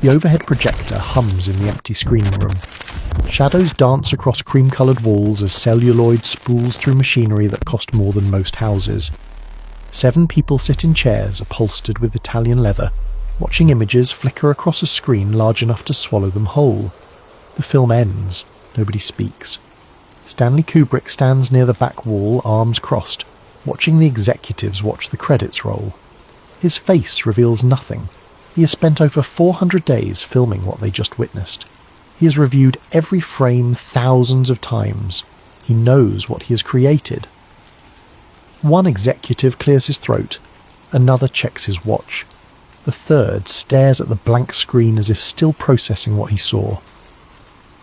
The overhead projector hums in the empty screening room. Shadows dance across cream-coloured walls as celluloid spools through machinery that cost more than most houses. 7 people sit in chairs upholstered with Italian leather, watching images flicker across a screen large enough to swallow them whole. The film ends. Nobody speaks. Stanley Kubrick stands near the back wall, arms crossed, watching the executives watch the credits roll. His face reveals nothing. He has spent over 400 days filming what they just witnessed. He has reviewed every frame thousands of times. He knows what he has created. One executive clears his throat. Another checks his watch. The third stares at the blank screen as if still processing what he saw.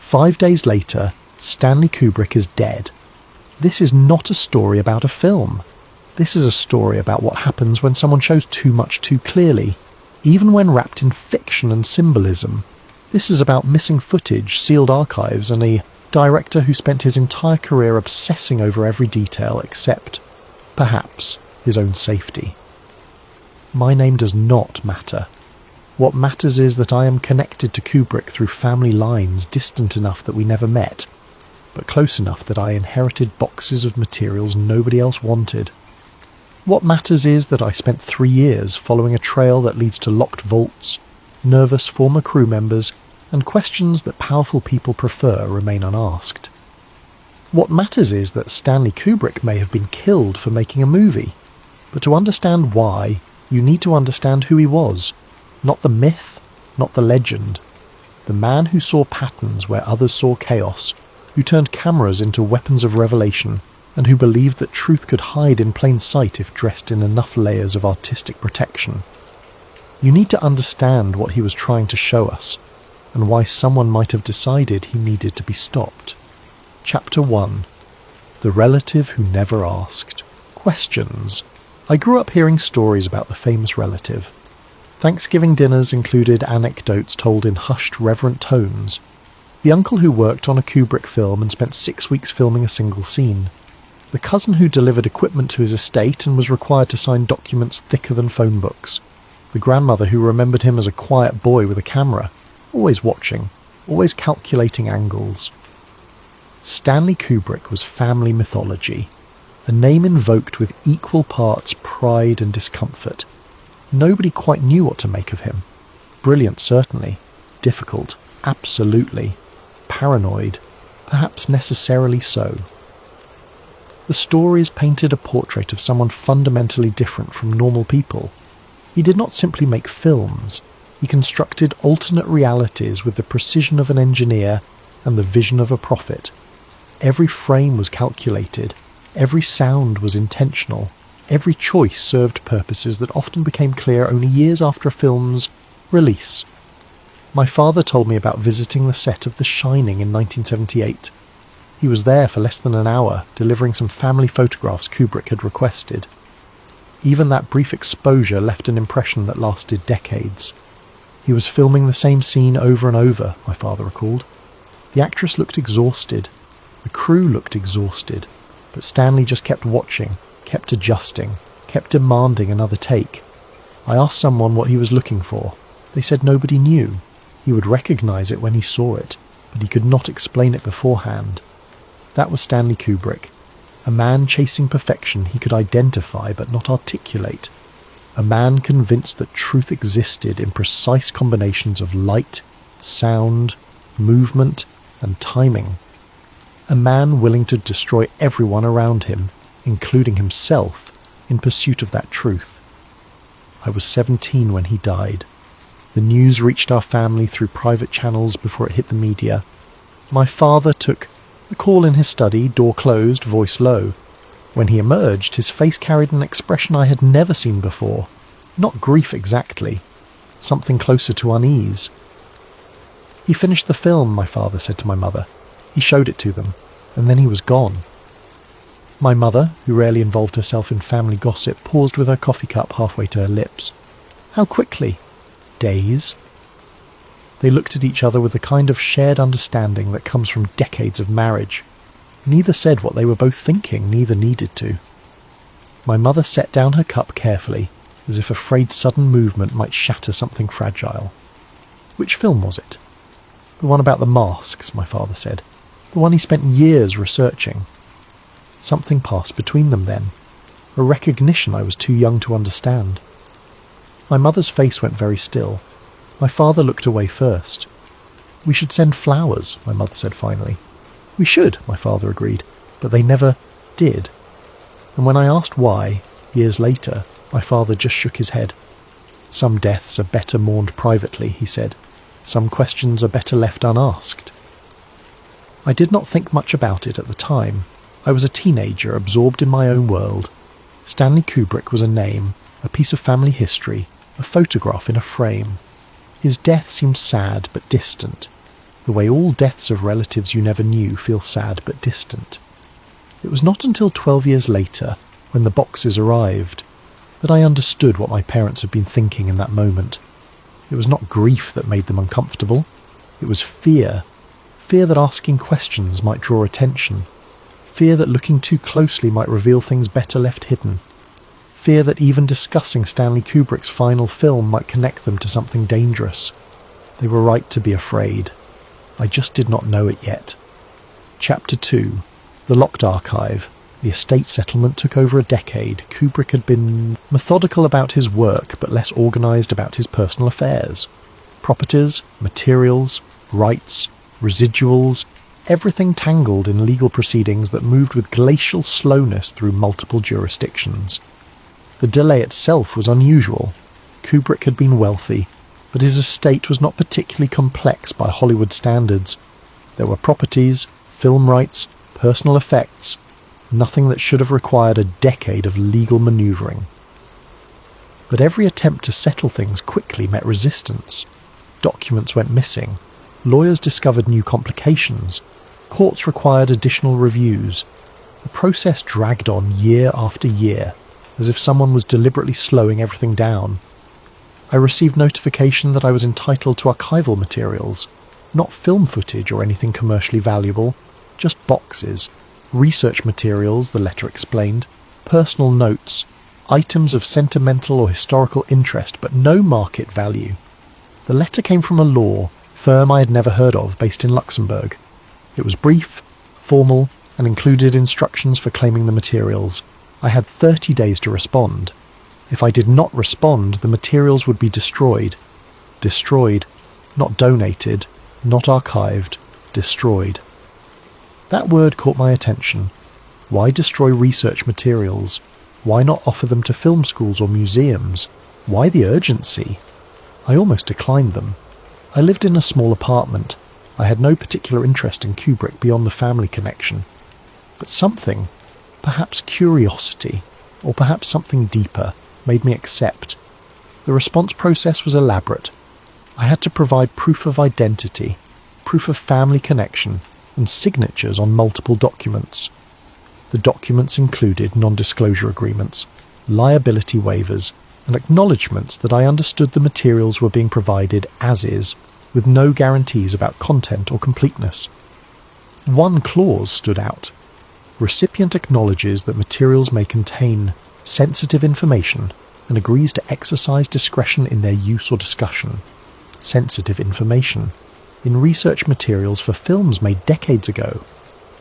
5 days later, Stanley Kubrick is dead. This is not a story about a film. This is a story about what happens when someone shows too much too clearly, even when wrapped in fiction and symbolism. This is about missing footage, sealed archives, and a director who spent his entire career obsessing over every detail except, perhaps, his own safety. My name does not matter. What matters is that I am connected to Kubrick through family lines distant enough that we never met, but close enough that I inherited boxes of materials nobody else wanted. What matters is that I spent 3 years following a trail that leads to locked vaults, nervous former crew members, and questions that powerful people prefer remain unasked. What matters is that Stanley Kubrick may have been killed for making a movie, but to understand why, you need to understand who he was, not the myth, not the legend. The man who saw patterns where others saw chaos, who turned cameras into weapons of revelation, and who believed that truth could hide in plain sight if dressed in enough layers of artistic protection. You need to understand what he was trying to show us, and why someone might have decided he needed to be stopped. Chapter 1. The Relative Who Never Asked. Questions. I grew up hearing stories about the famous relative. Thanksgiving dinners included anecdotes told in hushed, reverent tones. The uncle who worked on a Kubrick film and spent 6 weeks filming a single scene. The cousin who delivered equipment to his estate and was required to sign documents thicker than phone books. The grandmother who remembered him as a quiet boy with a camera, always watching, always calculating angles. Stanley Kubrick was family mythology, a name invoked with equal parts pride and discomfort. Nobody quite knew what to make of him. Brilliant, certainly. Difficult, absolutely. Paranoid, perhaps necessarily so. The stories painted a portrait of someone fundamentally different from normal people. He did not simply make films. He constructed alternate realities with the precision of an engineer and the vision of a prophet. Every frame was calculated. Every sound was intentional. Every choice served purposes that often became clear only years after a film's release. My father told me about visiting the set of The Shining in 1978. He was there for less than an hour, delivering some family photographs Kubrick had requested. Even that brief exposure left an impression that lasted decades. He was filming the same scene over and over, my father recalled. The actress looked exhausted. The crew looked exhausted. But Stanley just kept watching, kept adjusting, kept demanding another take. I asked someone what he was looking for. They said nobody knew. He would recognize it when he saw it, but he could not explain it beforehand. That was Stanley Kubrick. A man chasing perfection he could identify but not articulate. A man convinced that truth existed in precise combinations of light, sound, movement, and timing. A man willing to destroy everyone around him, including himself, in pursuit of that truth. I was 17 when he died. The news reached our family through private channels before it hit the media. My father took the call in his study, door closed, voice low. When he emerged, his face carried an expression I had never seen before. Not grief exactly. Something closer to unease. He finished the film, my father said to my mother. He showed it to them, and then he was gone. My mother, who rarely involved herself in family gossip, paused with her coffee cup halfway to her lips. How quickly? Days? They looked at each other with the kind of shared understanding that comes from decades of marriage. Neither said what they were both thinking, neither needed to. My mother set down her cup carefully, as if afraid sudden movement might shatter something fragile. Which film was it? The one about the masks, my father said. The one he spent years researching. Something passed between them then. A recognition I was too young to understand. My mother's face went very still. My father looked away first. We should send flowers, my mother said finally. We should, my father agreed, but they never did. And when I asked why, years later, my father just shook his head. Some deaths are better mourned privately, he said. Some questions are better left unasked. I did not think much about it at the time. I was a teenager, absorbed in my own world. Stanley Kubrick was a name, a piece of family history, a photograph in a frame. His death seemed sad but distant, the way all deaths of relatives you never knew feel sad but distant. It was not until 12 years later, when the boxes arrived, that I understood what my parents had been thinking in that moment. It was not grief that made them uncomfortable. It was fear. Fear that asking questions might draw attention. Fear that looking too closely might reveal things better left hidden. Fear that even discussing Stanley Kubrick's final film might connect them to something dangerous. They were right to be afraid. I just did not know it yet. Chapter 2. The Locked Archive. The estate settlement took over a decade. Kubrick had been methodical about his work, but less organised about his personal affairs. Properties, materials, rights, residuals, everything tangled in legal proceedings that moved with glacial slowness through multiple jurisdictions. The delay itself was unusual. Kubrick had been wealthy, but his estate was not particularly complex by Hollywood standards. There were properties, film rights, personal effects, nothing that should have required a decade of legal manoeuvring. But every attempt to settle things quickly met resistance. Documents went missing. Lawyers discovered new complications. Courts required additional reviews. The process dragged on year after year, as if someone was deliberately slowing everything down. I received notification that I was entitled to archival materials, not film footage or anything commercially valuable, just boxes, research materials, the letter explained, personal notes, items of sentimental or historical interest, but no market value. The letter came from a law firm I had never heard of, based in Luxembourg. It was brief, formal, and included instructions for claiming the materials. I had 30 days to respond. If I did not respond, the materials would be destroyed. Destroyed, not donated, not archived, destroyed. That word caught my attention. Why destroy research materials? Why not offer them to film schools or museums? Why the urgency? I almost declined them. I lived in a small apartment. I had no particular interest in Kubrick beyond the family connection. But something, perhaps curiosity, or perhaps something deeper, made me accept. The response process was elaborate. I had to provide proof of identity, proof of family connection, and signatures on multiple documents. The documents included non-disclosure agreements, liability waivers, and acknowledgements that I understood the materials were being provided as is, with no guarantees about content or completeness. One clause stood out. Recipient acknowledges that materials may contain sensitive information and agrees to exercise discretion in their use or discussion. Sensitive information. In research materials for films made decades ago.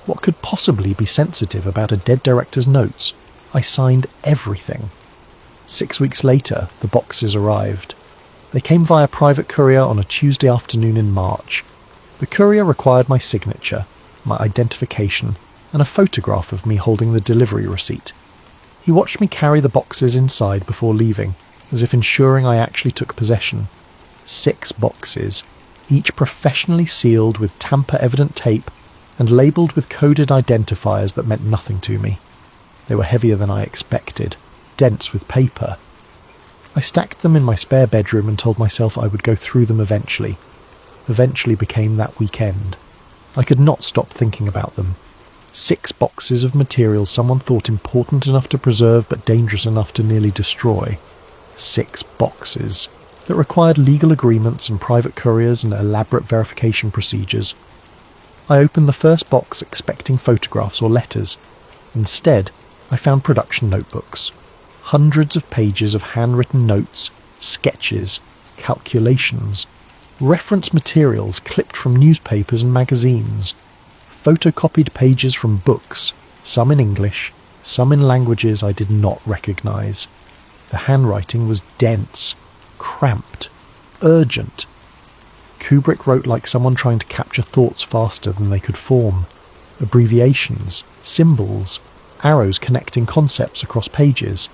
What could possibly be sensitive about a dead director's notes? I signed everything. 6 weeks later, the boxes arrived. They came via private courier on a Tuesday afternoon in March. The courier required my signature, my identification, and a photograph of me holding the delivery receipt. He watched me carry the boxes inside before leaving, as if ensuring I actually took possession. 6 boxes, each professionally sealed with tamper-evident tape and labelled with coded identifiers that meant nothing to me. They were heavier than I expected, dense with paper. I stacked them in my spare bedroom and told myself I would go through them eventually. Eventually became that weekend. I could not stop thinking about them. 6 boxes of material someone thought important enough to preserve but dangerous enough to nearly destroy. 6 boxes that required legal agreements and private couriers and elaborate verification procedures. I opened the first box expecting photographs or letters. Instead, I found production notebooks. Hundreds of pages of handwritten notes, sketches, calculations. Reference materials clipped from newspapers and magazines. Photocopied pages from books, some in English, some in languages I did not recognise. The handwriting was dense, cramped, urgent. Kubrick wrote like someone trying to capture thoughts faster than they could form. Abbreviations, symbols, arrows connecting concepts across pages.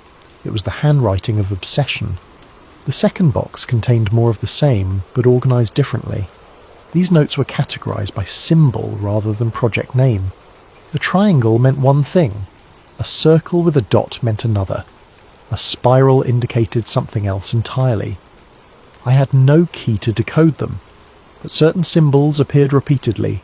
It was the handwriting of obsession. The second box contained more of the same, but organised differently. These notes were categorised by symbol rather than project name. A triangle meant one thing. A circle with a dot meant another. A spiral indicated something else entirely. I had no key to decode them, but certain symbols appeared repeatedly.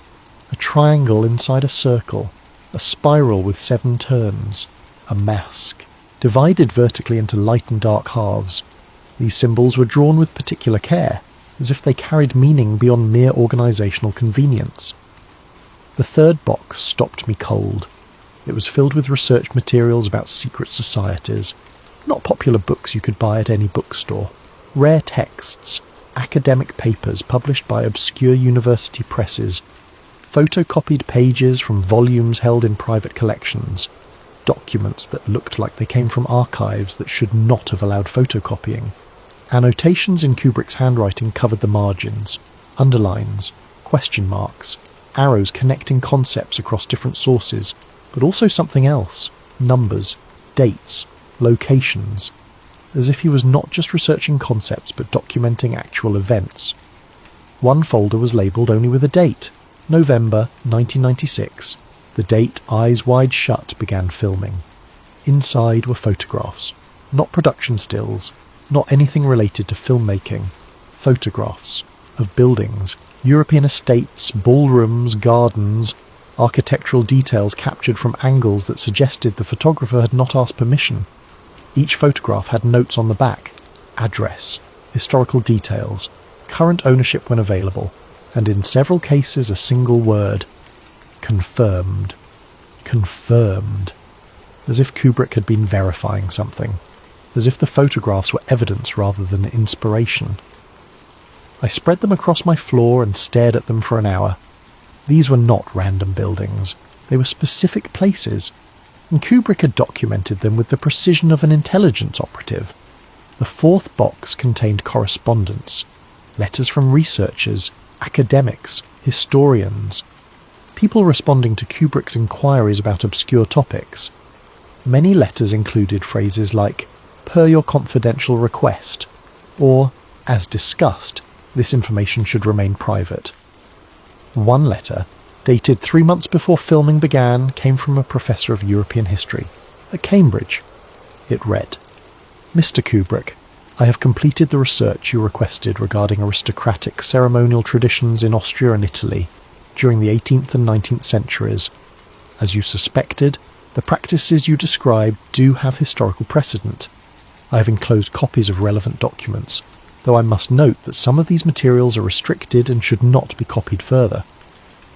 A triangle inside a circle, a spiral with 7 turns, a mask, divided vertically into light and dark halves. These symbols were drawn with particular care, as if they carried meaning beyond mere organisational convenience. The third box stopped me cold. It was filled with research materials about secret societies, not popular books you could buy at any bookstore, rare texts, academic papers published by obscure university presses, photocopied pages from volumes held in private collections, documents that looked like they came from archives that should not have allowed photocopying. Annotations in Kubrick's handwriting covered the margins, underlines, question marks, arrows connecting concepts across different sources, but also something else, numbers, dates, locations, as if he was not just researching concepts but documenting actual events. One folder was labelled only with a date, November 1996. The date Eyes Wide Shut began filming. Inside were photographs, not production stills, not anything related to filmmaking. Photographs of buildings, European estates, ballrooms, gardens, architectural details captured from angles that suggested the photographer had not asked permission. Each photograph had notes on the back, address, historical details, current ownership when available, and in several cases a single word: confirmed. Confirmed. As if Kubrick had been verifying something. As if the photographs were evidence rather than inspiration. I spread them across my floor and stared at them for an hour. These were not random buildings. They were specific places, and Kubrick had documented them with the precision of an intelligence operative. The fourth box contained correspondence, letters from researchers, academics, historians, people responding to Kubrick's inquiries about obscure topics. Many letters included phrases like, "per your confidential request," or, "as discussed, this information should remain private." One letter, dated 3 months before filming began, came from a professor of European history at Cambridge. It read, "Mr. Kubrick, I have completed the research you requested regarding aristocratic ceremonial traditions in Austria and Italy during the 18th and 19th centuries. As you suspected, the practices you described do have historical precedent. I have enclosed copies of relevant documents, though I must note that some of these materials are restricted and should not be copied further.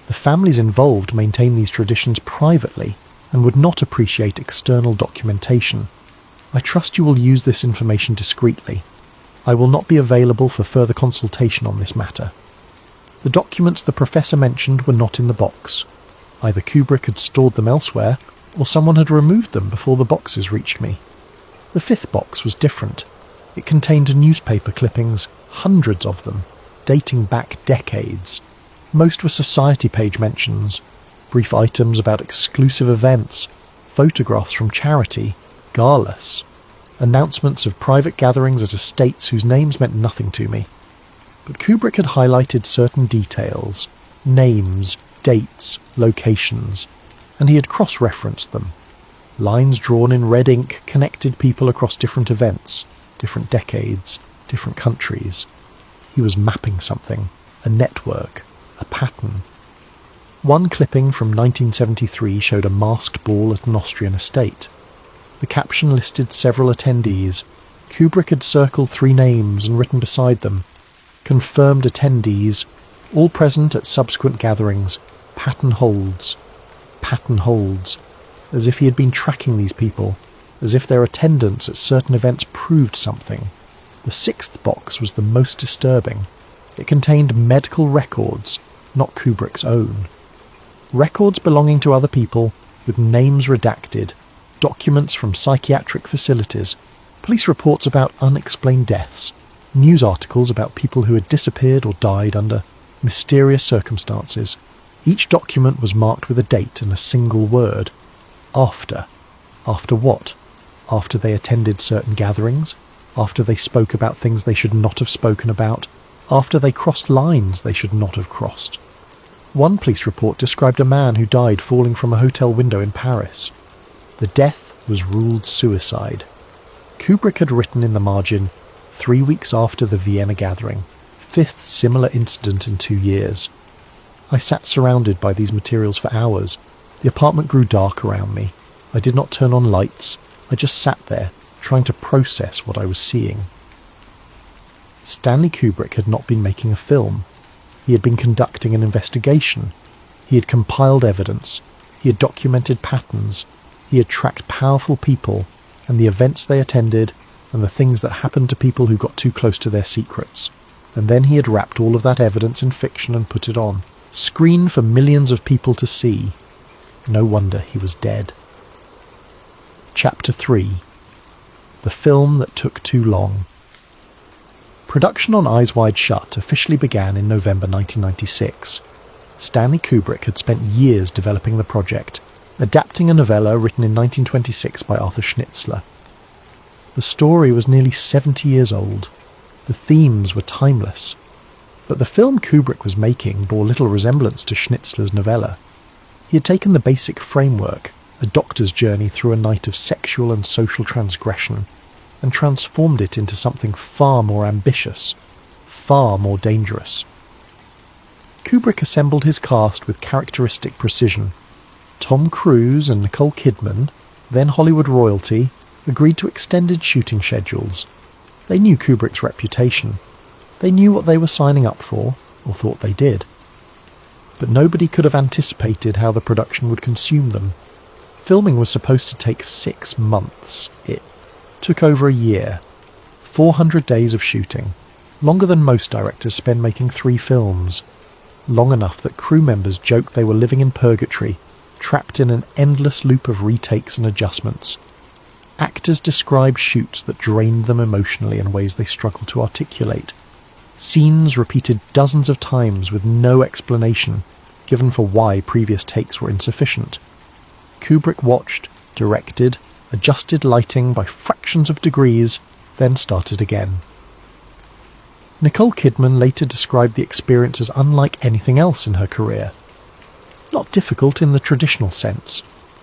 The families involved maintain these traditions privately and would not appreciate external documentation. I trust you will use this information discreetly. I will not be available for further consultation on this matter." The documents the professor mentioned were not in the box. Either Kubrick had stored them elsewhere, or someone had removed them before the boxes reached me. The fifth box was different. It contained newspaper clippings, hundreds of them, dating back decades. Most were society page mentions, brief items about exclusive events, photographs from charity, galas, announcements of private gatherings at estates whose names meant nothing to me. But Kubrick had highlighted certain details, names, dates, locations, and he had cross-referenced them. Lines drawn in red ink connected people across different events, different decades, different countries. He was mapping something, a network, a pattern. One clipping from 1973 showed a masked ball at an Austrian estate. The caption listed several attendees. Kubrick had circled 3 names and written beside them, "Confirmed attendees, all present at subsequent gatherings, pattern holds." Pattern holds. As if he had been tracking these people, as if their attendance at certain events proved something. The 6th box was the most disturbing. It contained medical records, not Kubrick's own. Records belonging to other people, with names redacted, documents from psychiatric facilities, police reports about unexplained deaths, news articles about people who had disappeared or died under mysterious circumstances. Each document was marked with a date and a single word. After. After what? After they attended certain gatherings? After they spoke about things they should not have spoken about? After they crossed lines they should not have crossed? One police report described a man who died falling from a hotel window in Paris. The death was ruled suicide. Kubrick had written in the margin, 3 weeks after the Vienna gathering, 5th similar incident in 2 years. I sat surrounded by these materials for hours. The apartment grew dark around me. I did not turn on lights. I just sat there, trying to process what I was seeing. Stanley Kubrick had not been making a film. He had been conducting an investigation. He had compiled evidence. He had documented patterns. He had tracked powerful people and the events they attended and the things that happened to people who got too close to their secrets. And then he had wrapped all of that evidence in fiction and put it on, screen for millions of people to see. No wonder he was dead. Chapter 3. The film that took too long. Production on Eyes Wide Shut officially began in November 1996. Stanley Kubrick had spent years developing the project, adapting a novella written in 1926 by Arthur Schnitzler. The story was nearly 70 years old. The themes were timeless. But the film Kubrick was making bore little resemblance to Schnitzler's novella. He had taken the basic framework, a doctor's journey through a night of sexual and social transgression, and transformed it into something far more ambitious, far more dangerous. Kubrick assembled his cast with characteristic precision. Tom Cruise and Nicole Kidman, then Hollywood royalty, agreed to extended shooting schedules. They knew Kubrick's reputation. They knew what they were signing up for, or thought they did. But nobody could have anticipated how the production would consume them. Filming was supposed to take 6 months. It took over a year. 400 days of shooting. Longer than most directors spend making 3 films. Long enough that crew members joked they were living in purgatory, trapped in an endless loop of retakes and adjustments. Actors described shoots that drained them emotionally in ways they struggled to articulate. Scenes repeated dozens of times with no explanation given for why previous takes were insufficient. Kubrick watched, directed, adjusted lighting by fractions of degrees, then started again. Nicole Kidman later described the experience as unlike anything else in her career. Not difficult in the traditional sense,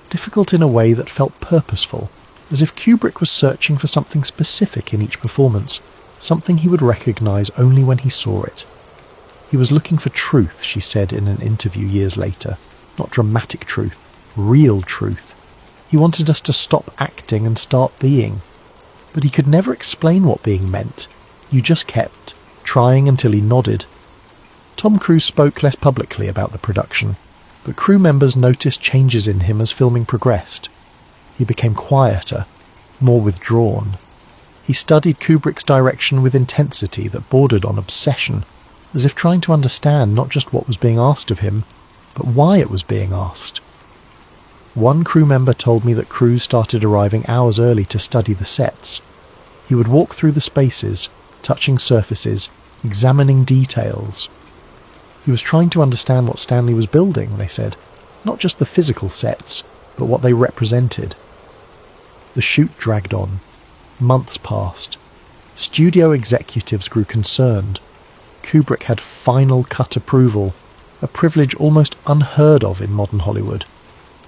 difficult in a way that felt purposeful, as if Kubrick was searching for something specific in each performance, something he would recognise only when he saw it. He was looking for truth, she said in an interview years later. Not dramatic truth, real truth. He wanted us to stop acting and start being. But he could never explain what being meant. You just kept trying until he nodded. Tom Cruise spoke less publicly about the production, but crew members noticed changes in him as filming progressed. He became quieter, more withdrawn. He studied Kubrick's direction with intensity that bordered on obsession, as if trying to understand not just what was being asked of him, but why it was being asked. One crew member told me that Cruise started arriving hours early to study the sets. He would walk through the spaces, touching surfaces, examining details. He was trying to understand what Stanley was building, they said, not just the physical sets, but what they represented. The shoot dragged on. Months passed. Studio executives grew concerned. Kubrick had final cut approval, a privilege almost unheard of in modern Hollywood.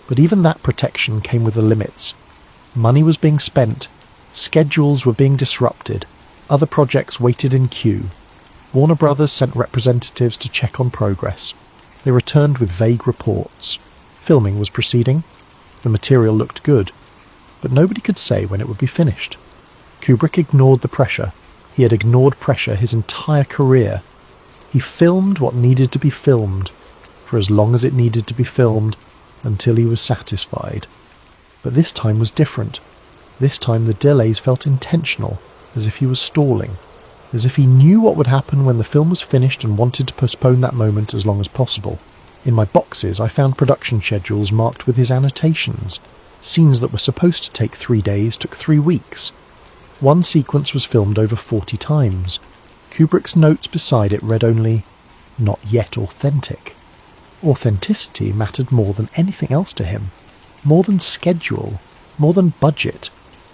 But even that protection came with the limits. Money was being spent, schedules were being disrupted, other projects waited in queue. Warner Brothers sent representatives to check on progress. They returned with vague reports. Filming was proceeding. The material looked good, but nobody could say when it would be finished. Kubrick ignored the pressure. He had ignored pressure his entire career. He filmed what needed to be filmed, for as long as it needed to be filmed, until he was satisfied. But this time was different. This time the delays felt intentional, as if he was stalling. as if he knew what would happen when the film was finished and wanted to postpone that moment as long as possible. In my boxes, I found production schedules marked with his annotations. Scenes that were supposed to take 3 days took 3 weeks. One sequence was filmed over 40 times. Kubrick's notes beside it read only, "Not yet authentic." Authenticity mattered more than anything else to him. More than schedule, more than budget,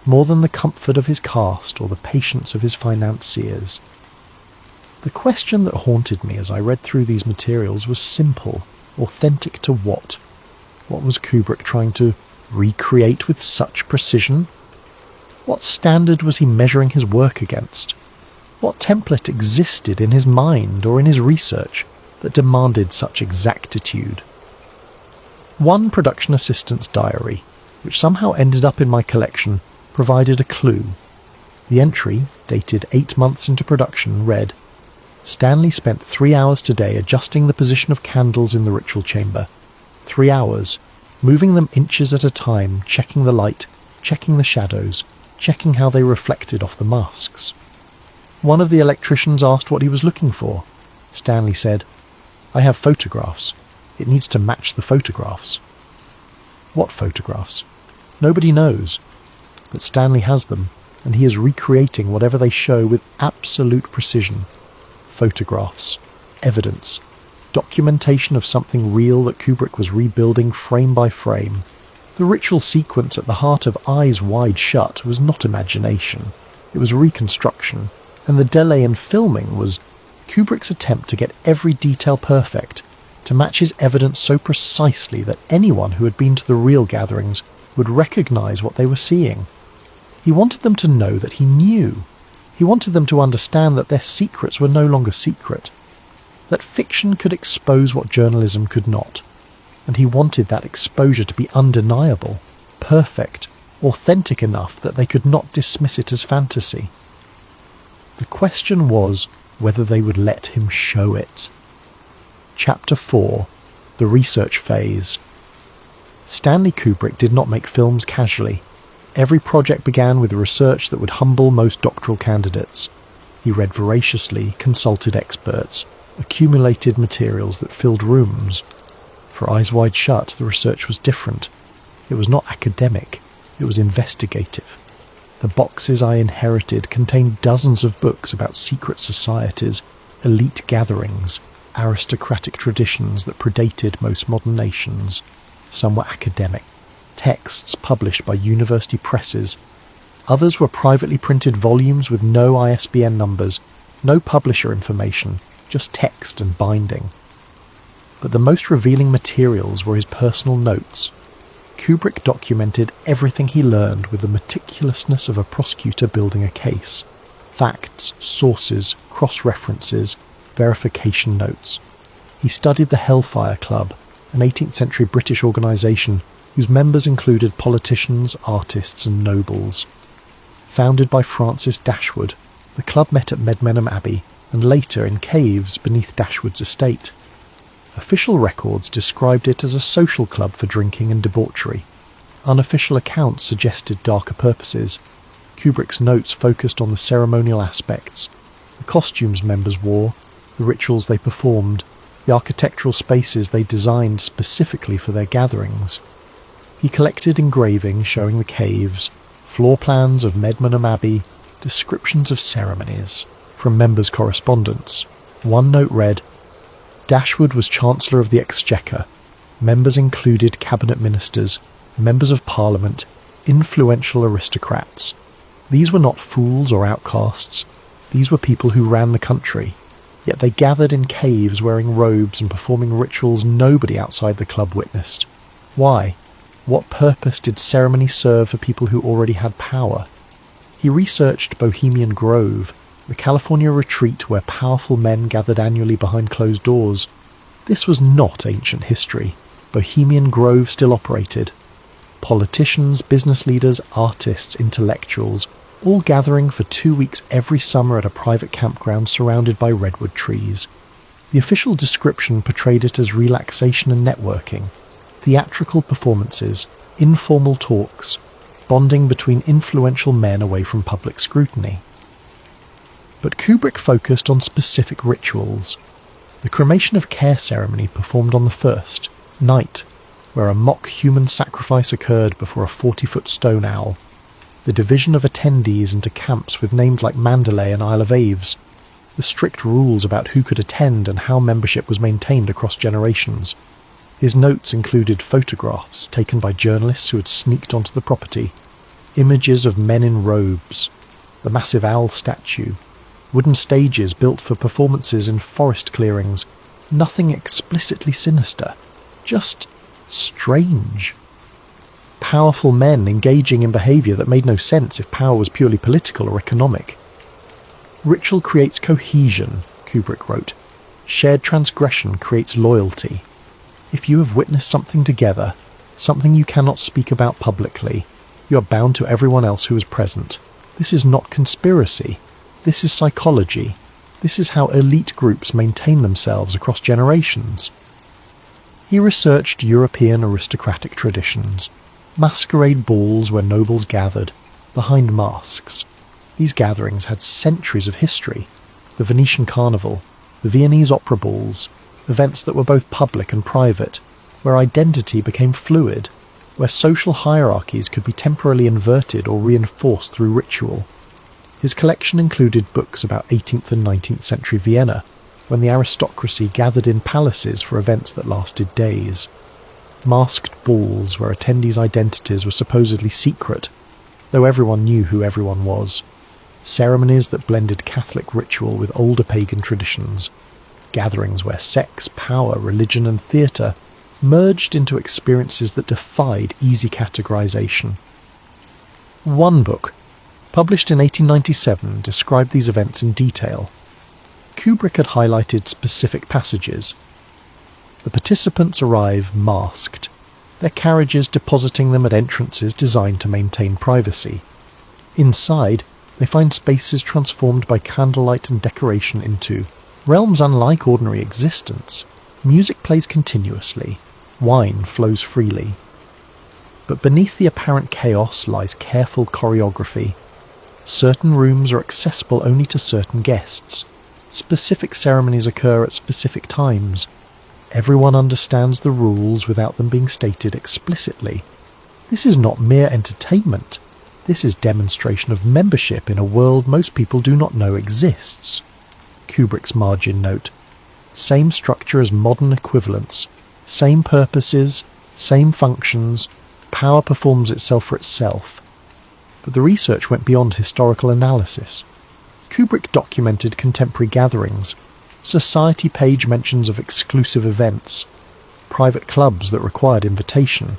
more than the comfort of his cast or the patience of his financiers. The question that haunted me as I read through these materials was simple. Authentic to what? What was Kubrick trying to recreate with such precision? What standard was he measuring his work against? What template existed in his mind or in his research that demanded such exactitude? One production assistant's diary, which somehow ended up in my collection, provided a clue. The entry, dated 8 months into production, read, "Stanley spent 3 hours today adjusting the position of candles in the ritual chamber. 3 hours, moving them inches at a time, checking the light, checking the shadows, checking how they reflected off the masks." One of the electricians asked what he was looking for. Stanley said, "I have photographs. It needs to match the photographs." What photographs? Nobody knows. But Stanley has them, and he is recreating whatever they show with absolute precision. Photographs, evidence, documentation of something real that Kubrick was rebuilding frame by frame. The ritual sequence at the heart of Eyes Wide Shut was not imagination. It was reconstruction, and the delay in filming was Kubrick's attempt to get every detail perfect, to match his evidence so precisely that anyone who had been to the real gatherings would recognize what they were seeing. He wanted them to know that he knew. He wanted them to understand that their secrets were no longer secret, that fiction could expose what journalism could not, and he wanted that exposure to be undeniable, perfect, authentic enough that they could not dismiss it as fantasy. The question was whether they would let him show it. Chapter 4. The Research Phase. Stanley Kubrick did not make films casually. Every project began with research that would humble most doctoral candidates. He read voraciously, consulted experts, accumulated materials that filled rooms. For Eyes Wide Shut, the research was different. It was not academic, it was investigative. The boxes I inherited contained dozens of books about secret societies, elite gatherings, aristocratic traditions that predated most modern nations. Some were academic, texts published by university presses. Others were privately printed volumes with no ISBN numbers, no publisher information, just text and binding. But the most revealing materials were his personal notes. Kubrick documented everything he learned with the meticulousness of a prosecutor building a case. Facts, sources, cross-references, verification notes. He studied the Hellfire Club, an 18th century British organisation whose members included politicians, artists and nobles. Founded by Francis Dashwood, the club met at Medmenham Abbey and later in caves beneath Dashwood's estate. Official records described it as a social club for drinking and debauchery. Unofficial accounts suggested darker purposes. Kubrick's notes focused on the ceremonial aspects, the costumes members wore, the rituals they performed, the architectural spaces they designed specifically for their gatherings. He collected engravings showing the caves, floor plans of Medmenham Abbey, descriptions of ceremonies. From members' correspondence, one note read, "Dashwood was Chancellor of the Exchequer. Members included cabinet ministers, members of Parliament, influential aristocrats. These were not fools or outcasts. These were people who ran the country. Yet they gathered in caves wearing robes and performing rituals nobody outside the club witnessed. Why? What purpose did ceremony serve for people who already had power?" He researched Bohemian Grove, the California retreat where powerful men gathered annually behind closed doors. This was not ancient history. Bohemian Grove still operated. Politicians, business leaders, artists, intellectuals, all gathering for 2 weeks every summer at a private campground surrounded by redwood trees. The official description portrayed it as relaxation and networking, theatrical performances, informal talks, bonding between influential men away from public scrutiny. But Kubrick focused on specific rituals. The cremation of care ceremony performed on the first, night, where a mock human sacrifice occurred before a 40-foot stone owl. The division of attendees into camps with names like Mandalay and Isle of Aves. The strict rules about who could attend and how membership was maintained across generations. His notes included photographs taken by journalists who had sneaked onto the property, images of men in robes, the massive owl statue, wooden stages built for performances in forest clearings, nothing explicitly sinister, just strange. Powerful men engaging in behaviour that made no sense if power was purely political or economic. Ritual creates cohesion, Kubrick wrote. Shared transgression creates loyalty. If you have witnessed something together, something you cannot speak about publicly, you are bound to everyone else who is present. This is not conspiracy. This is psychology. This is how elite groups maintain themselves across generations. He researched European aristocratic traditions, masquerade balls where nobles gathered, behind masks. These gatherings had centuries of history. The Venetian Carnival, the Viennese opera balls, events that were both public and private, where identity became fluid, where social hierarchies could be temporarily inverted or reinforced through ritual. His collection included books about 18th and 19th century Vienna, when the aristocracy gathered in palaces for events that lasted days. Masked balls where attendees' identities were supposedly secret, though everyone knew who everyone was. Ceremonies that blended Catholic ritual with older pagan traditions. Gatherings where sex, power, religion and theatre merged into experiences that defied easy categorization. One book, published in 1897, described these events in detail. Kubrick had highlighted specific passages. The participants arrive masked, their carriages depositing them at entrances designed to maintain privacy. Inside, they find spaces transformed by candlelight and decoration into realms unlike ordinary existence. Music plays continuously, wine flows freely. But beneath the apparent chaos lies careful choreography. Certain rooms are accessible only to certain guests. Specific ceremonies occur at specific times. Everyone understands the rules without them being stated explicitly. This is not mere entertainment. This is demonstration of membership in a world most people do not know exists. Kubrick's margin note. Same structure as modern equivalents. Same purposes, same functions. Power performs itself for itself. But the research went beyond historical analysis. Kubrick documented contemporary gatherings, society page mentions of exclusive events, private clubs that required invitation,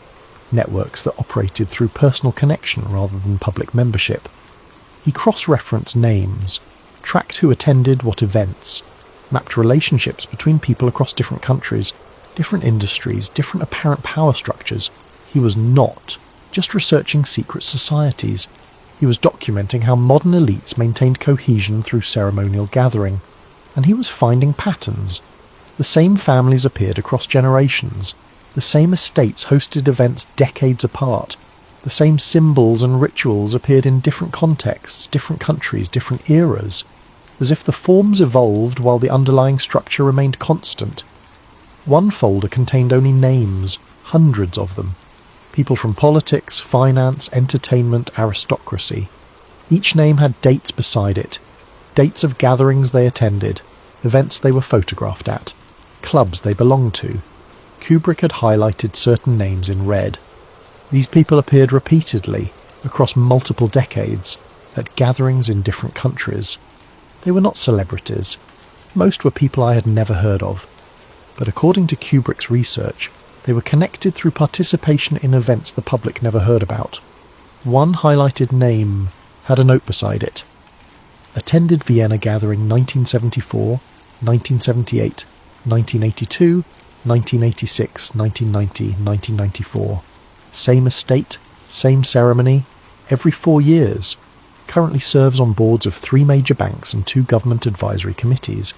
networks that operated through personal connection rather than public membership. He cross-referenced names, tracked who attended what events, mapped relationships between people across different countries, different industries, different apparent power structures. He was not just researching secret societies. He was documenting how modern elites maintained cohesion through ceremonial gathering. And he was finding patterns. The same families appeared across generations. The same estates hosted events decades apart. The same symbols and rituals appeared in different contexts, different countries, different eras, as if the forms evolved while the underlying structure remained constant. One folder contained only names, hundreds of them. People from politics, finance, entertainment, aristocracy. Each name had dates beside it. Dates of gatherings they attended, events they were photographed at, clubs they belonged to. Kubrick had highlighted certain names in red. These people appeared repeatedly, across multiple decades, at gatherings in different countries. They were not celebrities. Most were people I had never heard of. But according to Kubrick's research, they were connected through participation in events the public never heard about. One highlighted name had a note beside it. Attended Vienna gathering 1974, 1978, 1982, 1986, 1990, 1994. Same estate, same ceremony, every 4 years. Currently serves on boards of 3 major banks and 2 government advisory committees.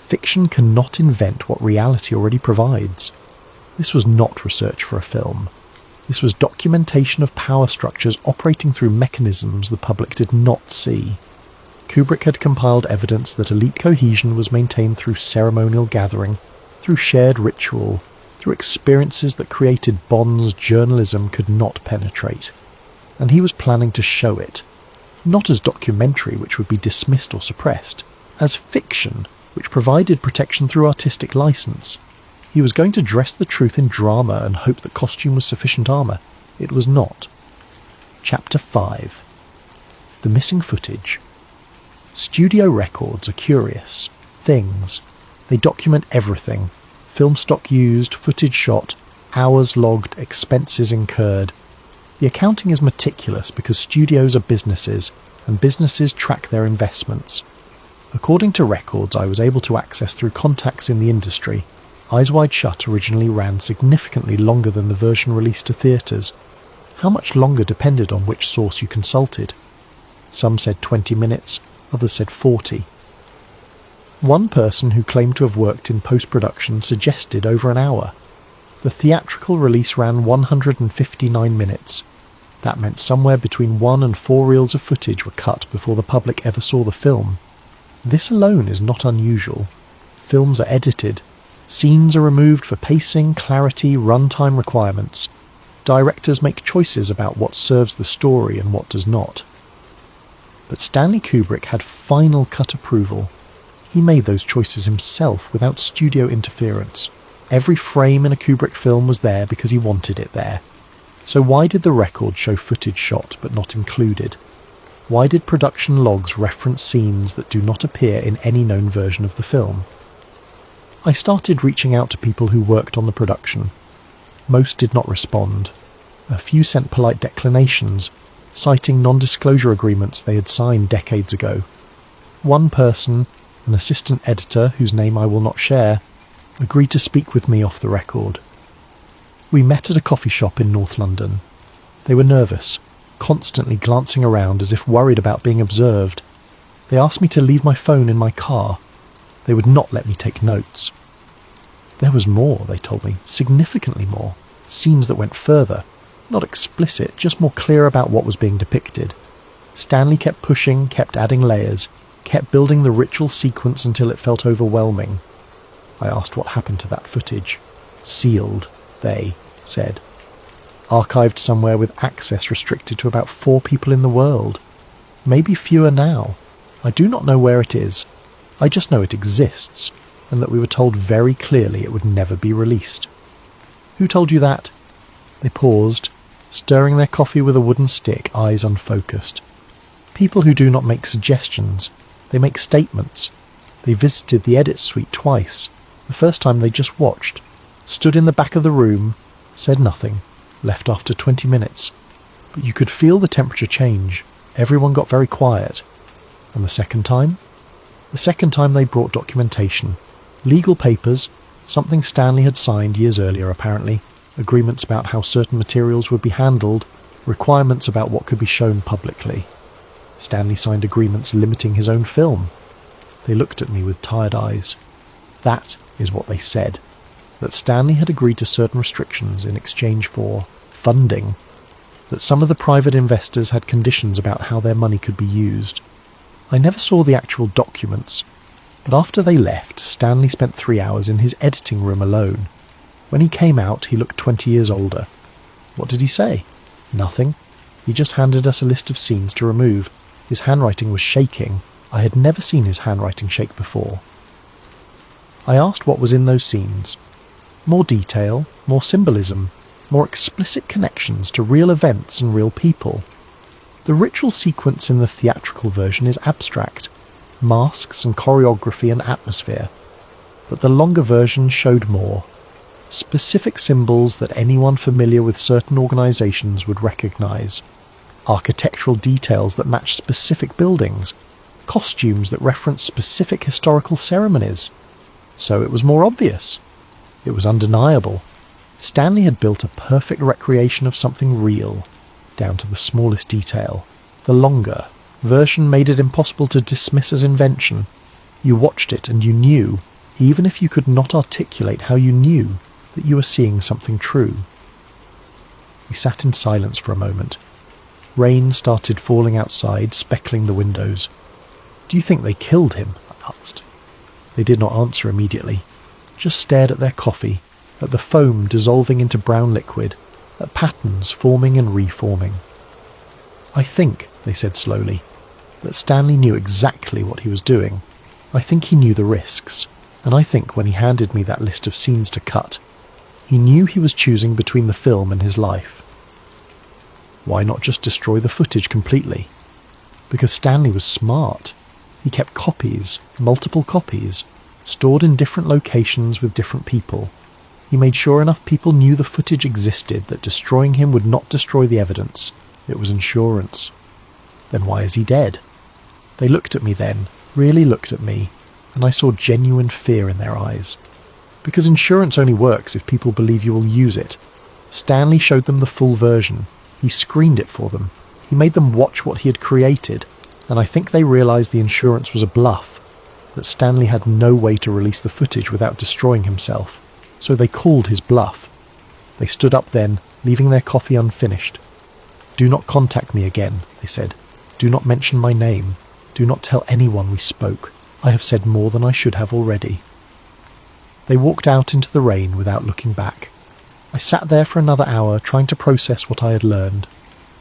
Fiction cannot invent what reality already provides. This was not research for a film. This was documentation of power structures operating through mechanisms the public did not see. Kubrick had compiled evidence that elite cohesion was maintained through ceremonial gathering, through shared ritual, through experiences that created bonds journalism could not penetrate. And he was planning to show it, not as documentary which would be dismissed or suppressed, as fiction which provided protection through artistic license. He was going to dress the truth in drama and hope that costume was sufficient armour. It was not. Chapter 5. The missing footage. Studio records are curious things. They document everything. Film stock used, footage shot, hours logged, expenses incurred. The accounting is meticulous because studios are businesses, and businesses track their investments. According to records I was able to access through contacts in the industry, Eyes Wide Shut originally ran significantly longer than the version released to theatres. How much longer depended on which source you consulted. Some said 20 minutes, others said 40. One person who claimed to have worked in post-production suggested over an hour. The theatrical release ran 159 minutes. That meant somewhere between 1 and 4 reels of footage were cut before the public ever saw the film. This alone is not unusual. Films are edited. Scenes are removed for pacing, clarity, runtime requirements. Directors make choices about what serves the story and what does not. But Stanley Kubrick had final cut approval. He made those choices himself without studio interference. Every frame in a Kubrick film was there because he wanted it there. So why did the record show footage shot but not included? Why did production logs reference scenes that do not appear in any known version of the film? I started reaching out to people who worked on the production. Most did not respond. A few sent polite declinations, citing non-disclosure agreements they had signed decades ago. One person, an assistant editor whose name I will not share, agreed to speak with me off the record. We met at a coffee shop in North London. They were nervous, constantly glancing around as if worried about being observed. They asked me to leave my phone in my car. They would not let me take notes. There was more, they told me, significantly more. Scenes that went further. Not explicit, just more clear about what was being depicted. Stanley kept pushing, kept adding layers, kept building the ritual sequence until it felt overwhelming. I asked what happened to that footage. Sealed, they said. Archived somewhere with access restricted to about 4 people in the world. Maybe fewer now. I do not know where it is. I just know it exists, and that we were told very clearly it would never be released. Who told you that? They paused, stirring their coffee with a wooden stick, eyes unfocused. People who do not make suggestions. They make statements. They visited the edit suite twice. The first time they just watched, stood in the back of the room, said nothing, left after 20 minutes. But you could feel the temperature change. Everyone got very quiet. And the second time? The second time they brought documentation. Legal papers, something Stanley had signed years earlier apparently, agreements about how certain materials would be handled, requirements about what could be shown publicly. Stanley signed agreements limiting his own film. They looked at me with tired eyes. That is what they said. That Stanley had agreed to certain restrictions in exchange for funding. That some of the private investors had conditions about how their money could be used. I never saw the actual documents, but after they left, Stanley spent 3 hours in his editing room alone. When he came out, he looked 20 years older. What did he say? Nothing. He just handed us a list of scenes to remove. His handwriting was shaking. I had never seen his handwriting shake before. I asked what was in those scenes. More detail, more symbolism, more explicit connections to real events and real people. The ritual sequence in the theatrical version is abstract, masks and choreography and atmosphere, but the longer version showed more. Specific symbols that anyone familiar with certain organisations would recognise. Architectural details that match specific buildings. Costumes that reference specific historical ceremonies. So it was more obvious. It was undeniable. Stanley had built a perfect recreation of something real, down to the smallest detail. The longer version made it impossible to dismiss as invention. You watched it and you knew, even if you could not articulate how you knew, that you were seeing something true. We sat in silence for a moment. Rain started falling outside, speckling the windows. "Do you think they killed him?" I asked. They did not answer immediately, just stared at their coffee, at the foam dissolving into brown liquid, at patterns forming and reforming. "I think," they said slowly, "that Stanley knew exactly what he was doing. I think he knew the risks, and I think when he handed me that list of scenes to cut, he knew he was choosing between the film and his life. Why not just destroy the footage completely? Because Stanley was smart. He kept copies, multiple copies, stored in different locations with different people. He made sure enough people knew the footage existed that destroying him would not destroy the evidence. It was insurance. Then why is he dead?" They looked at me then, really looked at me, and I saw genuine fear in their eyes. Because insurance only works if people believe you will use it. Stanley showed them the full version. He screened it for them. He made them watch what he had created, and I think they realised the insurance was a bluff, that Stanley had no way to release the footage without destroying himself, so they called his bluff. They stood up then, leaving their coffee unfinished. "Do not contact me again," they said. "Do not mention my name. Do not tell anyone we spoke. I have said more than I should have already." They walked out into the rain without looking back. I sat there for another hour trying to process what I had learned.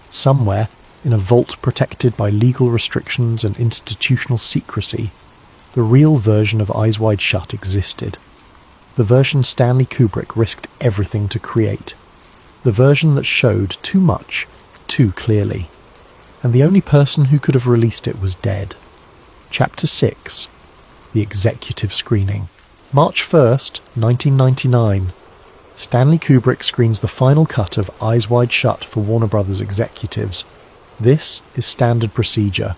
Somewhere, in a vault protected by legal restrictions and institutional secrecy, the real version of Eyes Wide Shut existed. The version Stanley Kubrick risked everything to create. The version that showed too much, too clearly. And the only person who could have released it was dead. Chapter 6. The Executive Screening. March 1st, 1999. Stanley Kubrick screens the final cut of Eyes Wide Shut for Warner Brothers executives. This is standard procedure.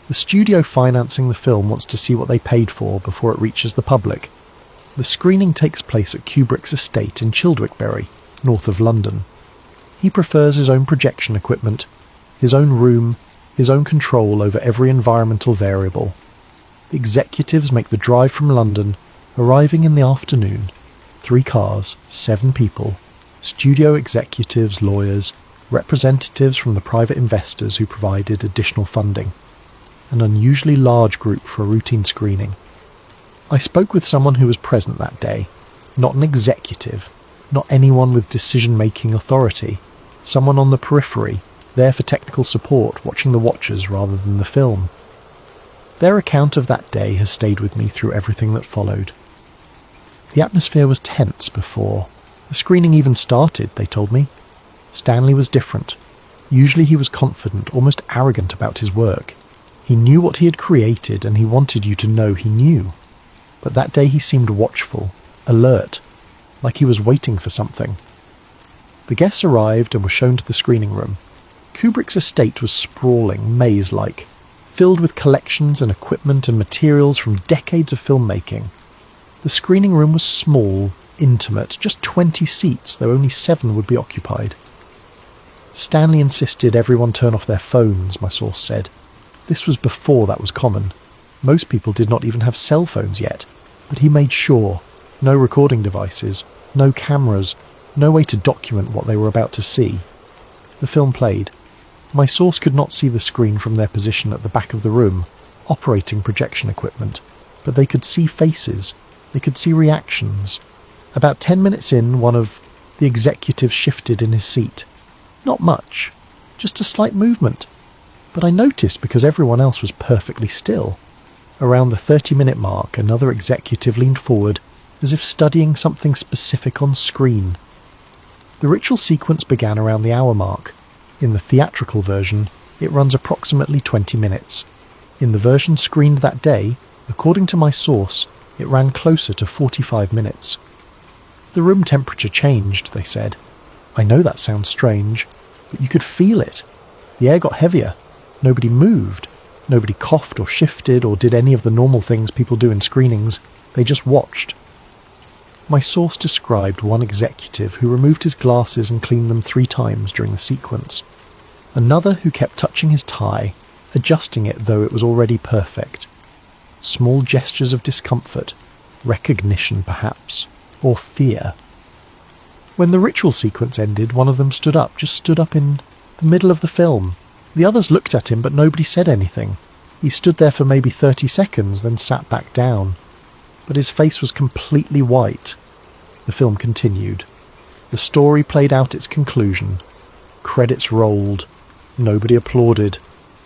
The studio financing the film wants to see what they paid for before it reaches the public. The screening takes place at Kubrick's estate in Childwickbury, north of London. He prefers his own projection equipment, his own room, his own control over every environmental variable. The executives make the drive from London, arriving in the afternoon. 3 cars, 7 people, studio executives, lawyers, representatives from the private investors who provided additional funding. An unusually large group for a routine screening. I spoke with someone who was present that day, not an executive, not anyone with decision-making authority, someone on the periphery, there for technical support, watching the watchers rather than the film. Their account of that day has stayed with me through everything that followed. The atmosphere was tense before the screening even started, they told me. Stanley was different. Usually he was confident, almost arrogant about his work. He knew what he had created and he wanted you to know he knew. But that day he seemed watchful, alert, like he was waiting for something. The guests arrived and were shown to the screening room. Kubrick's estate was sprawling, maze-like, filled with collections and equipment and materials from decades of filmmaking. The screening room was small, intimate, just 20 seats, though only 7 would be occupied. Stanley insisted everyone turn off their phones, my source said. This was before that was common. Most people did not even have cell phones yet, but he made sure. No recording devices, no cameras, no way to document what they were about to see. The film played. My source could not see the screen from their position at the back of the room, operating projection equipment, but they could see faces. They could see reactions. About 10 minutes in, one of the executives shifted in his seat. Not much, just a slight movement. But I noticed because everyone else was perfectly still. Around the 30-minute mark, another executive leaned forward, as if studying something specific on screen. The ritual sequence began around the hour mark. In the theatrical version, it runs approximately 20 minutes. In the version screened that day, according to my source, it ran closer to 45 minutes. The room temperature changed, they said. I know that sounds strange, but you could feel it. The air got heavier. Nobody moved. Nobody coughed or shifted or did any of the normal things people do in screenings. They just watched. My source described one executive who removed his glasses and cleaned them 3 times during the sequence. Another who kept touching his tie, adjusting it though it was already perfect. Small gestures of discomfort, recognition perhaps, or fear. When the ritual sequence ended, one of them stood up in the middle of the film. The others looked at him, but nobody said anything. He stood there for maybe 30 seconds, then sat back down. But his face was completely white. The film continued. The story played out its conclusion. Credits rolled. Nobody applauded.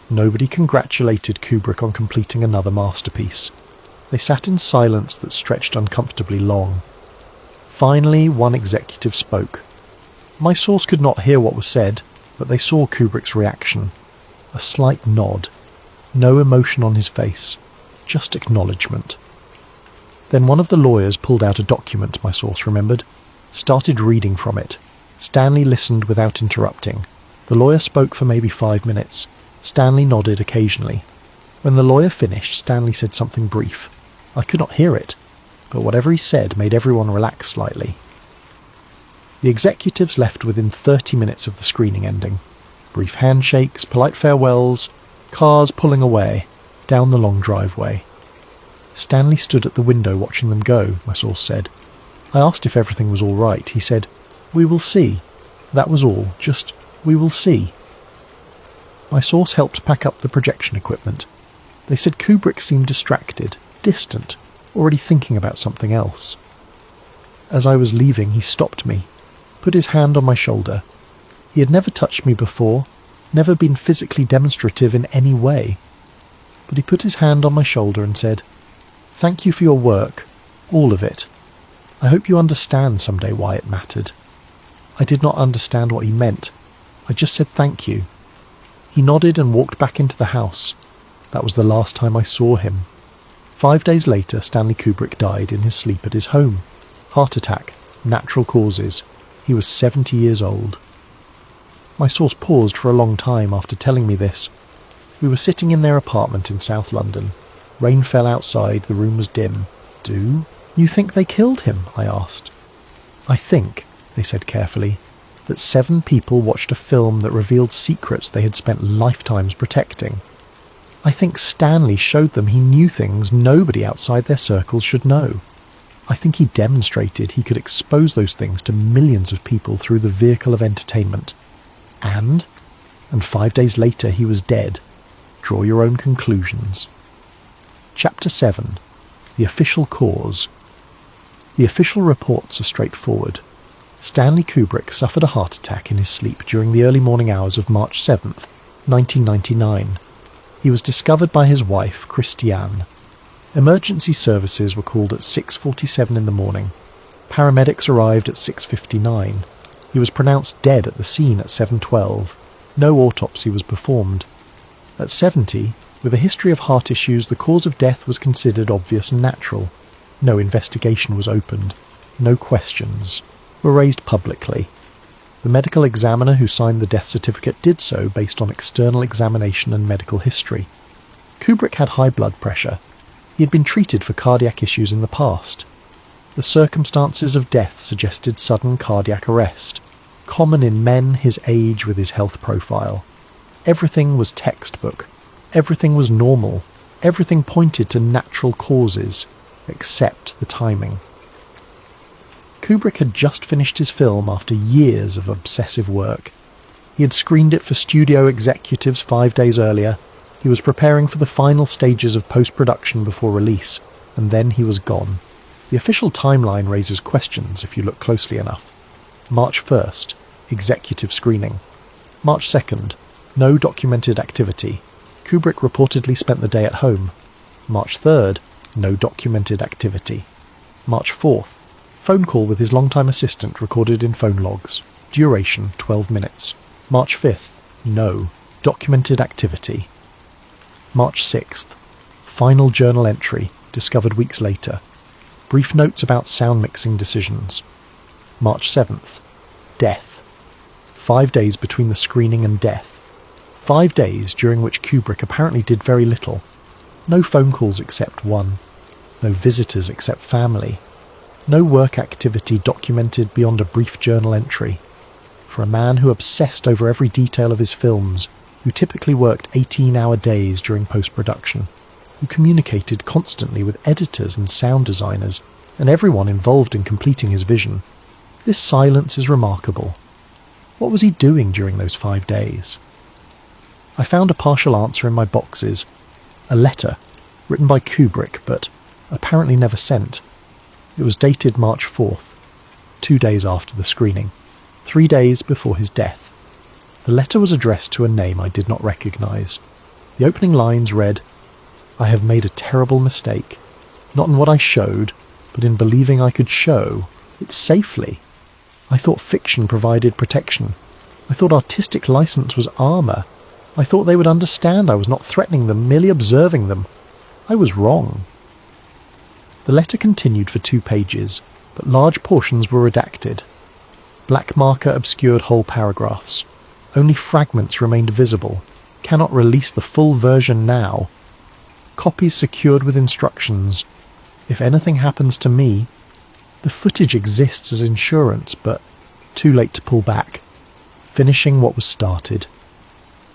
Nobody congratulated Kubrick on completing another masterpiece. They sat in silence that stretched uncomfortably long. Finally, one executive spoke. My source could not hear what was said, but they saw Kubrick's reaction. A slight nod. No emotion on his face. Just acknowledgement. Then one of the lawyers pulled out a document, my source remembered. Started reading from it. Stanley listened without interrupting. The lawyer spoke for maybe 5 minutes. Stanley nodded occasionally. When the lawyer finished, Stanley said something brief. I could not hear it, but whatever he said made everyone relax slightly. The executives left within 30 minutes of the screening ending. Brief handshakes, polite farewells, cars pulling away, down the long driveway. Stanley stood at the window watching them go, my source said. I asked if everything was all right. He said, "We will see." That was all, just, "We will see." My source helped pack up the projection equipment. They said Kubrick seemed distracted, distant, already thinking about something else. As I was leaving, he stopped me, put his hand on my shoulder. He had never touched me before, never been physically demonstrative in any way. But he put his hand on my shoulder and said, "Thank you for your work, all of it. I hope you understand someday why it mattered." I did not understand what he meant. I just said thank you. He nodded and walked back into the house. That was the last time I saw him. 5 days later, Stanley Kubrick died in his sleep at his home. Heart attack, natural causes. He was 70 years old. My source paused for a long time after telling me this. We were sitting in their apartment in South London. Rain fell outside, the room was dim. "Do you think they killed him?" I asked. "I think," they said carefully, "that 7 people watched a film that revealed secrets they had spent lifetimes protecting. I think Stanley showed them he knew things nobody outside their circles should know. I think he demonstrated he could expose those things to millions of people through the vehicle of entertainment. And 5 days later he was dead. Draw your own conclusions." Chapter 7. The Official Cause. The official reports are straightforward. Stanley Kubrick suffered a heart attack in his sleep during the early morning hours of March 7th, 1999. He was discovered by his wife, Christiane. Emergency services were called at 6:47 in the morning. Paramedics arrived at 6:59. He was pronounced dead at the scene at 7:12. No autopsy was performed. At 70, with a history of heart issues, the cause of death was considered obvious and natural. No investigation was opened. No questions were raised publicly. The medical examiner who signed the death certificate did so based on external examination and medical history. Kubrick had high blood pressure. He had been treated for cardiac issues in the past. The circumstances of death suggested sudden cardiac arrest, common in men his age with his health profile. Everything was textbook. Everything was normal. Everything pointed to natural causes, except the timing. Kubrick had just finished his film after years of obsessive work. He had screened it for studio executives 5 days earlier. He was preparing for the final stages of post-production before release, and then he was gone. The official timeline raises questions if you look closely enough. March 1st, executive screening. March 2nd, no documented activity. Kubrick reportedly spent the day at home. March 3rd, no documented activity. March 4th, phone call with his longtime assistant recorded in phone logs. Duration 12 minutes. March 5th, no documented activity. March 6th, final journal entry, discovered weeks later. Brief notes about sound mixing decisions. March 7th, death. 5 days between the screening and death. 5 days during which Kubrick apparently did very little. No phone calls except one. No visitors except family. No work activity documented beyond a brief journal entry. For a man who obsessed over every detail of his films, who typically worked 18-hour days during post-production, who communicated constantly with editors and sound designers, and everyone involved in completing his vision, this silence is remarkable. What was he doing during those 5 days? I found a partial answer in my boxes. A letter, written by Kubrick, but apparently never sent. It was dated March 4th, 2 days after the screening, 3 days before his death. The letter was addressed to a name I did not recognise. The opening lines read, "I have made a terrible mistake, not in what I showed, but in believing I could show it safely. I thought fiction provided protection. I thought artistic license was armour. I thought they would understand I was not threatening them, merely observing them. I was wrong." The letter continued for 2 pages, but large portions were redacted. Black marker obscured whole paragraphs. Only fragments remained visible. Cannot release the full version now. Copies secured with instructions. If anything happens to me, the footage exists as insurance, but too late to pull back. Finishing what was started.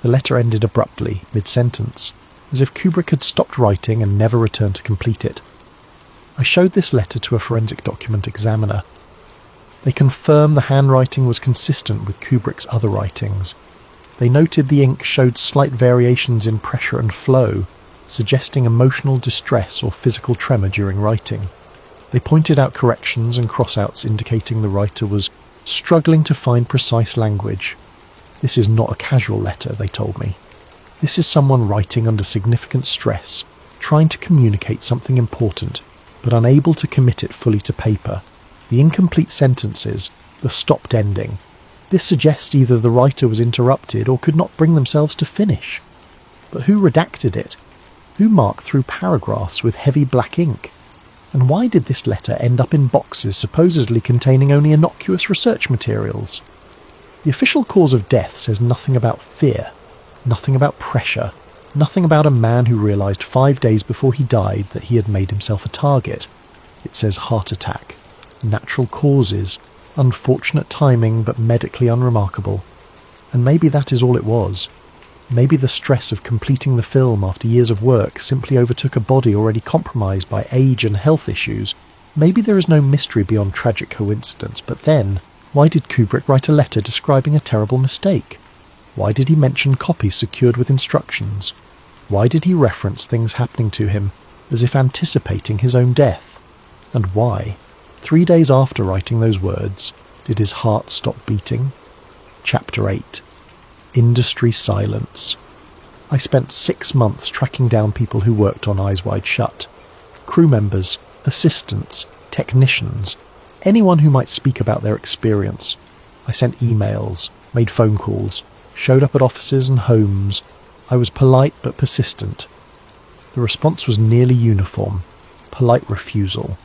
The letter ended abruptly, mid-sentence, as if Kubrick had stopped writing and never returned to complete it. I showed this letter to a forensic document examiner. They confirmed the handwriting was consistent with Kubrick's other writings. They noted the ink showed slight variations in pressure and flow, suggesting emotional distress or physical tremor during writing. They pointed out corrections and crossouts indicating the writer was struggling to find precise language. "This is not a casual letter," they told me. "This is someone writing under significant stress, trying to communicate something important, but unable to commit it fully to paper. The incomplete sentences, the stopped ending. This suggests either the writer was interrupted or could not bring themselves to finish. But who redacted it? Who marked through paragraphs with heavy black ink? And why did this letter end up in boxes supposedly containing only innocuous research materials? The official cause of death says nothing about fear, nothing about pressure, nothing about a man who realised 5 days before he died that he had made himself a target. It says heart attack, natural causes, unfortunate timing but medically unremarkable. And maybe that is all it was. Maybe the stress of completing the film after years of work simply overtook a body already compromised by age and health issues. Maybe there is no mystery beyond tragic coincidence, but then, why did Kubrick write a letter describing a terrible mistake? Why did he mention copies secured with instructions? Why did he reference things happening to him, as if anticipating his own death? And why, 3 days after writing those words, did his heart stop beating? Chapter 8. Industry silence. I spent 6 months tracking down people who worked on Eyes Wide Shut. Crew members, assistants, technicians, anyone who might speak about their experience. I sent emails, made phone calls, showed up at offices and homes. I was polite but persistent. The response was nearly uniform. Polite refusal.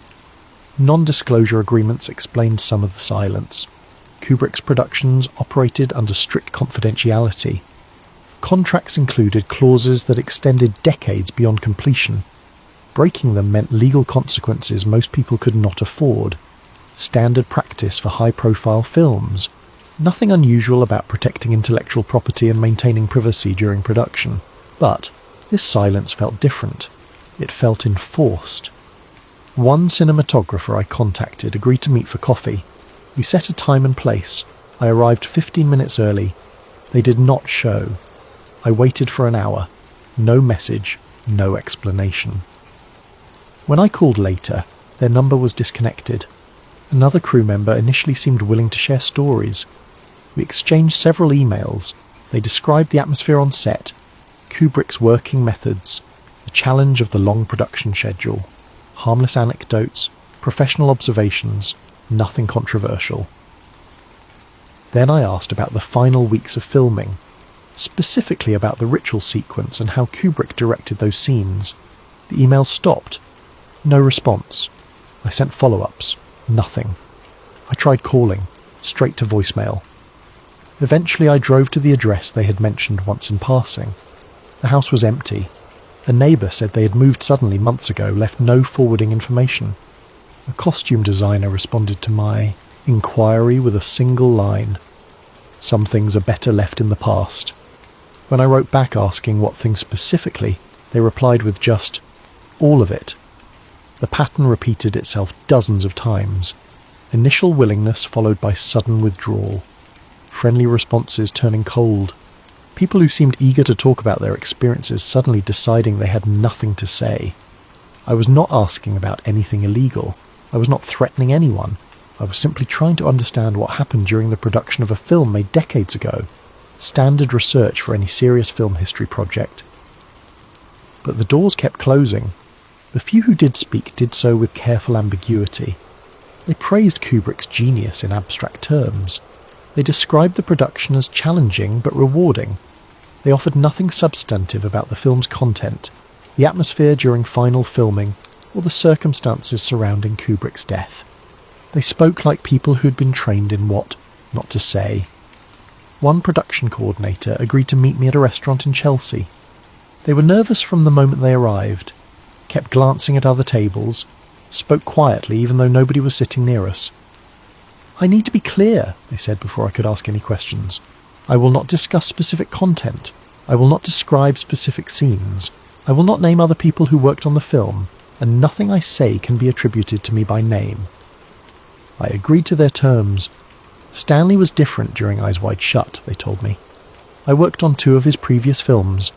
Non-disclosure agreements explained some of the silence. Kubrick's productions operated under strict confidentiality. Contracts included clauses that extended decades beyond completion. Breaking them meant legal consequences most people could not afford. Standard practice for high-profile films. Nothing unusual about protecting intellectual property and maintaining privacy during production. But this silence felt different. It felt enforced. One cinematographer I contacted agreed to meet for coffee. We set a time and place. I arrived 15 minutes early. They did not show. I waited for an hour. No message, no explanation. When I called later, their number was disconnected. Another crew member initially seemed willing to share stories. We exchanged several emails. They described the atmosphere on set, Kubrick's working methods, the challenge of the long production schedule, harmless anecdotes, professional observations, nothing controversial. Then I asked about the final weeks of filming, specifically about the ritual sequence and how Kubrick directed those scenes. The emails stopped. No response. I sent follow-ups. Nothing. I tried calling, straight to voicemail. Eventually I drove to the address they had mentioned once in passing. The house was empty. A neighbour said they had moved suddenly months ago, left no forwarding information. A costume designer responded to my inquiry with a single line. Some things are better left in the past. When I wrote back asking what things specifically, they replied with just, all of it. The pattern repeated itself dozens of times. Initial willingness followed by sudden withdrawal. Friendly responses turning cold. People who seemed eager to talk about their experiences suddenly deciding they had nothing to say. I was not asking about anything illegal. I was not threatening anyone. I was simply trying to understand what happened during the production of a film made decades ago. Standard research for any serious film history project. But the doors kept closing. The few who did speak did so with careful ambiguity. They praised Kubrick's genius in abstract terms. They described the production as challenging but rewarding. They offered nothing substantive about the film's content, the atmosphere during final filming, or the circumstances surrounding Kubrick's death. They spoke like people who'd been trained in what not to say. One production coordinator agreed to meet me at a restaurant in Chelsea. They were nervous from the moment they arrived, kept glancing at other tables, spoke quietly even though nobody was sitting near us. "I need to be clear," they said before I could ask any questions. "I will not discuss specific content. I will not describe specific scenes. I will not name other people who worked on the film, and nothing I say can be attributed to me by name." I agreed to their terms. Stanley was different during Eyes Wide Shut, they told me. I worked on 2 of his previous films.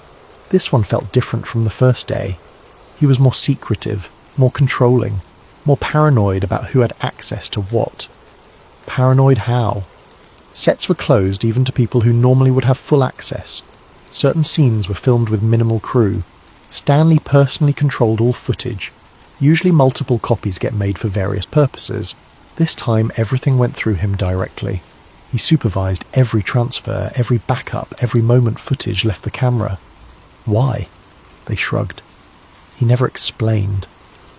This one felt different from the first day. He was more secretive, more controlling, more paranoid about who had access to what. Paranoid how? Sets were closed even to people who normally would have full access. Certain scenes were filmed with minimal crew. Stanley personally controlled all footage. Usually multiple copies get made for various purposes. This time everything went through him directly. He supervised every transfer, every backup, every moment footage left the camera. Why? They shrugged. He never explained.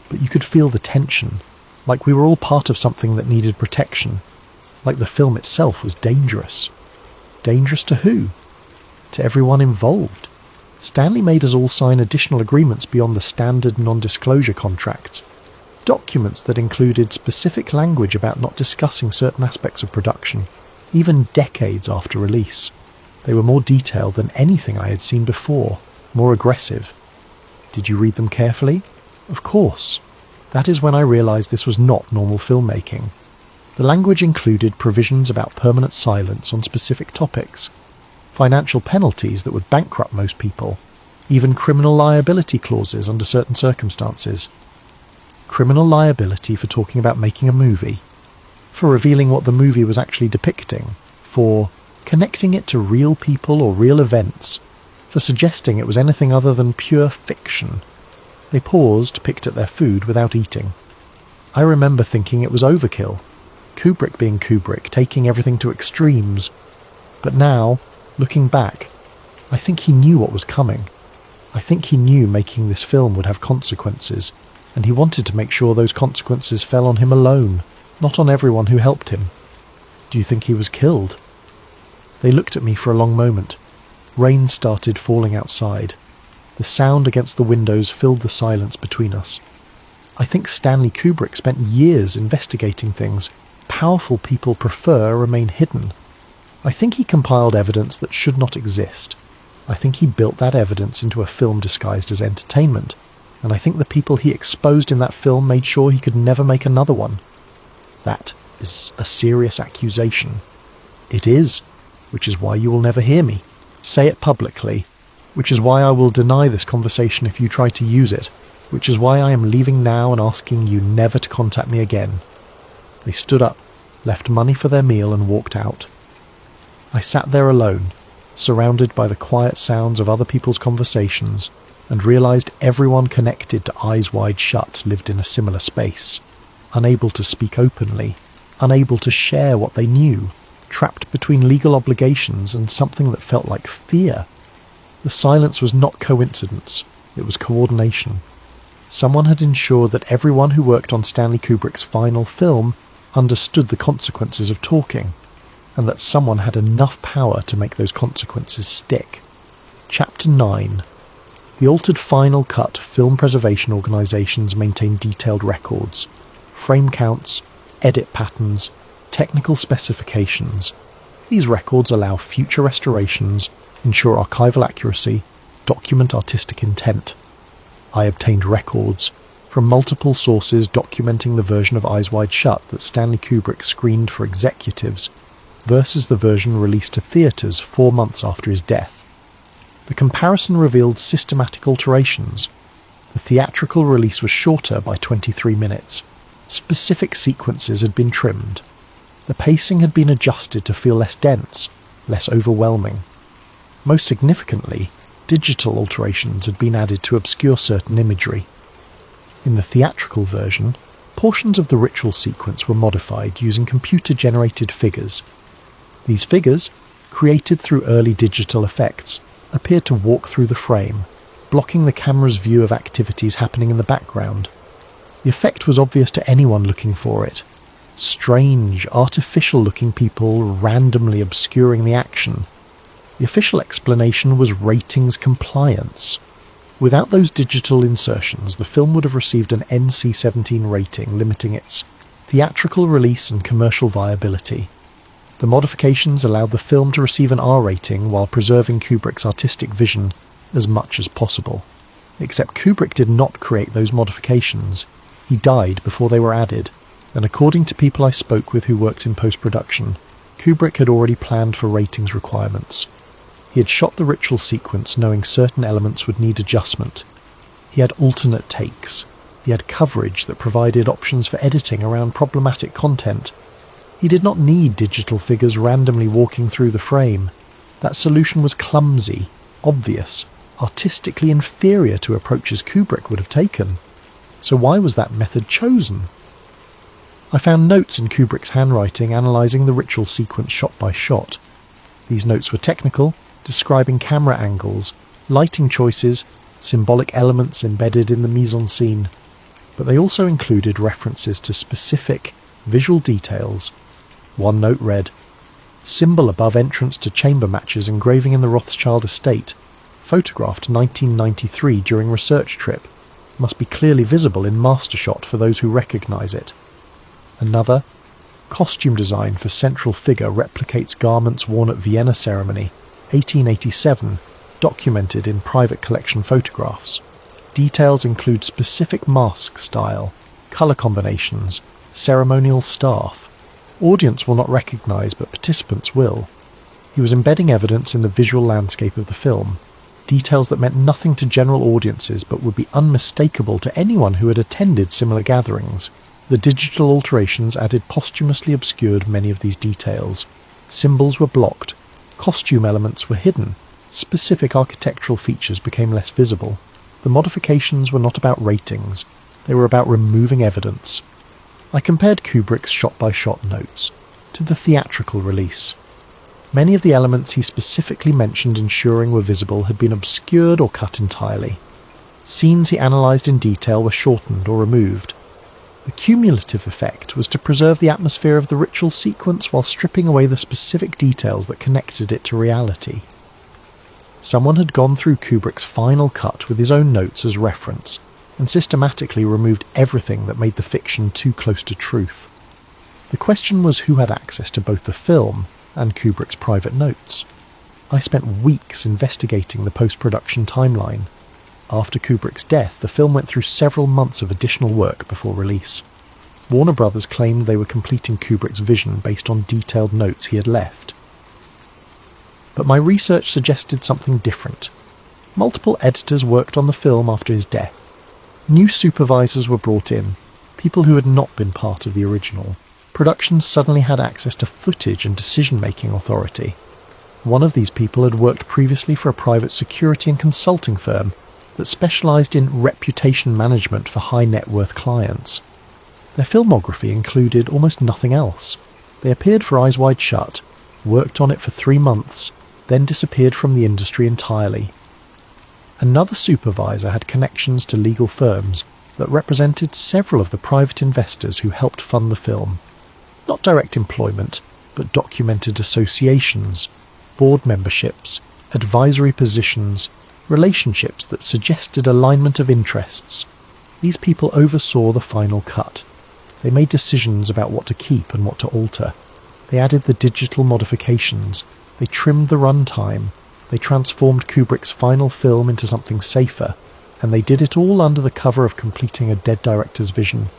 But you could feel the tension, like we were all part of something that needed protection, like the film itself was dangerous. Dangerous to who? To everyone involved. Stanley made us all sign additional agreements beyond the standard non-disclosure contracts. Documents that included specific language about not discussing certain aspects of production, even decades after release. They were more detailed than anything I had seen before, more aggressive. Did you read them carefully? Of course. That is when I realised this was not normal filmmaking. The language included provisions about permanent silence on specific topics, financial penalties that would bankrupt most people, even criminal liability clauses under certain circumstances. Criminal liability for talking about making a movie, for revealing what the movie was actually depicting, for connecting it to real people or real events, for suggesting it was anything other than pure fiction. They paused, picked at their food without eating. I remember thinking it was overkill. Kubrick being Kubrick, taking everything to extremes. But now, looking back, I think he knew what was coming. I think he knew making this film would have consequences, and he wanted to make sure those consequences fell on him alone, not on everyone who helped him. Do you think he was killed? They looked at me for a long moment. Rain started falling outside. The sound against the windows filled the silence between us. I think Stanley Kubrick spent years investigating things powerful people prefer remain hidden. I think he compiled evidence that should not exist. I think he built that evidence into a film disguised as entertainment, and I think the people he exposed in that film made sure he could never make another one. That is a serious accusation. It is, which is why you will never hear me say it publicly, which is why I will deny this conversation if you try to use it, which is why I am leaving now and asking you never to contact me again. They stood up, left money for their meal and walked out. I sat there alone, surrounded by the quiet sounds of other people's conversations, and realised everyone connected to Eyes Wide Shut lived in a similar space, unable to speak openly, unable to share what they knew, trapped between legal obligations and something that felt like fear. The silence was not coincidence, it was coordination. Someone had ensured that everyone who worked on Stanley Kubrick's final film understood the consequences of talking, and that someone had enough power to make those consequences stick. Chapter 9. The altered final cut film preservation organisations maintain detailed records, frame counts, edit patterns, technical specifications. These records allow future restorations, ensure archival accuracy, document artistic intent. I obtained records from multiple sources documenting the version of Eyes Wide Shut that Stanley Kubrick screened for executives versus the version released to theatres 4 months after his death. The comparison revealed systematic alterations. The theatrical release was shorter by 23 minutes. Specific sequences had been trimmed. The pacing had been adjusted to feel less dense, less overwhelming. Most significantly, digital alterations had been added to obscure certain imagery. In the theatrical version, portions of the ritual sequence were modified using computer-generated figures. These figures, created through early digital effects, appeared to walk through the frame, blocking the camera's view of activities happening in the background. The effect was obvious to anyone looking for it. Strange, artificial-looking people randomly obscuring the action. The official explanation was ratings compliance. Without those digital insertions, the film would have received an NC-17 rating, limiting its theatrical release and commercial viability. The modifications allowed the film to receive an R rating while preserving Kubrick's artistic vision as much as possible. Except Kubrick did not create those modifications. He died before they were added, and according to people I spoke with who worked in post-production, Kubrick had already planned for ratings requirements. He had shot the ritual sequence knowing certain elements would need adjustment. He had alternate takes. He had coverage that provided options for editing around problematic content. He did not need digital figures randomly walking through the frame. That solution was clumsy, obvious, artistically inferior to approaches Kubrick would have taken. So why was that method chosen? I found notes in Kubrick's handwriting analysing the ritual sequence shot by shot. These notes were technical, describing camera angles, lighting choices, symbolic elements embedded in the mise-en-scene, but they also included references to specific visual details. One note read, "Symbol above entrance to chamber matches engraving in the Rothschild estate, photographed 1993 during research trip, must be clearly visible in master shot for those who recognise it." Another, "Costume design for central figure replicates garments worn at Vienna ceremony, 1887, documented in private collection photographs. Details include specific mask style, colour combinations, ceremonial staff. Audience will not recognise, but participants will." He was embedding evidence in the visual landscape of the film, details that meant nothing to general audiences but would be unmistakable to anyone who had attended similar gatherings. The digital alterations added posthumously obscured many of these details. Symbols were blocked. Costume elements were hidden. Specific architectural features became less visible. The modifications were not about ratings. They were about removing evidence. I compared Kubrick's shot-by-shot notes to the theatrical release. Many of the elements he specifically mentioned ensuring were visible had been obscured or cut entirely. Scenes he analysed in detail were shortened or removed. The cumulative effect was to preserve the atmosphere of the ritual sequence while stripping away the specific details that connected it to reality. Someone had gone through Kubrick's final cut with his own notes as reference, and systematically removed everything that made the fiction too close to truth. The question was who had access to both the film and Kubrick's private notes. I spent weeks investigating the post-production timeline. After Kubrick's death, the film went through several months of additional work before release. Warner Brothers claimed they were completing Kubrick's vision based on detailed notes he had left. But my research suggested something different. Multiple editors worked on the film after his death. New supervisors were brought in, people who had not been part of the original. Production suddenly had access to footage and decision-making authority. One of these people had worked previously for a private security and consulting firm that specialised in reputation management for high-net-worth clients. Their filmography included almost nothing else. They appeared for Eyes Wide Shut, worked on it for 3 months, then disappeared from the industry entirely. Another supervisor had connections to legal firms that represented several of the private investors who helped fund the film. Not direct employment, but documented associations, board memberships, advisory positions, relationships that suggested alignment of interests. These people oversaw the final cut. They made decisions about what to keep and what to alter. They added the digital modifications. They trimmed the runtime. They transformed Kubrick's final film into something safer, and they did it all under the cover of completing a dead director's vision.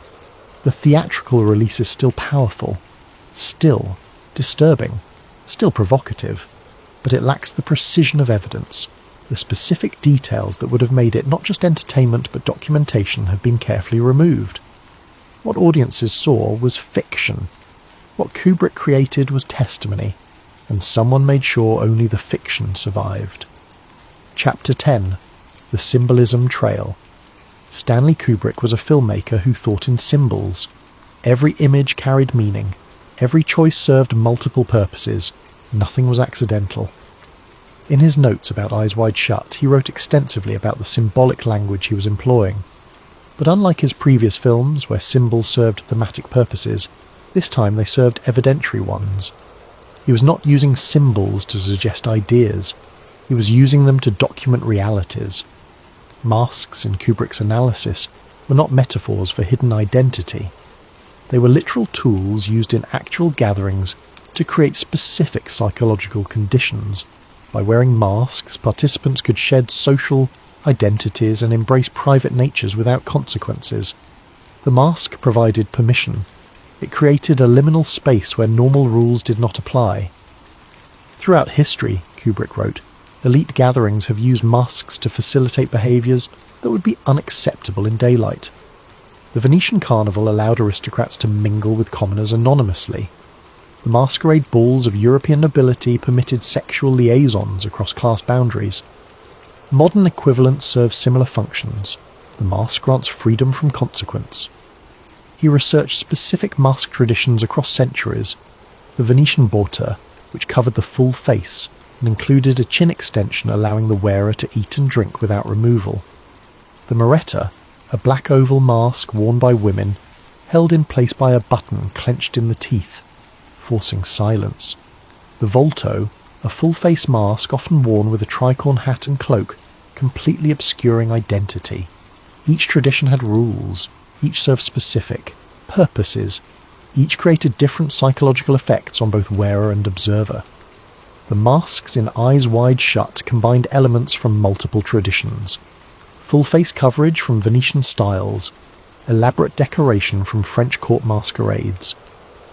The theatrical release is still powerful, still disturbing, still provocative, but it lacks the precision of evidence. The specific details that would have made it not just entertainment but documentation have been carefully removed. What audiences saw was fiction. What Kubrick created was testimony, and someone made sure only the fiction survived. Chapter 10. The Symbolism Trail. Stanley Kubrick was a filmmaker who thought in symbols. Every image carried meaning. Every choice served multiple purposes. Nothing was accidental. In his notes about Eyes Wide Shut, he wrote extensively about the symbolic language he was employing. But unlike his previous films, where symbols served thematic purposes, this time they served evidentiary ones. He was not using symbols to suggest ideas. He was using them to document realities. Masks, in Kubrick's analysis, were not metaphors for hidden identity. They were literal tools used in actual gatherings to create specific psychological conditions. By wearing masks, participants could shed social identities and embrace private natures without consequences. The mask provided permission. It created a liminal space where normal rules did not apply. Throughout history, Kubrick wrote, elite gatherings have used masks to facilitate behaviours that would be unacceptable in daylight. The Venetian Carnival allowed aristocrats to mingle with commoners anonymously. The masquerade balls of European nobility permitted sexual liaisons across class boundaries. Modern equivalents serve similar functions. The mask grants freedom from consequence. He researched specific mask traditions across centuries. The Venetian botta, which covered the full face and included a chin extension allowing the wearer to eat and drink without removal. The Moretta, a black oval mask worn by women, held in place by a button clenched in the teeth, forcing silence. The Volto, a full-face mask often worn with a tricorn hat and cloak, completely obscuring identity. Each tradition had rules, each served specific purposes, each created different psychological effects on both wearer and observer. The masks in Eyes Wide Shut combined elements from multiple traditions. Full-face coverage from Venetian styles, elaborate decoration from French court masquerades,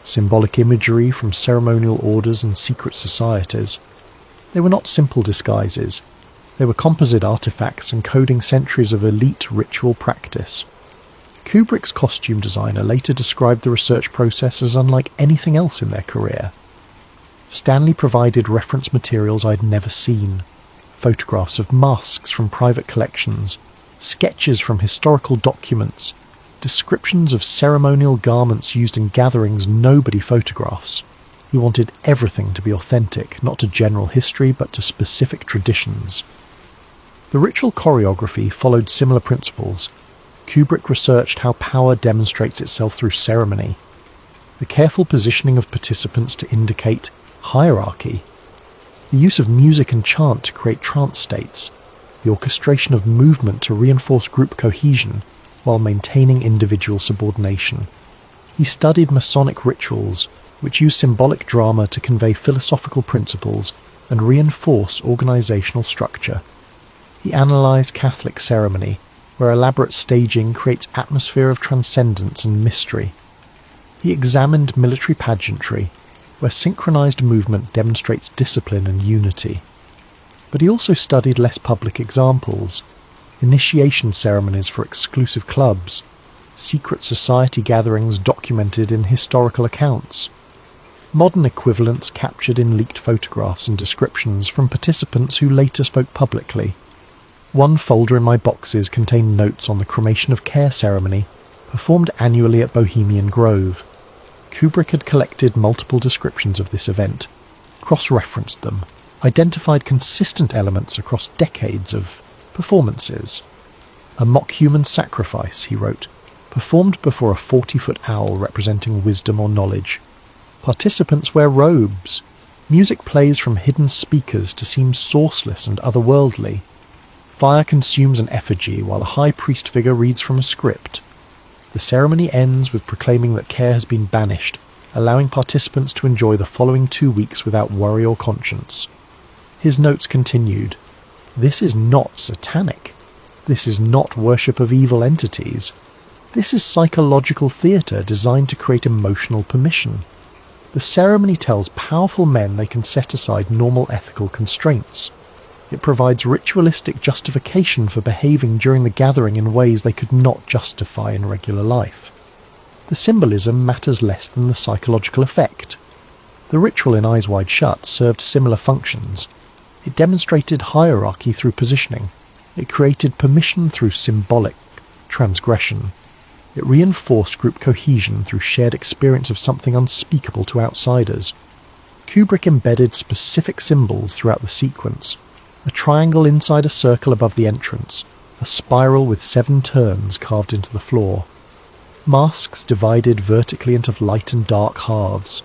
symbolic imagery from ceremonial orders and secret societies. They were not simple disguises. They were composite artifacts encoding centuries of elite ritual practice. Kubrick's costume designer later described the research process as unlike anything else in their career. Stanley provided reference materials I'd never seen. Photographs of masks from private collections, sketches from historical documents, descriptions of ceremonial garments used in gatherings nobody photographs. He wanted everything to be authentic, not to general history, but to specific traditions. The ritual choreography followed similar principles. Kubrick researched how power demonstrates itself through ceremony. The careful positioning of participants to indicate hierarchy. The use of music and chant to create trance states. The orchestration of movement to reinforce group cohesion, while maintaining individual subordination. He studied Masonic rituals, which use symbolic drama to convey philosophical principles and reinforce organizational structure. He analyzed Catholic ceremony, where elaborate staging creates atmosphere of transcendence and mystery. He examined military pageantry, where synchronized movement demonstrates discipline and unity. But he also studied less public examples, initiation ceremonies for exclusive clubs, secret society gatherings documented in historical accounts, modern equivalents captured in leaked photographs and descriptions from participants who later spoke publicly. One folder in my boxes contained notes on the cremation of care ceremony performed annually at Bohemian Grove. Kubrick had collected multiple descriptions of this event, cross-referenced them, identified consistent elements across decades of performances. A mock-human sacrifice, he wrote, performed before a 40-foot owl representing wisdom or knowledge. Participants wear robes. Music plays from hidden speakers to seem sourceless and otherworldly. Fire consumes an effigy while a high priest figure reads from a script. The ceremony ends with proclaiming that care has been banished, allowing participants to enjoy the following 2 weeks without worry or conscience. His notes continued, "This is not satanic. This is not worship of evil entities. This is psychological theatre designed to create emotional permission. The ceremony tells powerful men they can set aside normal ethical constraints. It provides ritualistic justification for behaving during the gathering in ways they could not justify in regular life. The symbolism matters less than the psychological effect. The ritual in Eyes Wide Shut served similar functions. It demonstrated hierarchy through positioning. It created permission through symbolic transgression. It reinforced group cohesion through shared experience of something unspeakable to outsiders. Kubrick embedded specific symbols throughout the sequence. A triangle inside a circle above the entrance, a spiral with 7 turns carved into the floor. Masks divided vertically into light and dark halves.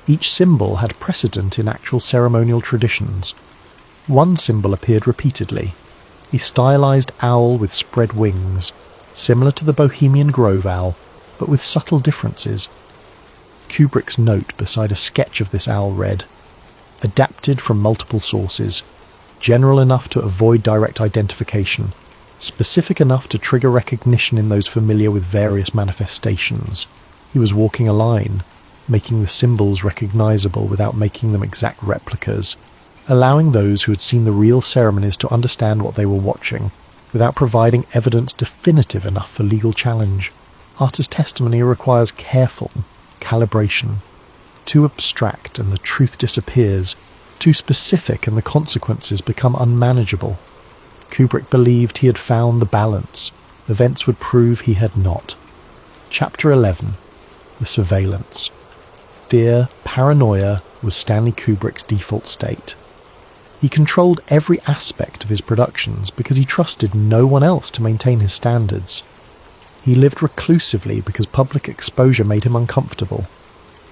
Each symbol had precedent in actual ceremonial traditions. One symbol appeared repeatedly, a stylized owl with spread wings, similar to the Bohemian Grove owl, but with subtle differences. Kubrick's note beside a sketch of this owl read, "Adapted from multiple sources, general enough to avoid direct identification, specific enough to trigger recognition in those familiar with various manifestations." He was walking a line, making the symbols recognizable without making them exact replicas, allowing those who had seen the real ceremonies to understand what they were watching, without providing evidence definitive enough for legal challenge. Art as testimony requires careful calibration. Too abstract and the truth disappears, too specific and the consequences become unmanageable. Kubrick believed he had found the balance. Events would prove he had not. Chapter 11. The Surveillance. Fear, paranoia was Stanley Kubrick's default state. He controlled every aspect of his productions because he trusted no one else to maintain his standards. He lived reclusively because public exposure made him uncomfortable.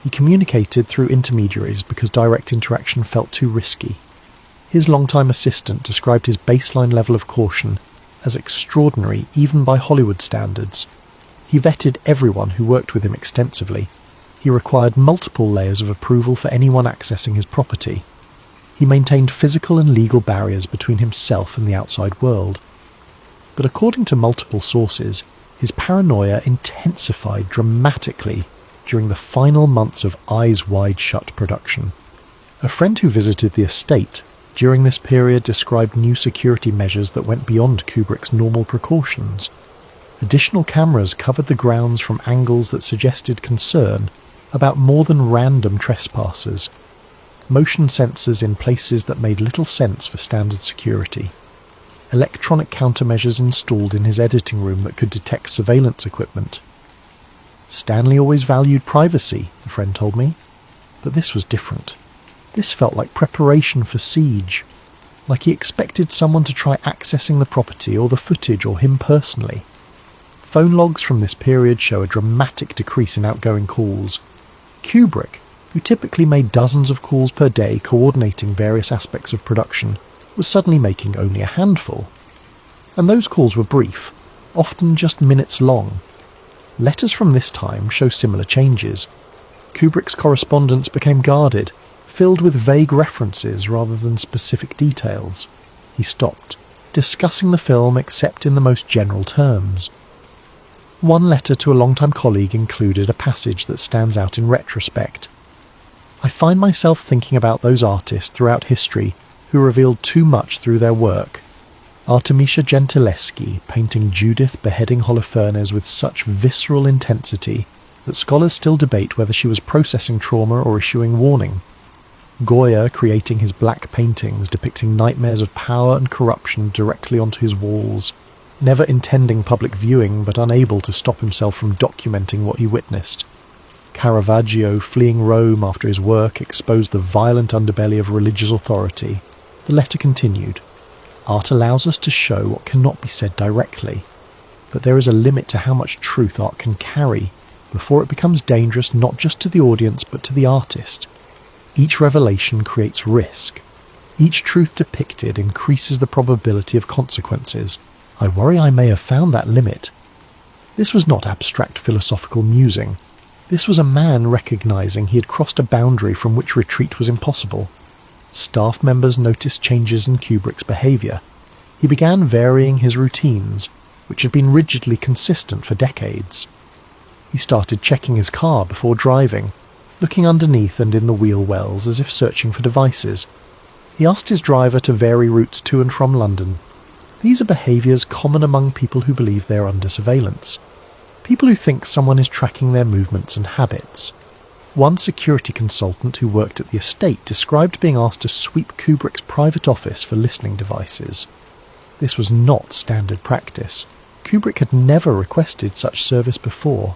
He communicated through intermediaries because direct interaction felt too risky. His longtime assistant described his baseline level of caution as extraordinary even by Hollywood standards. He vetted everyone who worked with him extensively. He required multiple layers of approval for anyone accessing his property. He maintained physical and legal barriers between himself and the outside world. But according to multiple sources, his paranoia intensified dramatically during the final months of Eyes Wide Shut production. A friend who visited the estate during this period described new security measures that went beyond Kubrick's normal precautions. Additional cameras covered the grounds from angles that suggested concern about more than random trespassers. Motion sensors in places that made little sense for standard security. Electronic countermeasures installed in his editing room that could detect surveillance equipment. Stanley always valued privacy, a friend told me, but this was different. This felt like preparation for siege, like he expected someone to try accessing the property or the footage or him personally. Phone logs from this period show a dramatic decrease in outgoing calls. Kubrick, who typically made dozens of calls per day coordinating various aspects of production, was suddenly making only a handful. And those calls were brief, often just minutes long. Letters from this time show similar changes. Kubrick's correspondence became guarded, filled with vague references rather than specific details. He stopped, discussing the film except in the most general terms. One letter to a longtime colleague included a passage that stands out in retrospect. "I find myself thinking about those artists throughout history who revealed too much through their work. Artemisia Gentileschi painting Judith beheading Holofernes with such visceral intensity that scholars still debate whether she was processing trauma or issuing warning. Goya creating his black paintings depicting nightmares of power and corruption directly onto his walls, never intending public viewing but unable to stop himself from documenting what he witnessed. Caravaggio fleeing Rome after his work exposed the violent underbelly of religious authority." The letter continued. "Art allows us to show what cannot be said directly, but there is a limit to how much truth art can carry before it becomes dangerous not just to the audience but to the artist. Each revelation creates risk. Each truth depicted increases the probability of consequences. I worry I may have found that limit." This was not abstract philosophical musing. This was a man recognizing he had crossed a boundary from which retreat was impossible. Staff members noticed changes in Kubrick's behavior. He began varying his routines, which had been rigidly consistent for decades. He started checking his car before driving, looking underneath and in the wheel wells as if searching for devices. He asked his driver to vary routes to and from London. These are behaviours common among people who believe they are under surveillance. People who think someone is tracking their movements and habits. One security consultant who worked at the estate described being asked to sweep Kubrick's private office for listening devices. This was not standard practice. Kubrick had never requested such service before.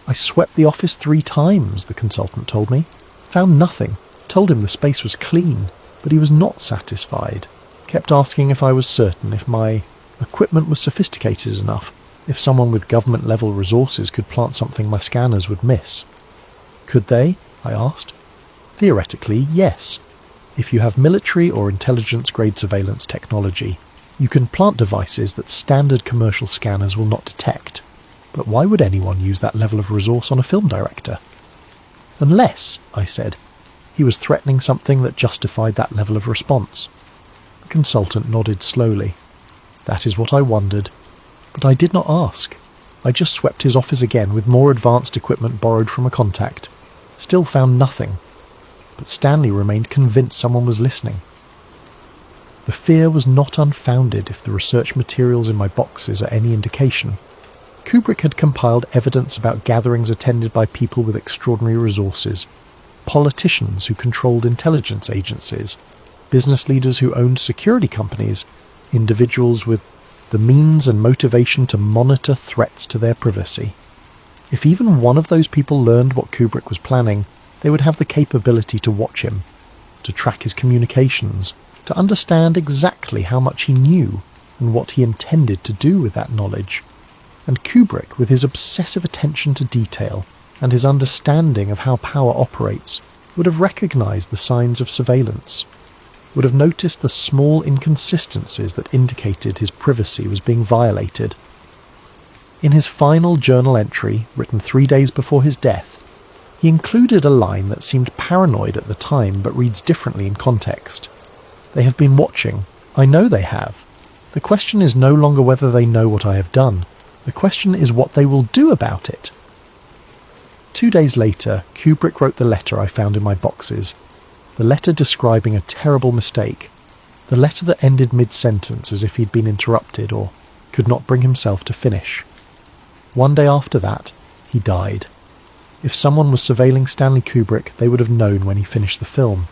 I swept the office 3 times, the consultant told me. Found nothing. Told him the space was clean, but he was not satisfied. Kept asking if I was certain if my equipment was sophisticated enough, if someone with government-level resources could plant something my scanners would miss. Could they? I asked. Theoretically, yes. If you have military or intelligence-grade surveillance technology, you can plant devices that standard commercial scanners will not detect. But why would anyone use that level of resource on a film director? Unless, I said, he was threatening something that justified that level of response. The consultant nodded slowly. That is what I wondered. But I did not ask. I just swept his office again with more advanced equipment borrowed from a contact. Still found nothing. But Stanley remained convinced someone was listening. The fear was not unfounded if the research materials in my boxes are any indication. Kubrick had compiled evidence about gatherings attended by people with extraordinary resources, politicians who controlled intelligence agencies, business leaders who owned security companies, individuals with the means and motivation to monitor threats to their privacy. If even one of those people learned what Kubrick was planning, they would have the capability to watch him, to track his communications, to understand exactly how much he knew and what he intended to do with that knowledge. And Kubrick, with his obsessive attention to detail and his understanding of how power operates, would have recognized the signs of surveillance, would have noticed the small inconsistencies that indicated his privacy was being violated. In his final journal entry, written 3 days before his death, he included a line that seemed paranoid at the time but reads differently in context. They have been watching. I know they have. The question is no longer whether they know what I have done. The question is what they will do about it. 2 days later, Kubrick wrote the letter I found in my boxes. The letter describing a terrible mistake. The letter that ended mid-sentence as if he'd been interrupted or could not bring himself to finish. 1 day after that, he died. If someone was surveilling Stanley Kubrick, they would have known when he finished the film.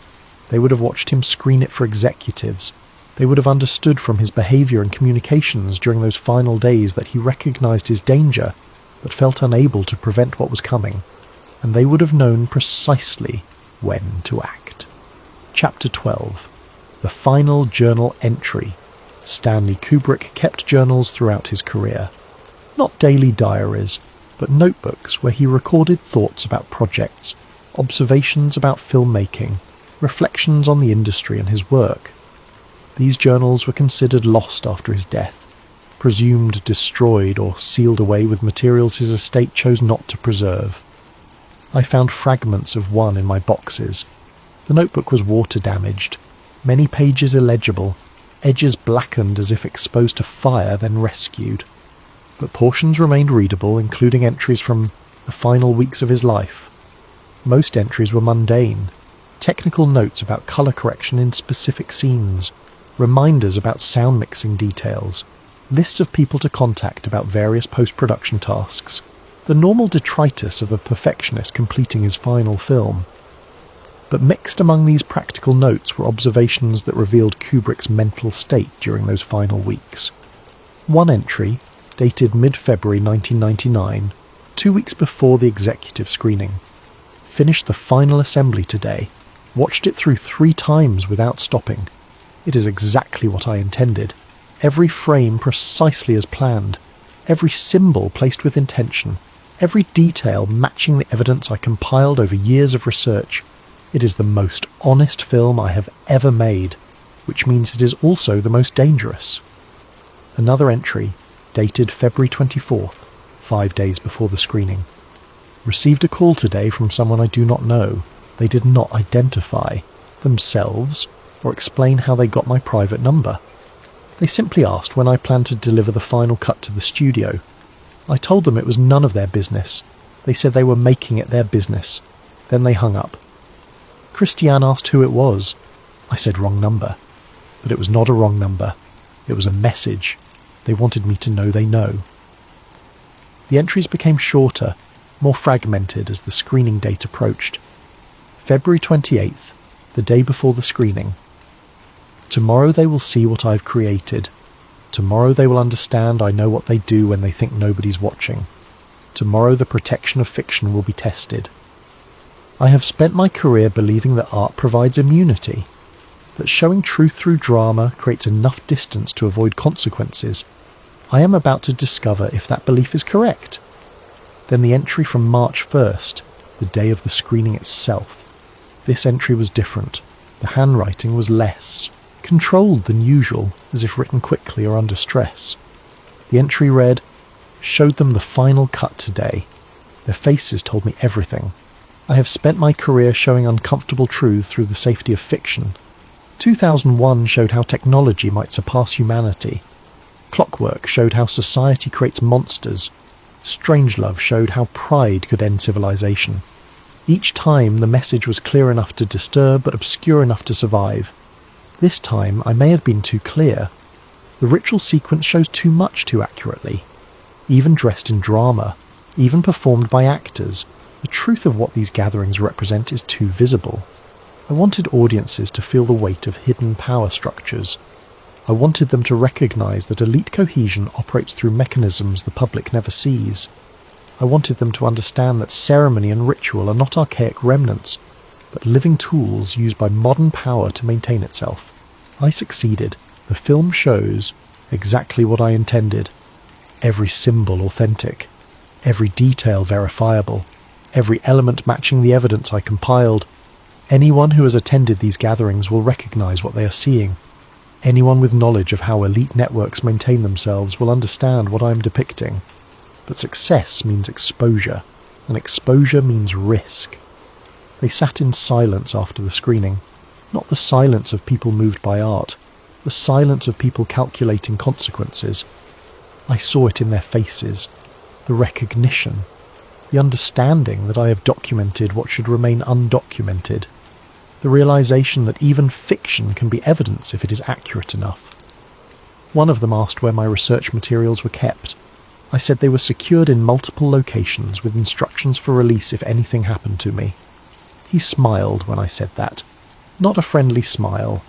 They would have watched him screen it for executives. They would have understood from his behaviour and communications during those final days that he recognised his danger, but felt unable to prevent what was coming. And they would have known precisely when to act. Chapter 12. The final journal entry. Stanley Kubrick kept journals throughout his career. Not daily diaries, but notebooks where he recorded thoughts about projects, observations about filmmaking, reflections on the industry and his work. These journals were considered lost after his death, presumed destroyed or sealed away with materials his estate chose not to preserve. I found fragments of one in my boxes. The notebook was water-damaged, many pages illegible, edges blackened as if exposed to fire then rescued. But portions remained readable, including entries from the final weeks of his life. Most entries were mundane, technical notes about colour correction in specific scenes, reminders about sound mixing details, lists of people to contact about various post-production tasks, the normal detritus of a perfectionist completing his final film. But mixed among these practical notes were observations that revealed Kubrick's mental state during those final weeks. One entry, dated mid-February 1999, 2 weeks before the executive screening. Finished the final assembly today. Watched it through 3 times without stopping. It is exactly what I intended. Every frame precisely as planned. Every symbol placed with intention. Every detail matching the evidence I compiled over years of research. It is the most honest film I have ever made, which means it is also the most dangerous. Another entry, dated February 24th, 5 days before the screening. Received a call today from someone I do not know. They did not identify themselves or explain how they got my private number. They simply asked when I planned to deliver the final cut to the studio. I told them it was none of their business. They said they were making it their business. Then they hung up. Christiane asked who it was. I said wrong number. But it was not a wrong number. It was a message. They wanted me to know they know. The entries became shorter, more fragmented as the screening date approached. February 28th, the day before the screening. Tomorrow they will see what I've created. Tomorrow they will understand I know what they do when they think nobody's watching. Tomorrow the protection of fiction will be tested. I have spent my career believing that art provides immunity, that showing truth through drama creates enough distance to avoid consequences. I am about to discover if that belief is correct. Then the entry from March 1st, the day of the screening itself. This entry was different. The handwriting was less controlled than usual, as if written quickly or under stress. The entry read, "Showed them the final cut today. Their faces told me everything. I have spent my career showing uncomfortable truth through the safety of fiction. 2001 showed how technology might surpass humanity. Clockwork showed how society creates monsters. Strangelove showed how pride could end civilization. Each time the message was clear enough to disturb but obscure enough to survive. This time I may have been too clear. The ritual sequence shows too much too accurately. Even dressed in drama, even performed by actors, the truth of what these gatherings represent is too visible. I wanted audiences to feel the weight of hidden power structures. I wanted them to recognise that elite cohesion operates through mechanisms the public never sees. I wanted them to understand that ceremony and ritual are not archaic remnants, but living tools used by modern power to maintain itself. I succeeded. The film shows exactly what I intended. Every symbol authentic, every detail verifiable, every element matching the evidence I compiled. Anyone who has attended these gatherings will recognise what they are seeing. Anyone with knowledge of how elite networks maintain themselves will understand what I am depicting. But success means exposure, and exposure means risk. They sat in silence after the screening, not the silence of people moved by art, the silence of people calculating consequences. I saw it in their faces, the recognition, the understanding that I have documented what should remain undocumented, the realization that even fiction can be evidence if it is accurate enough. One of them asked where my research materials were kept. I said they were secured in multiple locations with instructions for release if anything happened to me. He smiled when I said that. Not a friendly smile.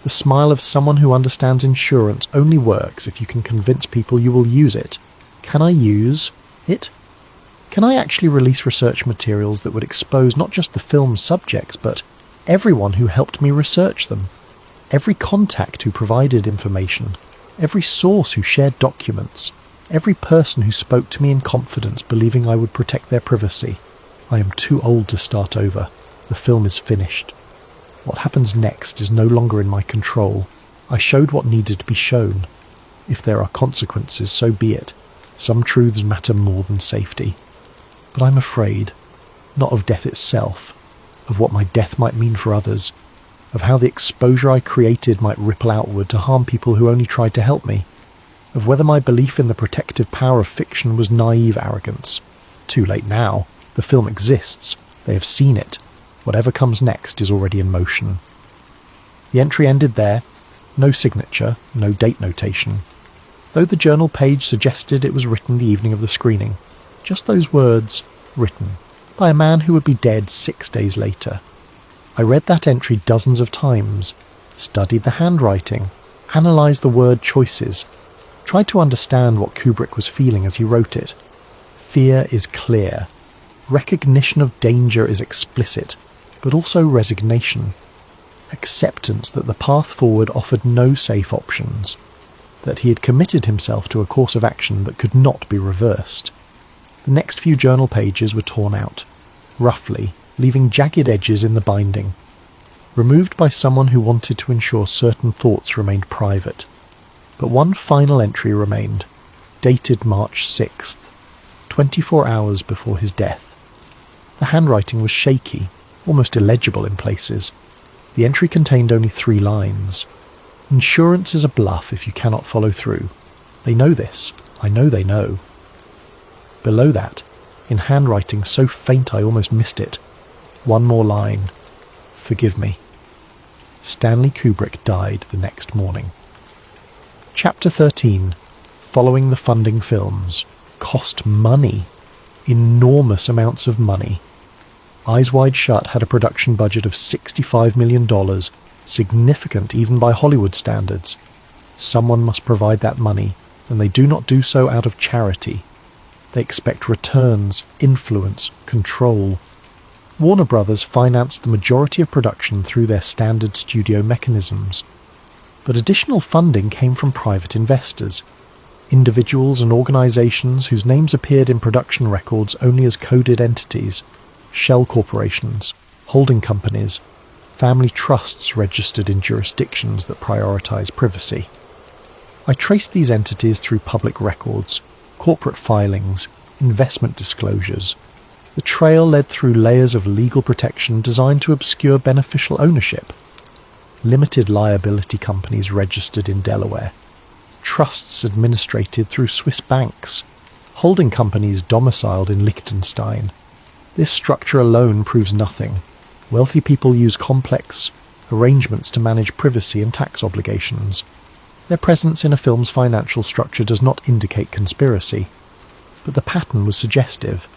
The smile of someone who understands insurance only works if you can convince people you will use it. Can I use it? Can I actually release research materials that would expose not just the film's subjects, but everyone who helped me research them? Every contact who provided information, every source who shared documents, every person who spoke to me in confidence believing I would protect their privacy. I am too old to start over. The film is finished. What happens next is no longer in my control. I showed what needed to be shown. If there are consequences, so be it. Some truths matter more than safety. But I'm afraid, not of death itself, of what my death might mean for others, of how the exposure I created might ripple outward to harm people who only tried to help me, of whether my belief in the protective power of fiction was naive arrogance. Too late now. The film exists. They have seen it. Whatever comes next is already in motion. The entry ended there. No signature, no date notation. Though the journal page suggested it was written the evening of the screening. Just those words, written, by a man who would be dead 6 days later. I read that entry dozens of times, studied the handwriting, analysed the word choices, tried to understand what Kubrick was feeling as he wrote it. Fear is clear. Recognition of danger is explicit, but also resignation. Acceptance that the path forward offered no safe options, that he had committed himself to a course of action that could not be reversed. The next few journal pages were torn out, roughly, leaving jagged edges in the binding, removed by someone who wanted to ensure certain thoughts remained private. But one final entry remained, dated March 6th, 24 hours before his death. The handwriting was shaky, almost illegible in places. The entry contained only 3 lines. Insurance is a bluff if you cannot follow through. They know this. I know they know. Below that, in handwriting so faint I almost missed it, one more line. Forgive me. Stanley Kubrick died the next morning. Chapter 13. Following the funding films. Cost money. Enormous amounts of money. Eyes Wide Shut had a production budget of $65 million, significant even by Hollywood standards. Someone must provide that money, and they do not do so out of charity. They expect returns, influence, control. Warner Brothers financed the majority of production through their standard studio mechanisms. But additional funding came from private investors, individuals and organizations whose names appeared in production records only as coded entities, shell corporations, holding companies, family trusts registered in jurisdictions that prioritize privacy. I traced these entities through public records, corporate filings, investment disclosures. The trail led through layers of legal protection designed to obscure beneficial ownership. Limited liability companies registered in Delaware, trusts administrated through Swiss banks, holding companies domiciled in Liechtenstein. This structure alone proves nothing. Wealthy people use complex arrangements to manage privacy and tax obligations. Their presence in a film's financial structure does not indicate conspiracy, but the pattern was suggestive.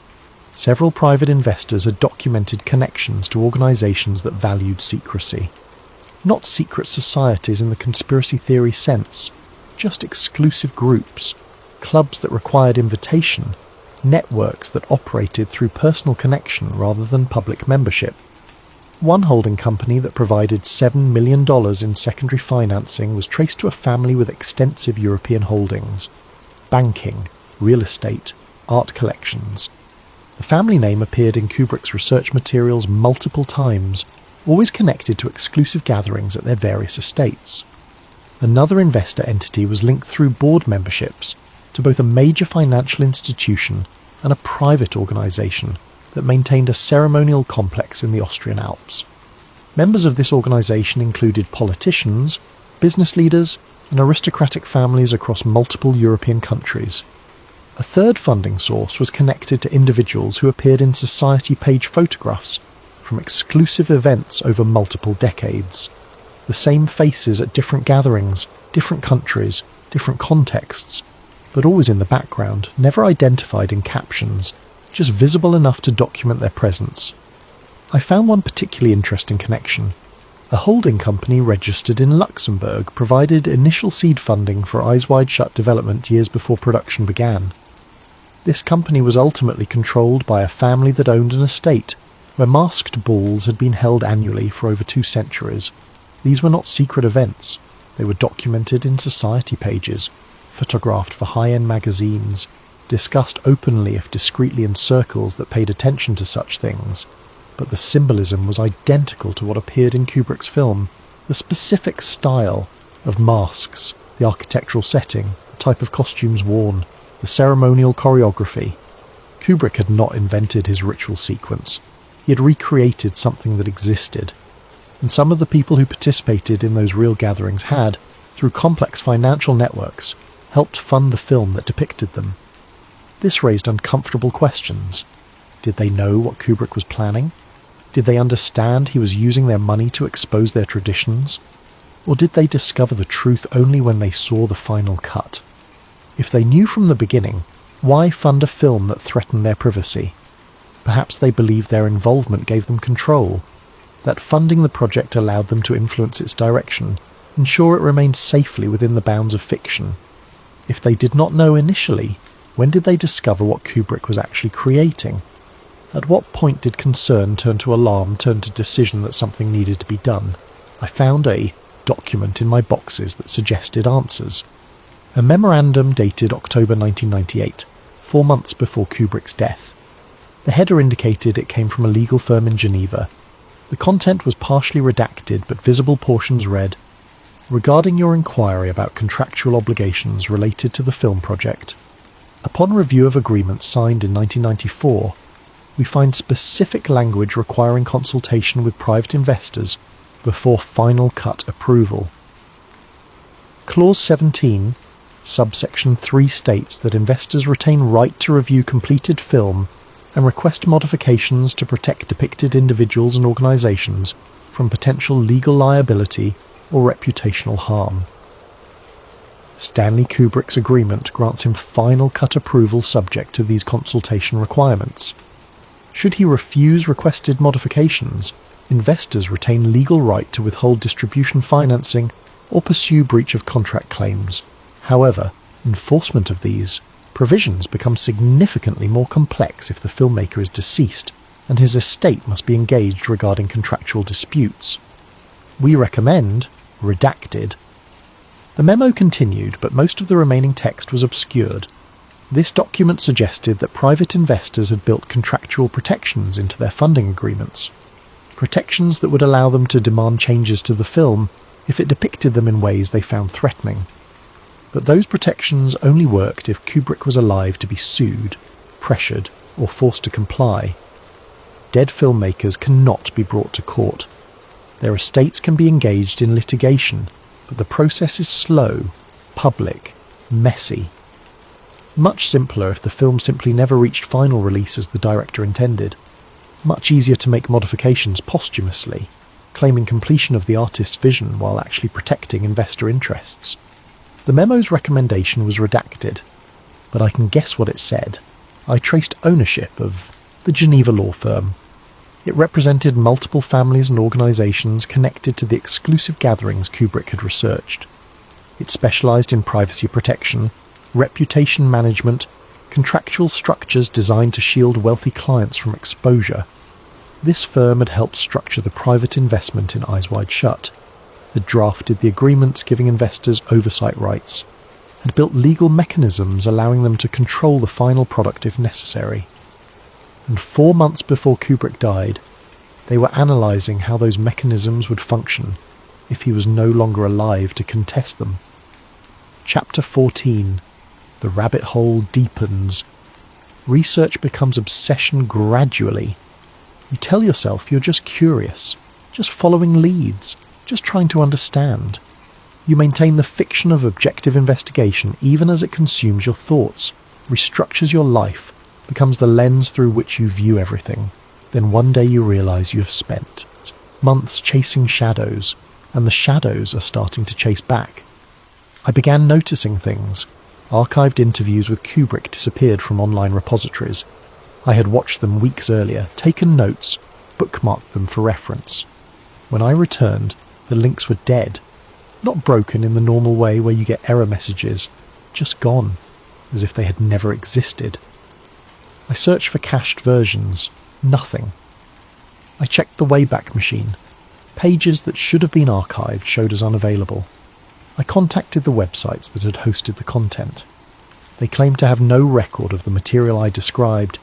Several private investors had documented connections to organizations that valued secrecy. Not secret societies in the conspiracy theory sense, just exclusive groups, clubs that required invitation, networks that operated through personal connection rather than public membership. One holding company that provided $7 million in secondary financing was traced to a family with extensive European holdings, banking, real estate, art collections. The family name appeared in Kubrick's research materials multiple times, always connected to exclusive gatherings at their various estates. Another investor entity was linked through board memberships to both a major financial institution and a private organization that maintained a ceremonial complex in the Austrian Alps. Members of this organization included politicians, business leaders, and aristocratic families across multiple European countries. A third funding source was connected to individuals who appeared in society page photographs from exclusive events over multiple decades. The same faces at different gatherings, different countries, different contexts, but always in the background, never identified in captions, just visible enough to document their presence. I found one particularly interesting connection. A holding company registered in Luxembourg provided initial seed funding for Eyes Wide Shut development years before production began. This company was ultimately controlled by a family that owned an estate where masked balls had been held annually for over 2 centuries. These were not secret events. They were documented in society pages, photographed for high-end magazines, discussed openly if discreetly in circles that paid attention to such things. But the symbolism was identical to what appeared in Kubrick's film. The specific style of masks, the architectural setting, the type of costumes worn, the ceremonial choreography. Kubrick had not invented his ritual sequence. He had recreated something that existed. And some of the people who participated in those real gatherings had, through complex financial networks, helped fund the film that depicted them. This raised uncomfortable questions. Did they know what Kubrick was planning? Did they understand he was using their money to expose their traditions? Or did they discover the truth only when they saw the final cut? If they knew from the beginning, why fund a film that threatened their privacy? Perhaps they believed their involvement gave them control, that funding the project allowed them to influence its direction, ensure it remained safely within the bounds of fiction. If they did not know initially, when did they discover what Kubrick was actually creating? At what point did concern turn to alarm, turn to decision that something needed to be done? I found a document in my boxes that suggested answers. A memorandum dated October 1998, 4 months before Kubrick's death. The header indicated it came from a legal firm in Geneva. The content was partially redacted, but visible portions read, "Regarding your inquiry about contractual obligations related to the film project, upon review of agreements signed in 1994, we find specific language requiring consultation with private investors before final cut approval. Clause 17, subsection 3 states that investors retain right to review completed film and request modifications to protect depicted individuals and organizations from potential legal liability or reputational harm. Stanley Kubrick's agreement grants him final cut approval subject to these consultation requirements. Should he refuse requested modifications, investors retain legal right to withhold distribution financing or pursue breach of contract claims. However, enforcement of these provisions becomes significantly more complex if the filmmaker is deceased and his estate must be engaged regarding contractual disputes. We recommend redacted. The memo continued, but most of the remaining text was obscured. This document suggested that private investors had built contractual protections into their funding agreements, protections that would allow them to demand changes to the film if it depicted them in ways they found threatening. But those protections only worked if Kubrick was alive to be sued, pressured, or forced to comply. Dead filmmakers cannot be brought to court. Their estates can be engaged in litigation, but the process is slow, public, messy. Much simpler if the film simply never reached final release as the director intended. Much easier to make modifications posthumously, claiming completion of the artist's vision while actually protecting investor interests. The memo's recommendation was redacted, but I can guess what it said. I traced ownership of the Geneva law firm. It represented multiple families and organisations connected to the exclusive gatherings Kubrick had researched. It specialised in privacy protection, reputation management, contractual structures designed to shield wealthy clients from exposure. This firm had helped structure the private investment in Eyes Wide Shut, had drafted the agreements giving investors oversight rights, had built legal mechanisms allowing them to control the final product if necessary. And 4 months before Kubrick died, they were analysing how those mechanisms would function if he was no longer alive to contest them. Chapter 14. The rabbit hole deepens. Research becomes obsession gradually. You tell yourself you're just curious, just following leads, just trying to understand. You maintain the fiction of objective investigation even as it consumes your thoughts, restructures your life, becomes the lens through which you view everything. Then one day you realise you have spent months chasing shadows, and the shadows are starting to chase back. I began noticing things. Archived interviews with Kubrick disappeared from online repositories. I had watched them weeks earlier, taken notes, bookmarked them for reference. When I returned, the links were dead. Not broken in the normal way where you get error messages, just gone, as if they had never existed. I searched for cached versions. Nothing. I checked the Wayback Machine. Pages that should have been archived showed as unavailable. I contacted the websites that had hosted the content. They claimed to have no record of the material I described,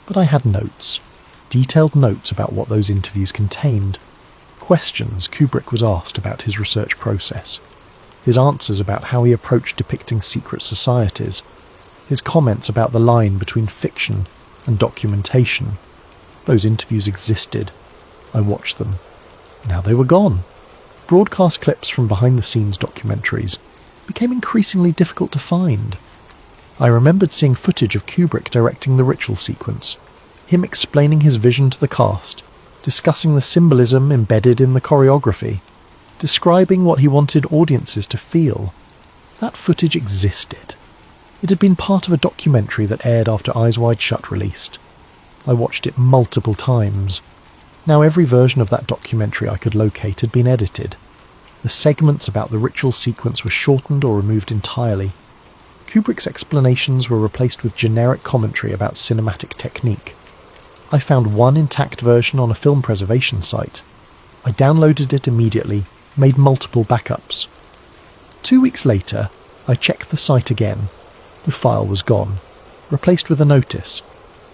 but I had notes. Detailed notes about what those interviews contained. Questions Kubrick was asked about his research process. His answers about how he approached depicting secret societies. His comments about the line between fiction and documentation. Those interviews existed. I watched them. Now they were gone. Broadcast clips from behind-the-scenes documentaries became increasingly difficult to find. I remembered seeing footage of Kubrick directing the ritual sequence, him explaining his vision to the cast, discussing the symbolism embedded in the choreography, describing what he wanted audiences to feel. That footage existed. It had been part of a documentary that aired after Eyes Wide Shut released. I watched it multiple times. Now every version of that documentary I could locate had been edited. The segments about the ritual sequence were shortened or removed entirely. Kubrick's explanations were replaced with generic commentary about cinematic technique. I found one intact version on a film preservation site. I downloaded it immediately, made multiple backups. 2 weeks later, I checked the site again. The file was gone, replaced with a notice.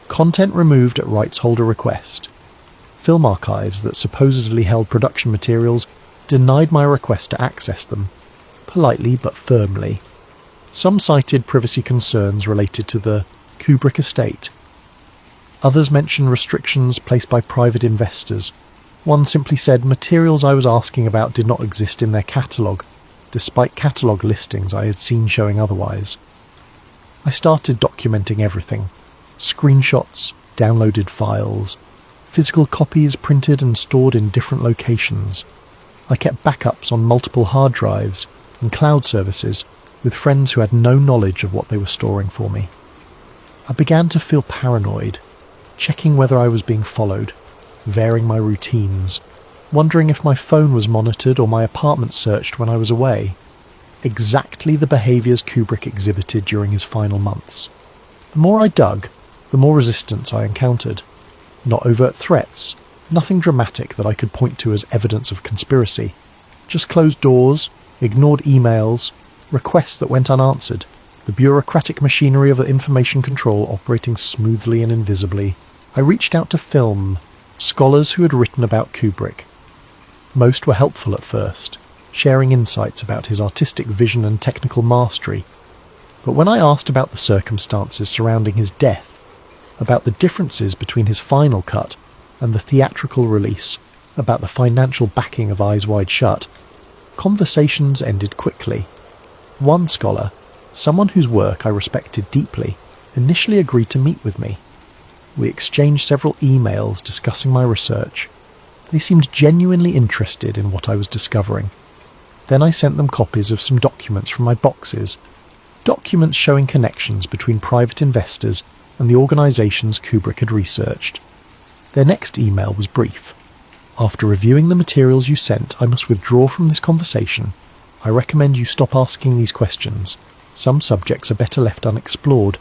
Content removed at rights holder request. Film archives that supposedly held production materials denied my request to access them, politely but firmly. Some cited privacy concerns related to the Kubrick estate. Others mentioned restrictions placed by private investors. One simply said materials I was asking about did not exist in their catalogue, despite catalogue listings I had seen showing otherwise. I started documenting everything. Screenshots, downloaded files, physical copies printed and stored in different locations. I kept backups on multiple hard drives and cloud services with friends who had no knowledge of what they were storing for me. I began to feel paranoid, checking whether I was being followed, varying my routines, wondering if my phone was monitored or my apartment searched when I was away. Exactly the behaviours Kubrick exhibited during his final months. The more I dug, the more resistance I encountered. Not overt threats, nothing dramatic that I could point to as evidence of conspiracy. Just closed doors, ignored emails, requests that went unanswered, the bureaucratic machinery of information control operating smoothly and invisibly. I reached out to film, scholars who had written about Kubrick. Most were helpful at first, sharing insights about his artistic vision and technical mastery. But when I asked about the circumstances surrounding his death, about the differences between his final cut and the theatrical release, about the financial backing of Eyes Wide Shut, conversations ended quickly. One scholar, someone whose work I respected deeply, initially agreed to meet with me. We exchanged several emails discussing my research. They seemed genuinely interested in what I was discovering. Then I sent them copies of some documents from my boxes, documents showing connections between private investors and the organisations Kubrick had researched. Their next email was brief. After reviewing the materials you sent, I must withdraw from this conversation. I recommend you stop asking these questions. Some subjects are better left unexplored.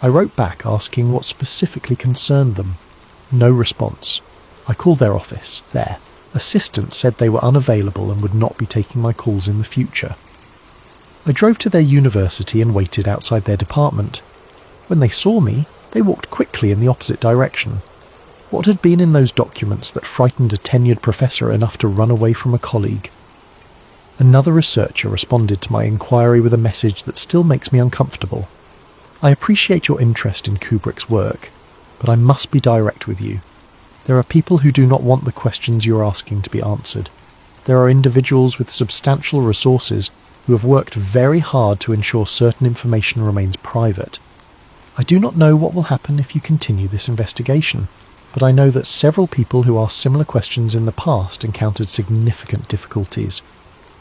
I wrote back asking what specifically concerned them. No response. I called their office. Their assistant said they were unavailable and would not be taking my calls in the future. I drove to their university and waited outside their department. When they saw me, they walked quickly in the opposite direction. What had been in those documents that frightened a tenured professor enough to run away from a colleague? Another researcher responded to my inquiry with a message that still makes me uncomfortable. I appreciate your interest in Kubrick's work, but I must be direct with you. There are people who do not want the questions you are asking to be answered. There are individuals with substantial resources who have worked very hard to ensure certain information remains private. I do not know what will happen if you continue this investigation, but I know that several people who asked similar questions in the past encountered significant difficulties.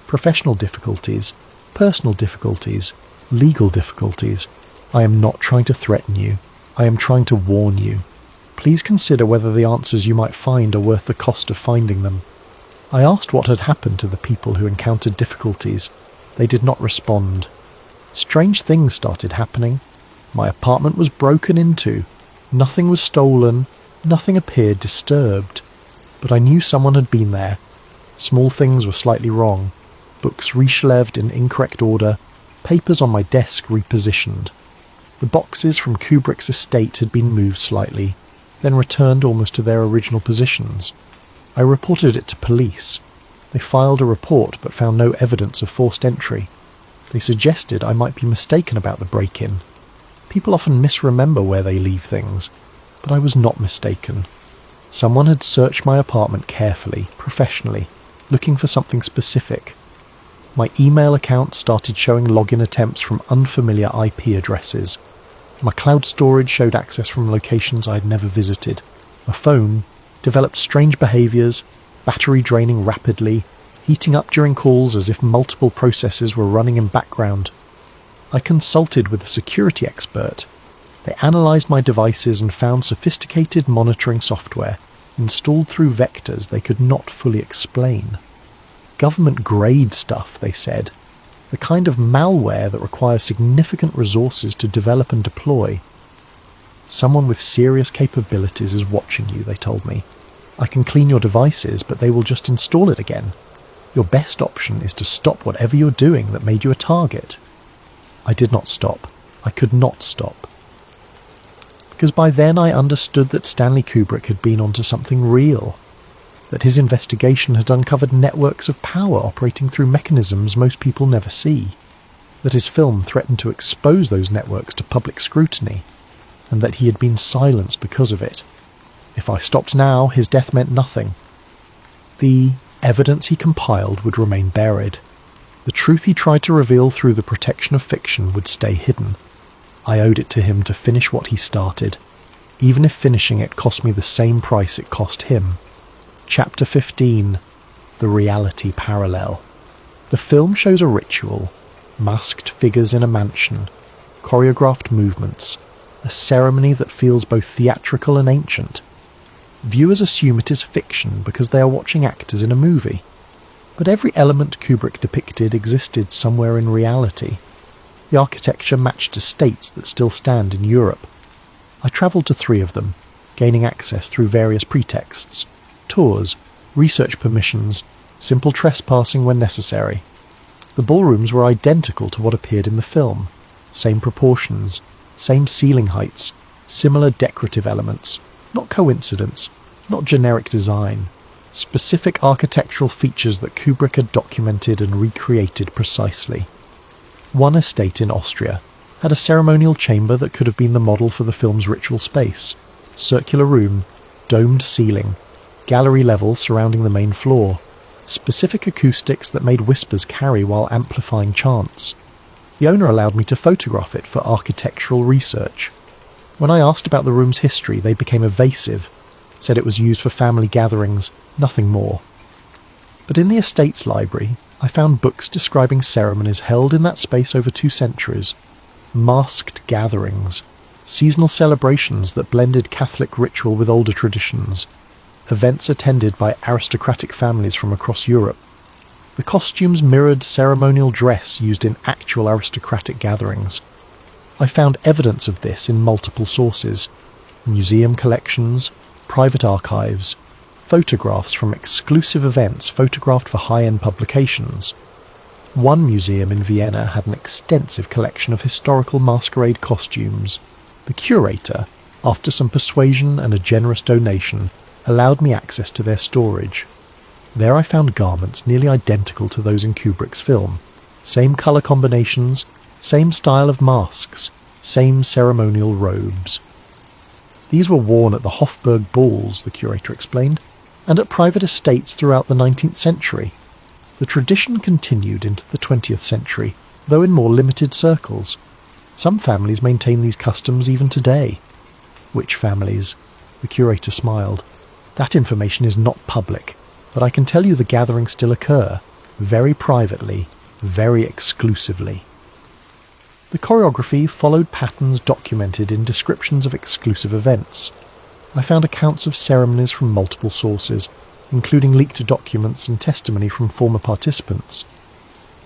Professional difficulties, personal difficulties, legal difficulties. I am not trying to threaten you. I am trying to warn you. Please consider whether the answers you might find are worth the cost of finding them. I asked what had happened to the people who encountered difficulties. They did not respond. Strange things started happening. My apartment was broken into. Nothing was stolen. Nothing appeared disturbed. But I knew someone had been there. Small things were slightly wrong. Books reshelved in incorrect order. Papers on my desk repositioned. The boxes from Kubrick's estate had been moved slightly, then returned almost to their original positions. I reported it to police. They filed a report but found no evidence of forced entry. They suggested I might be mistaken about the break-in. People often misremember where they leave things, but I was not mistaken. Someone had searched my apartment carefully, professionally, looking for something specific. My email account started showing login attempts from unfamiliar IP addresses. My cloud storage showed access from locations I had never visited. My phone developed strange behaviours, battery draining rapidly, heating up during calls as if multiple processes were running in background. I consulted with a security expert. They analysed my devices and found sophisticated monitoring software, installed through vectors they could not fully explain. Government-grade stuff, they said. The kind of malware that requires significant resources to develop and deploy. Someone with serious capabilities is watching you, they told me. I can clean your devices, but they will just install it again. Your best option is to stop whatever you're doing that made you a target. I did not stop. I could not stop. Because by then I understood that Stanley Kubrick had been onto something real. That his investigation had uncovered networks of power operating through mechanisms most people never see, that his film threatened to expose those networks to public scrutiny, and that he had been silenced because of it. If I stopped now, his death meant nothing. The evidence he compiled would remain buried. The truth he tried to reveal through the protection of fiction would stay hidden. I owed it to him to finish what he started. even if finishing it cost me the same price it cost him. Chapter 15. The Reality Parallel. The film shows a ritual, masked figures in a mansion, choreographed movements, a ceremony that feels both theatrical and ancient. Viewers assume it is fiction because they are watching actors in a movie. But every element Kubrick depicted existed somewhere in reality. The architecture matched estates that still stand in Europe. I travelled to 3 of them, gaining access through various pretexts: tours, research permissions, simple trespassing when necessary. The ballrooms were identical to what appeared in the film. Same proportions, same ceiling heights, similar decorative elements. Not coincidence, not generic design. Specific architectural features that Kubrick had documented and recreated precisely. One estate in Austria had a ceremonial chamber that could have been the model for the film's ritual space. Circular room, domed ceiling, gallery level surrounding the main floor, specific acoustics that made whispers carry while amplifying chants. The owner allowed me to photograph it for architectural research. When I asked about the room's history, they became evasive, said it was used for family gatherings, nothing more. But in the estate's library, I found books describing ceremonies held in that space over 2 centuries, masked gatherings, seasonal celebrations that blended Catholic ritual with older traditions, events attended by aristocratic families from across Europe. The costumes mirrored ceremonial dress used in actual aristocratic gatherings. I found evidence of this in multiple sources: museum collections, private archives, photographs from exclusive events photographed for high-end publications. One museum in Vienna had an extensive collection of historical masquerade costumes. The curator, after some persuasion and a generous donation, allowed me access to their storage. There I found garments nearly identical to those in Kubrick's film. Same colour combinations, same style of masks, same ceremonial robes. These were worn at the Hofburg balls, the curator explained, and at private estates throughout the 19th century. The tradition continued into the 20th century, though in more limited circles. Some families maintain these customs even today. Which families? The curator smiled. That information is not public, but I can tell you the gatherings still occur, very privately, very exclusively. The choreography followed patterns documented in descriptions of exclusive events. I found accounts of ceremonies from multiple sources, including leaked documents and testimony from former participants.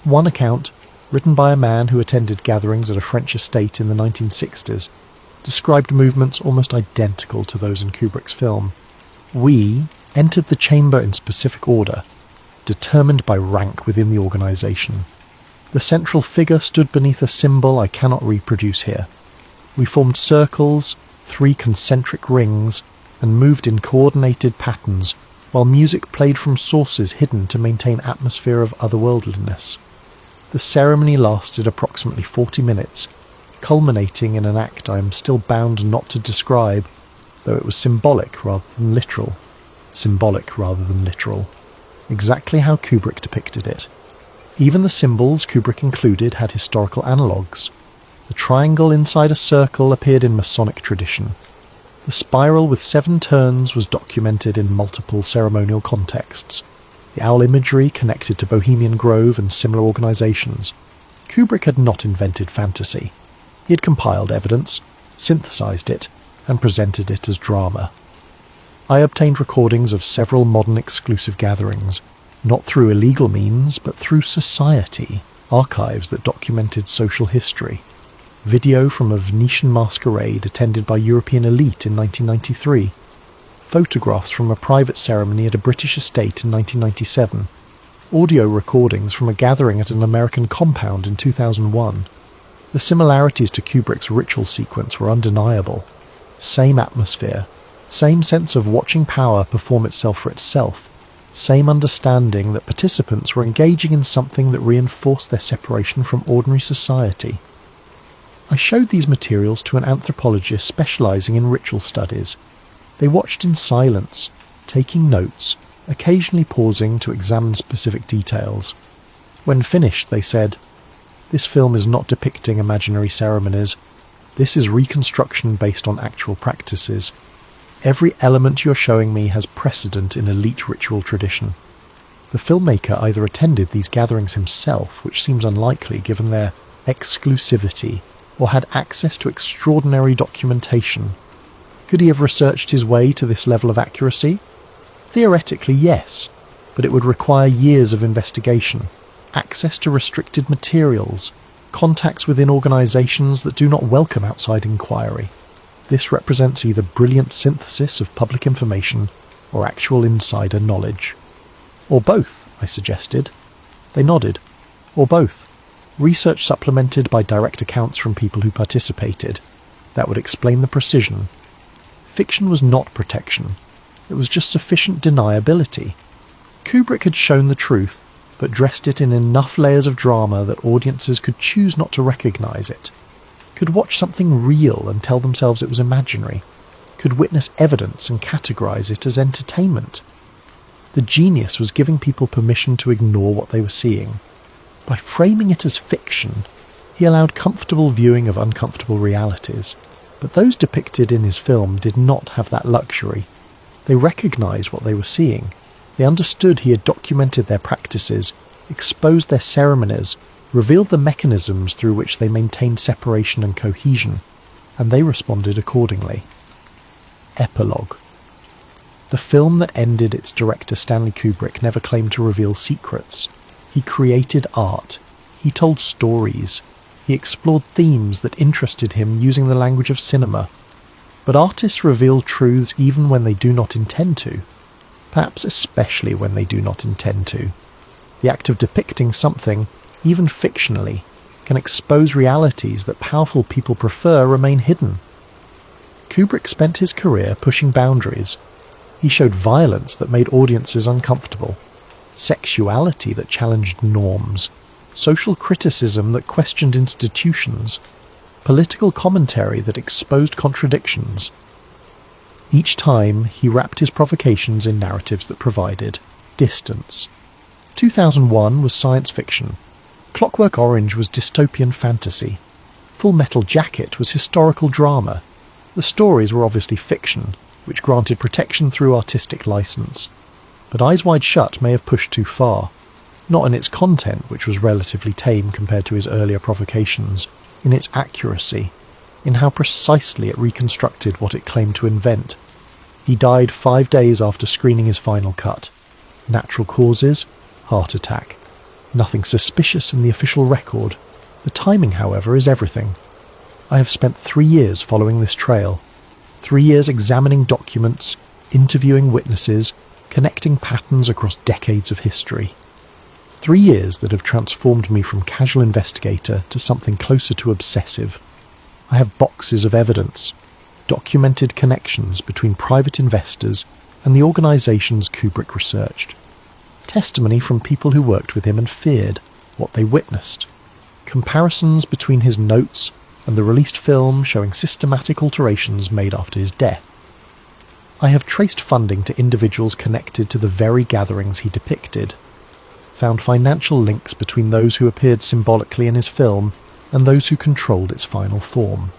One account, written by a man who attended gatherings at a French estate in the 1960s, described movements almost identical to those in Kubrick's film. We entered the chamber in specific order, determined by rank within the organisation. The central figure stood beneath a symbol I cannot reproduce here. We formed circles, 3 concentric rings, and moved in coordinated patterns, while music played from sources hidden to maintain atmosphere of otherworldliness. The ceremony lasted approximately 40 minutes, culminating in an act I am still bound not to describe, though it was symbolic rather than literal. Symbolic rather than literal. Exactly how Kubrick depicted it. Even the symbols Kubrick included had historical analogues. The triangle inside a circle appeared in Masonic tradition. The spiral with 7 turns was documented in multiple ceremonial contexts. The owl imagery connected to Bohemian Grove and similar organisations. Kubrick had not invented fantasy. He had compiled evidence, synthesised it, and presented it as drama. I obtained recordings of several modern exclusive gatherings, not through illegal means, but through society, archives that documented social history. Video from a Venetian masquerade attended by European elite in 1993. Photographs from a private ceremony at a British estate in 1997. Audio recordings from a gathering at an American compound in 2001. The similarities to Kubrick's ritual sequence were undeniable. Same atmosphere, same sense of watching power perform itself for itself, same understanding that participants were engaging in something that reinforced their separation from ordinary society. I showed these materials to an anthropologist specialising in ritual studies. They watched in silence, taking notes, occasionally pausing to examine specific details. When finished, they said, "This film is not depicting imaginary ceremonies. This is reconstruction based on actual practices. Every element you're showing me has precedent in elite ritual tradition. The filmmaker either attended these gatherings himself, which seems unlikely given their exclusivity, or had access to extraordinary documentation. Could he have researched his way to this level of accuracy? Theoretically, yes, but it would require years of investigation, access to restricted materials, contacts within organisations that do not welcome outside inquiry. This represents either brilliant synthesis of public information or actual insider knowledge. Or both, I suggested. They nodded. Or both. Research supplemented by direct accounts from people who participated. That would explain the precision. Fiction was not protection. It was just sufficient deniability. Kubrick had shown the truth, but dressed it in enough layers of drama that audiences could choose not to recognise it. Could watch something real and tell themselves it was imaginary. Could witness evidence and categorise it as entertainment. The genius was giving people permission to ignore what they were seeing. By framing it as fiction, he allowed comfortable viewing of uncomfortable realities. But those depicted in his film did not have that luxury. They recognised what they were seeing. They understood he had documented their practices, exposed their ceremonies, revealed the mechanisms through which they maintained separation and cohesion, and they responded accordingly. Epilogue. The film that ended its director Stanley Kubrick never claimed to reveal secrets. He created art. He told stories. He explored themes that interested him using the language of cinema. But artists reveal truths even when they do not intend to. Perhaps especially when they do not intend to. The act of depicting something, even fictionally, can expose realities that powerful people prefer remain hidden. Kubrick spent his career pushing boundaries. He showed violence that made audiences uncomfortable, sexuality that challenged norms, social criticism that questioned institutions, political commentary that exposed contradictions. Each time, he wrapped his provocations in narratives that provided distance. 2001 was science fiction. Clockwork Orange was dystopian fantasy. Full Metal Jacket was historical drama. The stories were obviously fiction, which granted protection through artistic license. But Eyes Wide Shut may have pushed too far. Not in its content, which was relatively tame compared to his earlier provocations, in its accuracy, in how precisely it reconstructed what it claimed to invent. He died 5 days after screening his final cut. Natural causes? Heart attack. Nothing suspicious in the official record. The timing, however, is everything. I have spent 3 years following this trail. 3 years examining documents, interviewing witnesses, connecting patterns across decades of history. 3 years that have transformed me from casual investigator to something closer to obsessive. I have boxes of evidence, documented connections between private investors and the organisations Kubrick researched. Testimony from people who worked with him and feared what they witnessed. Comparisons between his notes and the released film showing systematic alterations made after his death. I have traced funding to individuals connected to the very gatherings he depicted, found financial links between those who appeared symbolically in his film and those who controlled its final form.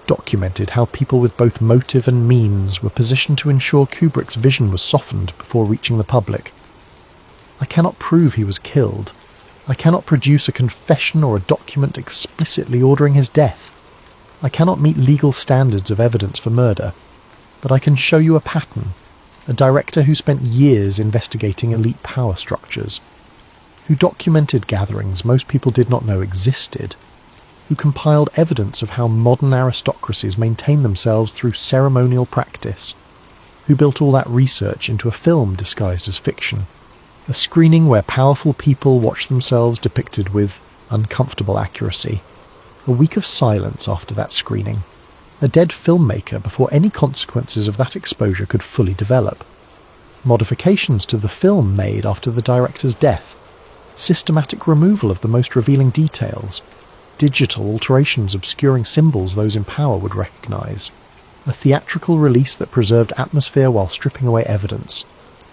Documented how people with both motive and means were positioned to ensure Kubrick's vision was softened before reaching the public. I cannot prove he was killed. I cannot produce a confession or a document explicitly ordering his death. I cannot meet legal standards of evidence for murder, but I can show you a pattern, a director who spent years investigating elite power structures, who documented gatherings most people did not know existed, who compiled evidence of how modern aristocracies maintain themselves through ceremonial practice, who built all that research into a film disguised as fiction, a screening where powerful people watched themselves depicted with uncomfortable accuracy, a week of silence after that screening, a dead filmmaker before any consequences of that exposure could fully develop, modifications to the film made after the director's death, systematic removal of the most revealing details, digital alterations obscuring symbols those in power would recognise, a theatrical release that preserved atmosphere while stripping away evidence,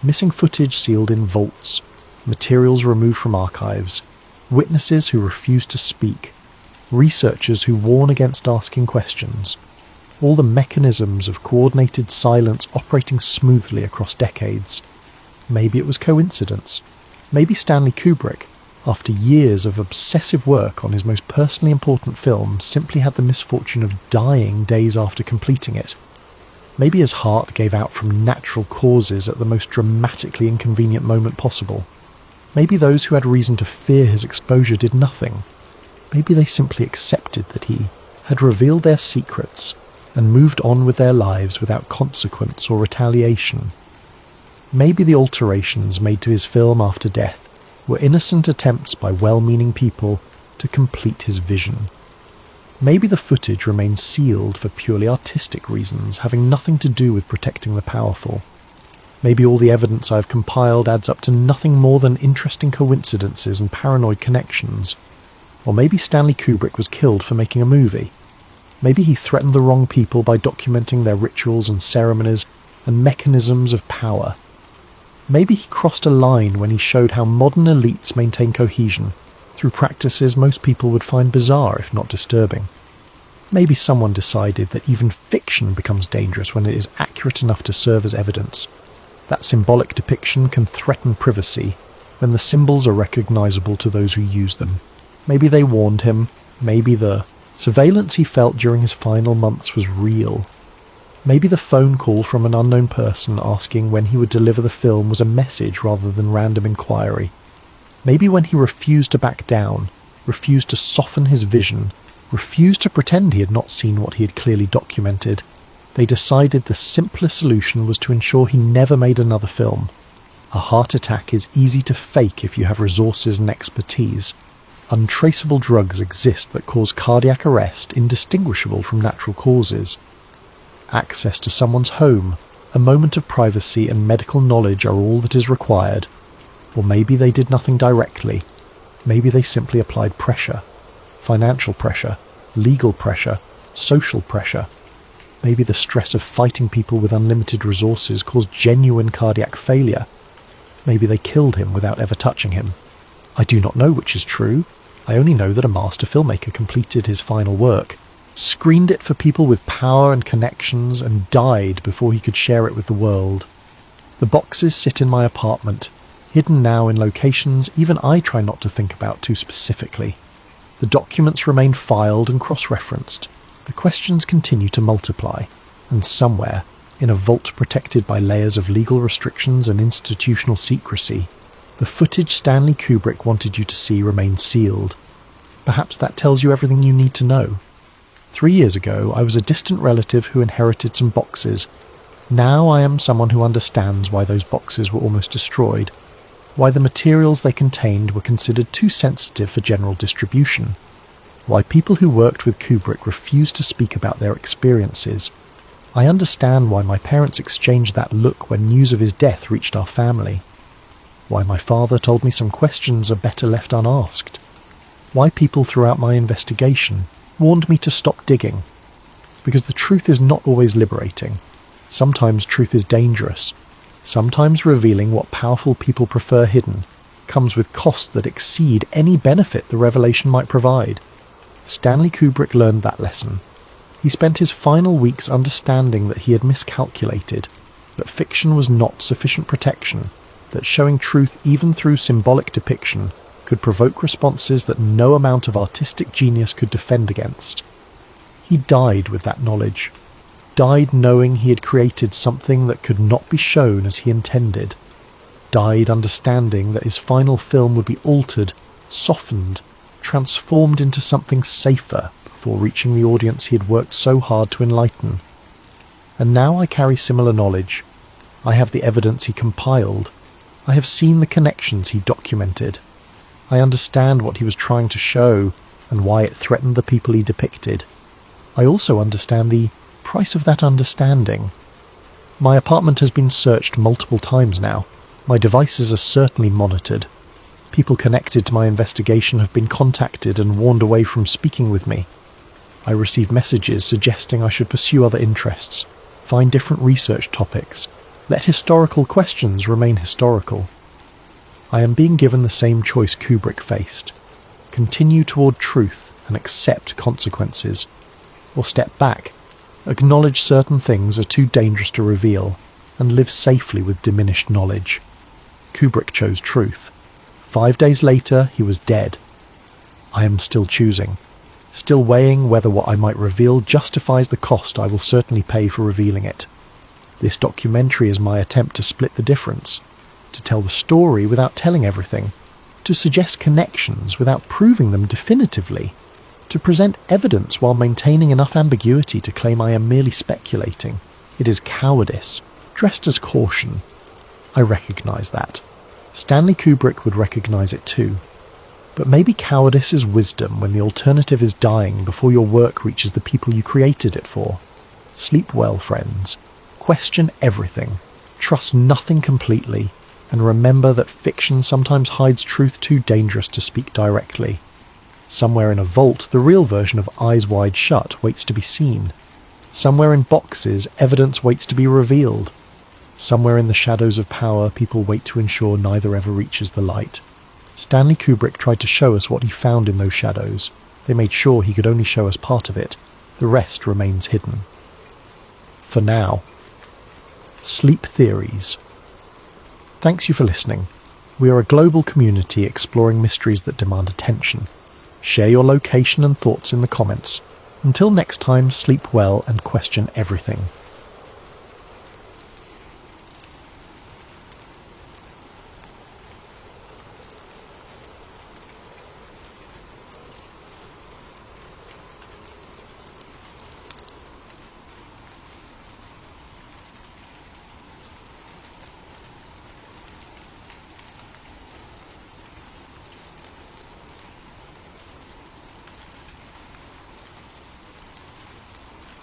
missing footage sealed in vaults, materials removed from archives, witnesses who refused to speak, researchers who warn against asking questions, all the mechanisms of coordinated silence operating smoothly across decades. Maybe it was coincidence. Maybe Stanley Kubrick, after years of obsessive work on his most personally important film, simply had the misfortune of dying days after completing it. Maybe his heart gave out from natural causes at the most dramatically inconvenient moment possible. Maybe those who had reason to fear his exposure did nothing. Maybe they simply accepted that he had revealed their secrets and moved on with their lives without consequence or retaliation. Maybe the alterations made to his film after death were innocent attempts by well-meaning people to complete his vision. Maybe the footage remains sealed for purely artistic reasons, having nothing to do with protecting the powerful. Maybe all the evidence I've compiled adds up to nothing more than interesting coincidences and paranoid connections. Or maybe Stanley Kubrick was killed for making a movie. Maybe he threatened the wrong people by documenting their rituals and ceremonies and mechanisms of power. Maybe he crossed a line when he showed how modern elites maintain cohesion through practices most people would find bizarre if not disturbing. Maybe someone decided that even fiction becomes dangerous when it is accurate enough to serve as evidence. That symbolic depiction can threaten privacy when the symbols are recognizable to those who use them. Maybe they warned him. Maybe the surveillance he felt during his final months was real. Maybe the phone call from an unknown person asking when he would deliver the film was a message rather than random inquiry. Maybe when he refused to back down, refused to soften his vision, refused to pretend he had not seen what he had clearly documented, they decided the simplest solution was to ensure he never made another film. A heart attack is easy to fake if you have resources and expertise. Untraceable drugs exist that cause cardiac arrest indistinguishable from natural causes. Access to someone's home, a moment of privacy and medical knowledge are all that is required. Or maybe they did nothing directly. Maybe they simply applied pressure. Financial pressure, legal pressure, social pressure. Maybe the stress of fighting people with unlimited resources caused genuine cardiac failure. Maybe they killed him without ever touching him. I do not know which is true. I only know that a master filmmaker completed his final work, screened it for people with power and connections, and died before he could share it with the world. The boxes sit in my apartment, hidden now in locations even I try not to think about too specifically. The documents remain filed and cross-referenced. The questions continue to multiply, and somewhere, in a vault protected by layers of legal restrictions and institutional secrecy, the footage Stanley Kubrick wanted you to see remains sealed. Perhaps that tells you everything you need to know. 3 years ago, I was a distant relative who inherited some boxes. Now I am someone who understands why those boxes were almost destroyed, why the materials they contained were considered too sensitive for general distribution, why people who worked with Kubrick refused to speak about their experiences. I understand why my parents exchanged that look when news of his death reached our family, why my father told me some questions are better left unasked, why people throughout my investigation warned me to stop digging, because the truth is not always liberating. Sometimes truth is dangerous. Sometimes revealing what powerful people prefer hidden comes with costs that exceed any benefit the revelation might provide. Stanley Kubrick learned that lesson. He spent his final weeks understanding that he had miscalculated, that fiction was not sufficient protection, that showing truth even through symbolic depiction could provoke responses that no amount of artistic genius could defend against. He died with that knowledge, died knowing he had created something that could not be shown as he intended, died understanding that his final film would be altered, softened, transformed into something safer before reaching the audience he had worked so hard to enlighten. And now I carry similar knowledge. I have the evidence he compiled. I have seen the connections he documented. I understand what he was trying to show and why it threatened the people he depicted. I also understand the price of that understanding. My apartment has been searched multiple times now. My devices are certainly monitored. People connected to my investigation have been contacted and warned away from speaking with me. I receive messages suggesting I should pursue other interests, find different research topics, let historical questions remain historical. I am being given the same choice Kubrick faced: continue toward truth and accept consequences, or step back, acknowledge certain things are too dangerous to reveal, and live safely with diminished knowledge. Kubrick chose truth. 5 days later, he was dead. I am still choosing, still weighing whether what I might reveal justifies the cost I will certainly pay for revealing it. This documentary is my attempt to split the difference, to tell the story without telling everything, to suggest connections without proving them definitively, to present evidence while maintaining enough ambiguity to claim I am merely speculating. It is cowardice, dressed as caution. I recognise that. Stanley Kubrick would recognise it too. But maybe cowardice is wisdom when the alternative is dying before your work reaches the people you created it for. Sleep well, friends. Question everything. Trust nothing completely. And remember that fiction sometimes hides truth too dangerous to speak directly. Somewhere in a vault, the real version of Eyes Wide Shut waits to be seen. Somewhere in boxes, evidence waits to be revealed. Somewhere in the shadows of power, people wait to ensure neither ever reaches the light. Stanley Kubrick tried to show us what he found in those shadows. They made sure he could only show us part of it. The rest remains hidden. For now. Sleep theories. Thanks you for listening. We are a global community exploring mysteries that demand attention. Share your location and thoughts in the comments. Until next time, sleep well and question everything.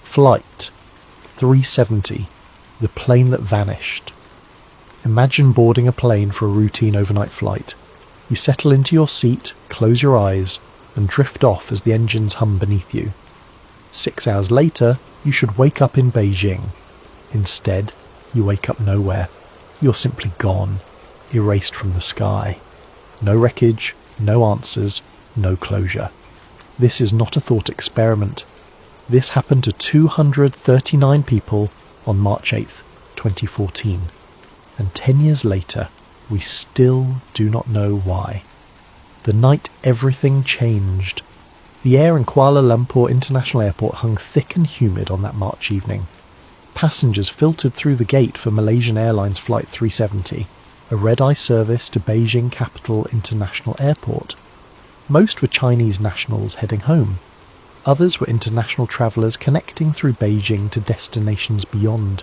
Flight 370, the plane that vanished. Imagine boarding a plane for a routine overnight flight. You settle into your seat, close your eyes, and drift off as the engines hum beneath you. 6 hours later, you should wake up in Beijing. Instead, you wake up nowhere. You're simply gone, erased from the sky. No wreckage, no answers, no closure. This is not a thought experiment. This happened to 239 people on March 8th, 2014. And 10 years later, we still do not know why. The night everything changed. The air in Kuala Lumpur International Airport hung thick and humid on that March evening. Passengers filtered through the gate for Malaysian Airlines Flight 370, a red-eye service to Beijing Capital International Airport. Most were Chinese nationals heading home. Others were international travellers connecting through Beijing to destinations beyond.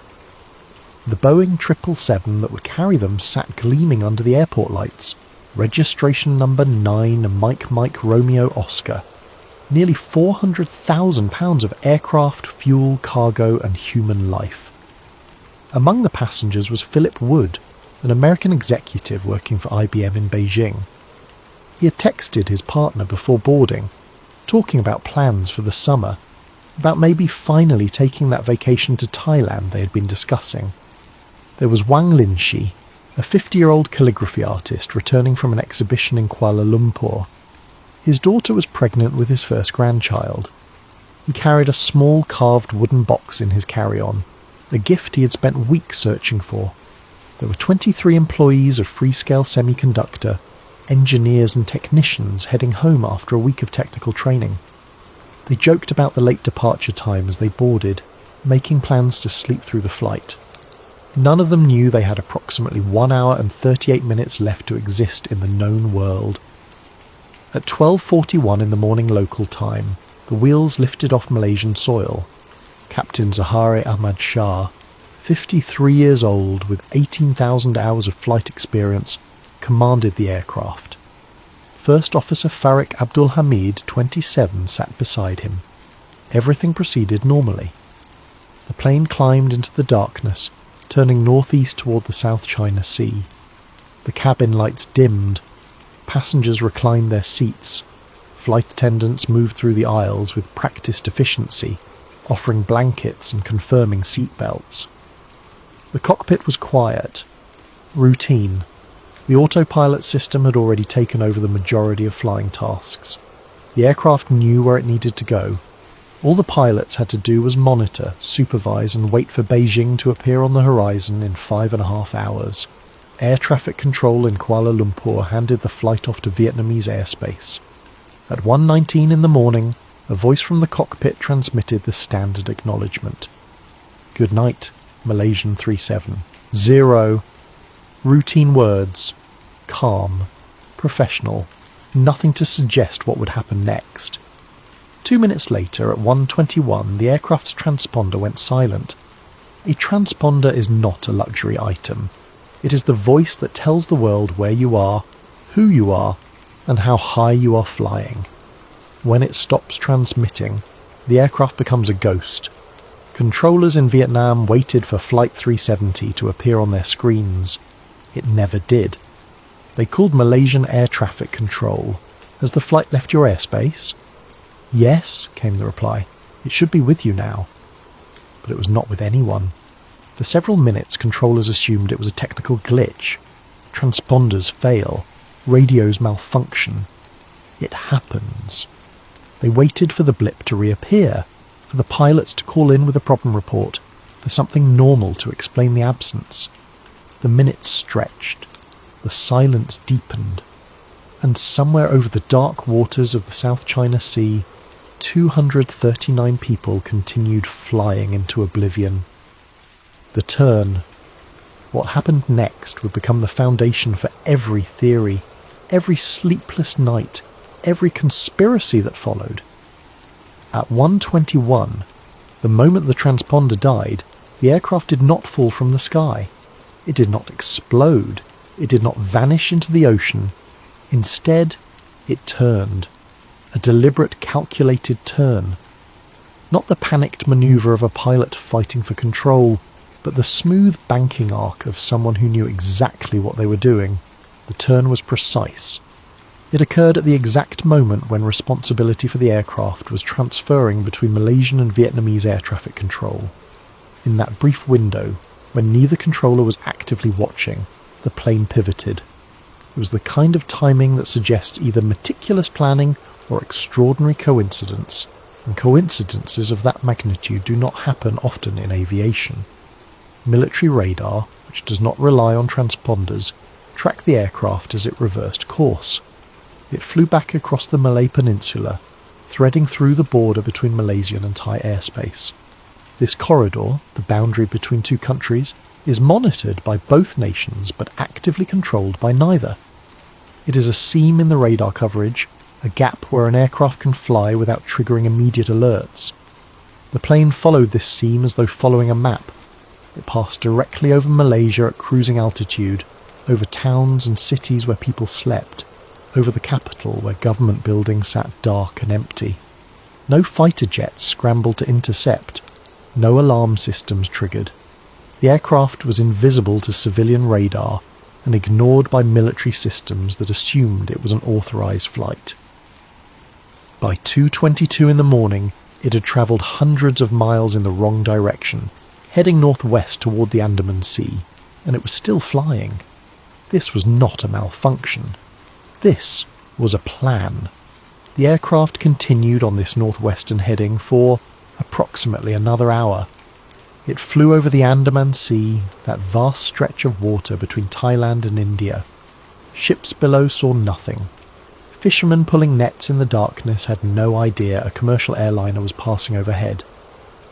The Boeing 777 that would carry them sat gleaming under the airport lights. Registration number 9 Mike Romeo Oscar. Nearly £400,000 of aircraft, fuel, cargo and human life. Among the passengers was Philip Wood, an American executive working for IBM in Beijing. He had texted his partner before boarding, talking about plans for the summer, about maybe finally taking that vacation to Thailand they had been discussing. There was Wang Linshi, a 50-year-old calligraphy artist returning from an exhibition in Kuala Lumpur. His daughter was pregnant with his first grandchild. He carried a small carved wooden box in his carry-on, a gift he had spent weeks searching for. There were 23 employees of Freescale Semiconductor, engineers and technicians heading home after a week of technical training. They joked about the late departure time as they boarded, making plans to sleep through the flight. None of them knew they had approximately 1 hour and 38 minutes left to exist in the known world. At 12:41 in the morning local time, the wheels lifted off Malaysian soil. Captain Zahari Ahmad Shah, 53 years old with 18,000 hours of flight experience, commanded the aircraft. First Officer Farik Abdul Hamid, 27, sat beside him. Everything proceeded normally. The plane climbed into the darkness, turning northeast toward the South China Sea. The cabin lights dimmed. Passengers reclined their seats. Flight attendants moved through the aisles with practiced efficiency, offering blankets and confirming seat belts. The cockpit was quiet. Routine. The autopilot system had already taken over the majority of flying tasks. The aircraft knew where it needed to go. All the pilots had to do was monitor, supervise and wait for Beijing to appear on the horizon in 5.5 hours. Air traffic control in Kuala Lumpur handed the flight off to Vietnamese airspace. At 1:19 in the morning, a voice from the cockpit transmitted the standard acknowledgement. "Good night, Malaysian 37. 0. Routine words. Calm. Professional. Nothing to suggest what would happen next. 2 minutes later, at 1:21, the aircraft's transponder went silent. A transponder is not a luxury item. It is the voice that tells the world where you are, who you are, and how high you are flying. When it stops transmitting, the aircraft becomes a ghost. Controllers in Vietnam waited for Flight 370 to appear on their screens. It never did. They called Malaysian Air Traffic Control. "Has the flight left your airspace?" "Yes," came the reply. "It should be with you now." But it was not with anyone. For several minutes, controllers assumed it was a technical glitch. Transponders fail. Radios malfunction. It happens. They waited for the blip to reappear, for the pilots to call in with a problem report, for something normal to explain the absence. The minutes stretched. The silence deepened. And somewhere over the dark waters of the South China Sea, 239 people continued flying into oblivion. The turn. What happened next would become the foundation for every theory, every sleepless night, every conspiracy that followed. At 1:21, the moment the transponder died, the aircraft did not fall from the sky. It did not explode. It did not vanish into the ocean. Instead, it turned. A deliberate, calculated turn. Not the panicked manoeuvre of a pilot fighting for control, but the smooth banking arc of someone who knew exactly what they were doing. The turn was precise. It occurred at the exact moment when responsibility for the aircraft was transferring between Malaysian and Vietnamese air traffic control. In that brief window, when neither controller was actively watching, the plane pivoted. It was the kind of timing that suggests either meticulous planning or extraordinary coincidence, and coincidences of that magnitude do not happen often in aviation. Military radar, which does not rely on transponders, tracked the aircraft as it reversed course. It flew back across the Malay Peninsula, threading through the border between Malaysian and Thai airspace. This corridor, the boundary between two countries, is monitored by both nations but actively controlled by neither. It is a seam in the radar coverage, a gap where an aircraft can fly without triggering immediate alerts. The plane followed this seam as though following a map. It passed directly over Malaysia at cruising altitude, over towns and cities where people slept, over the capital where government buildings sat dark and empty. No fighter jets scrambled to intercept. No alarm systems triggered. The aircraft was invisible to civilian radar and ignored by military systems that assumed it was an authorised flight. By 2:22 in the morning, it had travelled hundreds of miles in the wrong direction, heading northwest toward the Andaman Sea, and it was still flying. This was not a malfunction. This was a plan. The aircraft continued on this northwestern heading for approximately another hour. It flew over the Andaman Sea, that vast stretch of water between Thailand and India. Ships below saw nothing. Fishermen pulling nets in the darkness had no idea a commercial airliner was passing overhead.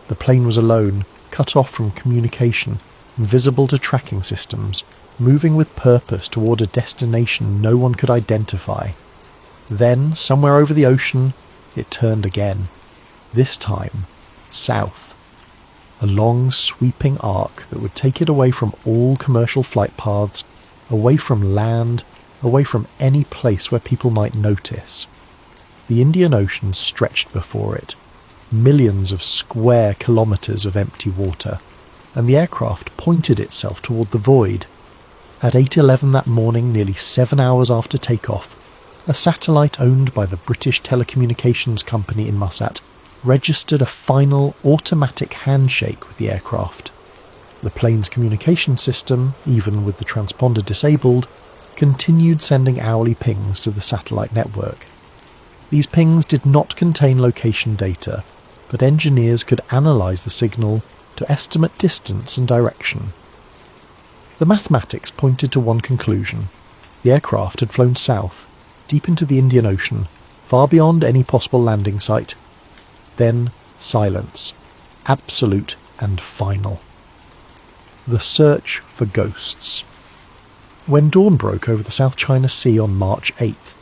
The plane was alone, cut off from communication, invisible to tracking systems, moving with purpose toward a destination no one could identify. Then, somewhere over the ocean, it turned again. This time, south. A long, sweeping arc that would take it away from all commercial flight paths, away from land, away from any place where people might notice. The Indian Ocean stretched before it, millions of square kilometres of empty water, and the aircraft pointed itself toward the void. At 8:11 that morning, nearly 7 hours after takeoff, a satellite owned by the British telecommunications company in Muscat registered a final automatic handshake with the aircraft. The plane's communication system, even with the transponder disabled, continued sending hourly pings to the satellite network. These pings did not contain location data, but engineers could analyse the signal to estimate distance and direction. The mathematics pointed to one conclusion. The aircraft had flown south, deep into the Indian Ocean, far beyond any possible landing site. Then silence, absolute and final. The search for ghosts. When dawn broke over the South China Sea on March 8th,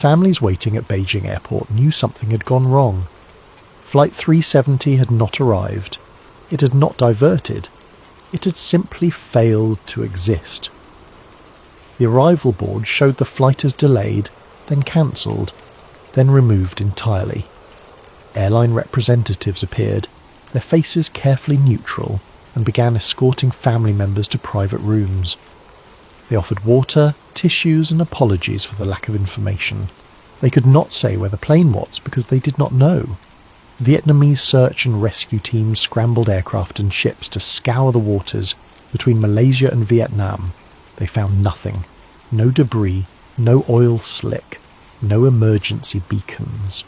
families waiting at Beijing Airport knew something had gone wrong. Flight 370 had not arrived. It had not diverted. It had simply failed to exist. The arrival board showed the flight as delayed, then cancelled, then removed entirely. Airline representatives appeared, their faces carefully neutral, and began escorting family members to private rooms. They offered water, tissues, and apologies for the lack of information. They could not say where the plane was because they did not know. Vietnamese search and rescue teams scrambled aircraft and ships to scour the waters between Malaysia and Vietnam. They found nothing. No debris, no oil slick, no emergency beacons.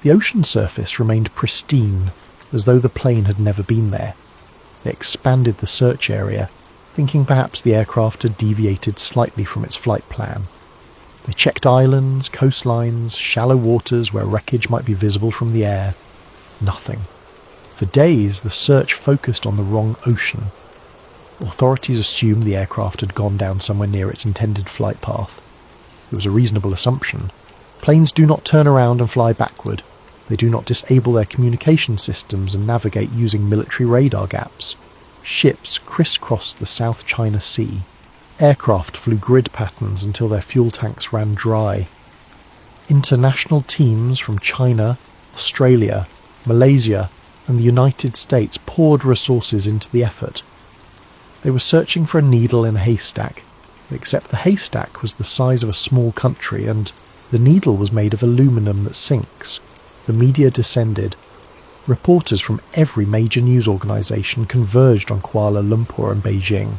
The ocean surface remained pristine, as though the plane had never been there. They expanded the search area, thinking perhaps the aircraft had deviated slightly from its flight plan. They checked islands, coastlines, shallow waters where wreckage might be visible from the air. Nothing. For days, the search focused on the wrong ocean. Authorities assumed the aircraft had gone down somewhere near its intended flight path. It was a reasonable assumption. Planes do not turn around and fly backward. They do not disable their communication systems and navigate using military radar gaps. Ships crisscrossed the South China Sea. Aircraft flew grid patterns until their fuel tanks ran dry. International teams from China, Australia, Malaysia, and the United States poured resources into the effort. They were searching for a needle in a haystack, except the haystack was the size of a small country and the needle was made of aluminum that sinks. The media descended. Reporters from every major news organisation converged on Kuala Lumpur and Beijing.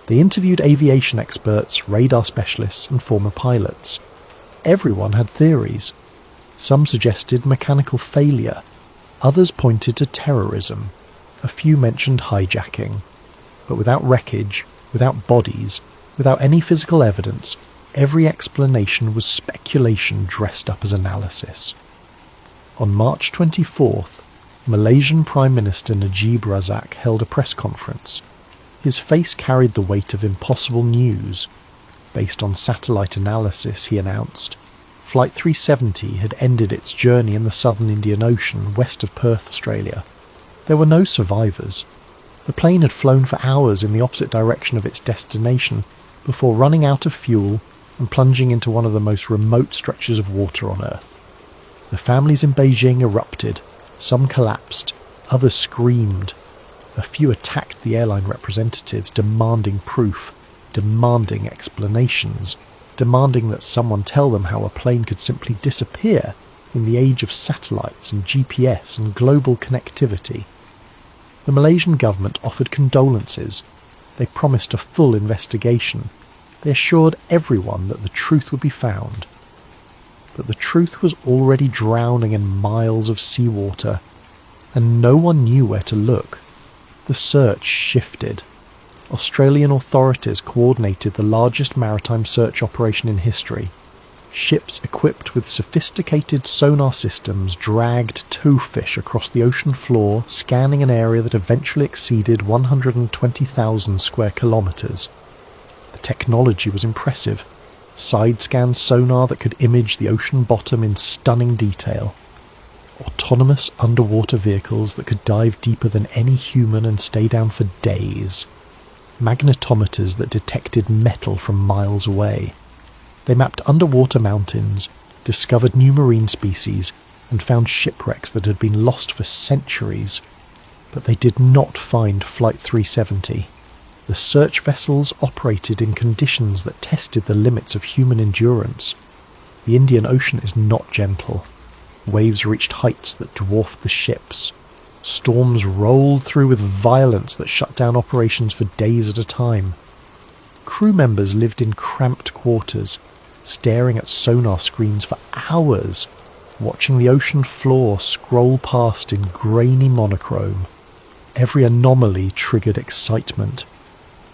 They interviewed aviation experts, radar specialists and former pilots. Everyone had theories. Some suggested mechanical failure. Others pointed to terrorism. A few mentioned hijacking. But without wreckage, without bodies, without any physical evidence, every explanation was speculation dressed up as analysis. On March 24th, Malaysian Prime Minister Najib Razak held a press conference. His face carried the weight of impossible news. Based on satellite analysis, he announced, Flight 370 had ended its journey in the southern Indian Ocean west of Perth, Australia. There were no survivors. The plane had flown for hours in the opposite direction of its destination before running out of fuel and plunging into one of the most remote stretches of water on Earth. The families in Beijing erupted. Some collapsed. Others screamed. A few attacked the airline representatives, demanding proof, demanding explanations, demanding that someone tell them how a plane could simply disappear in the age of satellites and GPS and global connectivity. The Malaysian government offered condolences. They promised a full investigation. They assured everyone that the truth would be found. But the truth was already drowning in miles of seawater, and no one knew where to look. The search shifted. Australian authorities coordinated the largest maritime search operation in history. Ships equipped with sophisticated sonar systems dragged towfish across the ocean floor, scanning an area that eventually exceeded 120,000 square kilometres. The technology was impressive. Side-scan sonar that could image the ocean bottom in stunning detail. Autonomous underwater vehicles that could dive deeper than any human and stay down for days. Magnetometers that detected metal from miles away. They mapped underwater mountains, discovered new marine species, and found shipwrecks that had been lost for centuries. But they did not find Flight 370. The search vessels operated in conditions that tested the limits of human endurance. The Indian Ocean is not gentle. Waves reached heights that dwarfed the ships. Storms rolled through with violence that shut down operations for days at a time. Crew members lived in cramped quarters. staring at sonar screens for hours, watching the ocean floor scroll past in grainy monochrome. Every anomaly triggered excitement.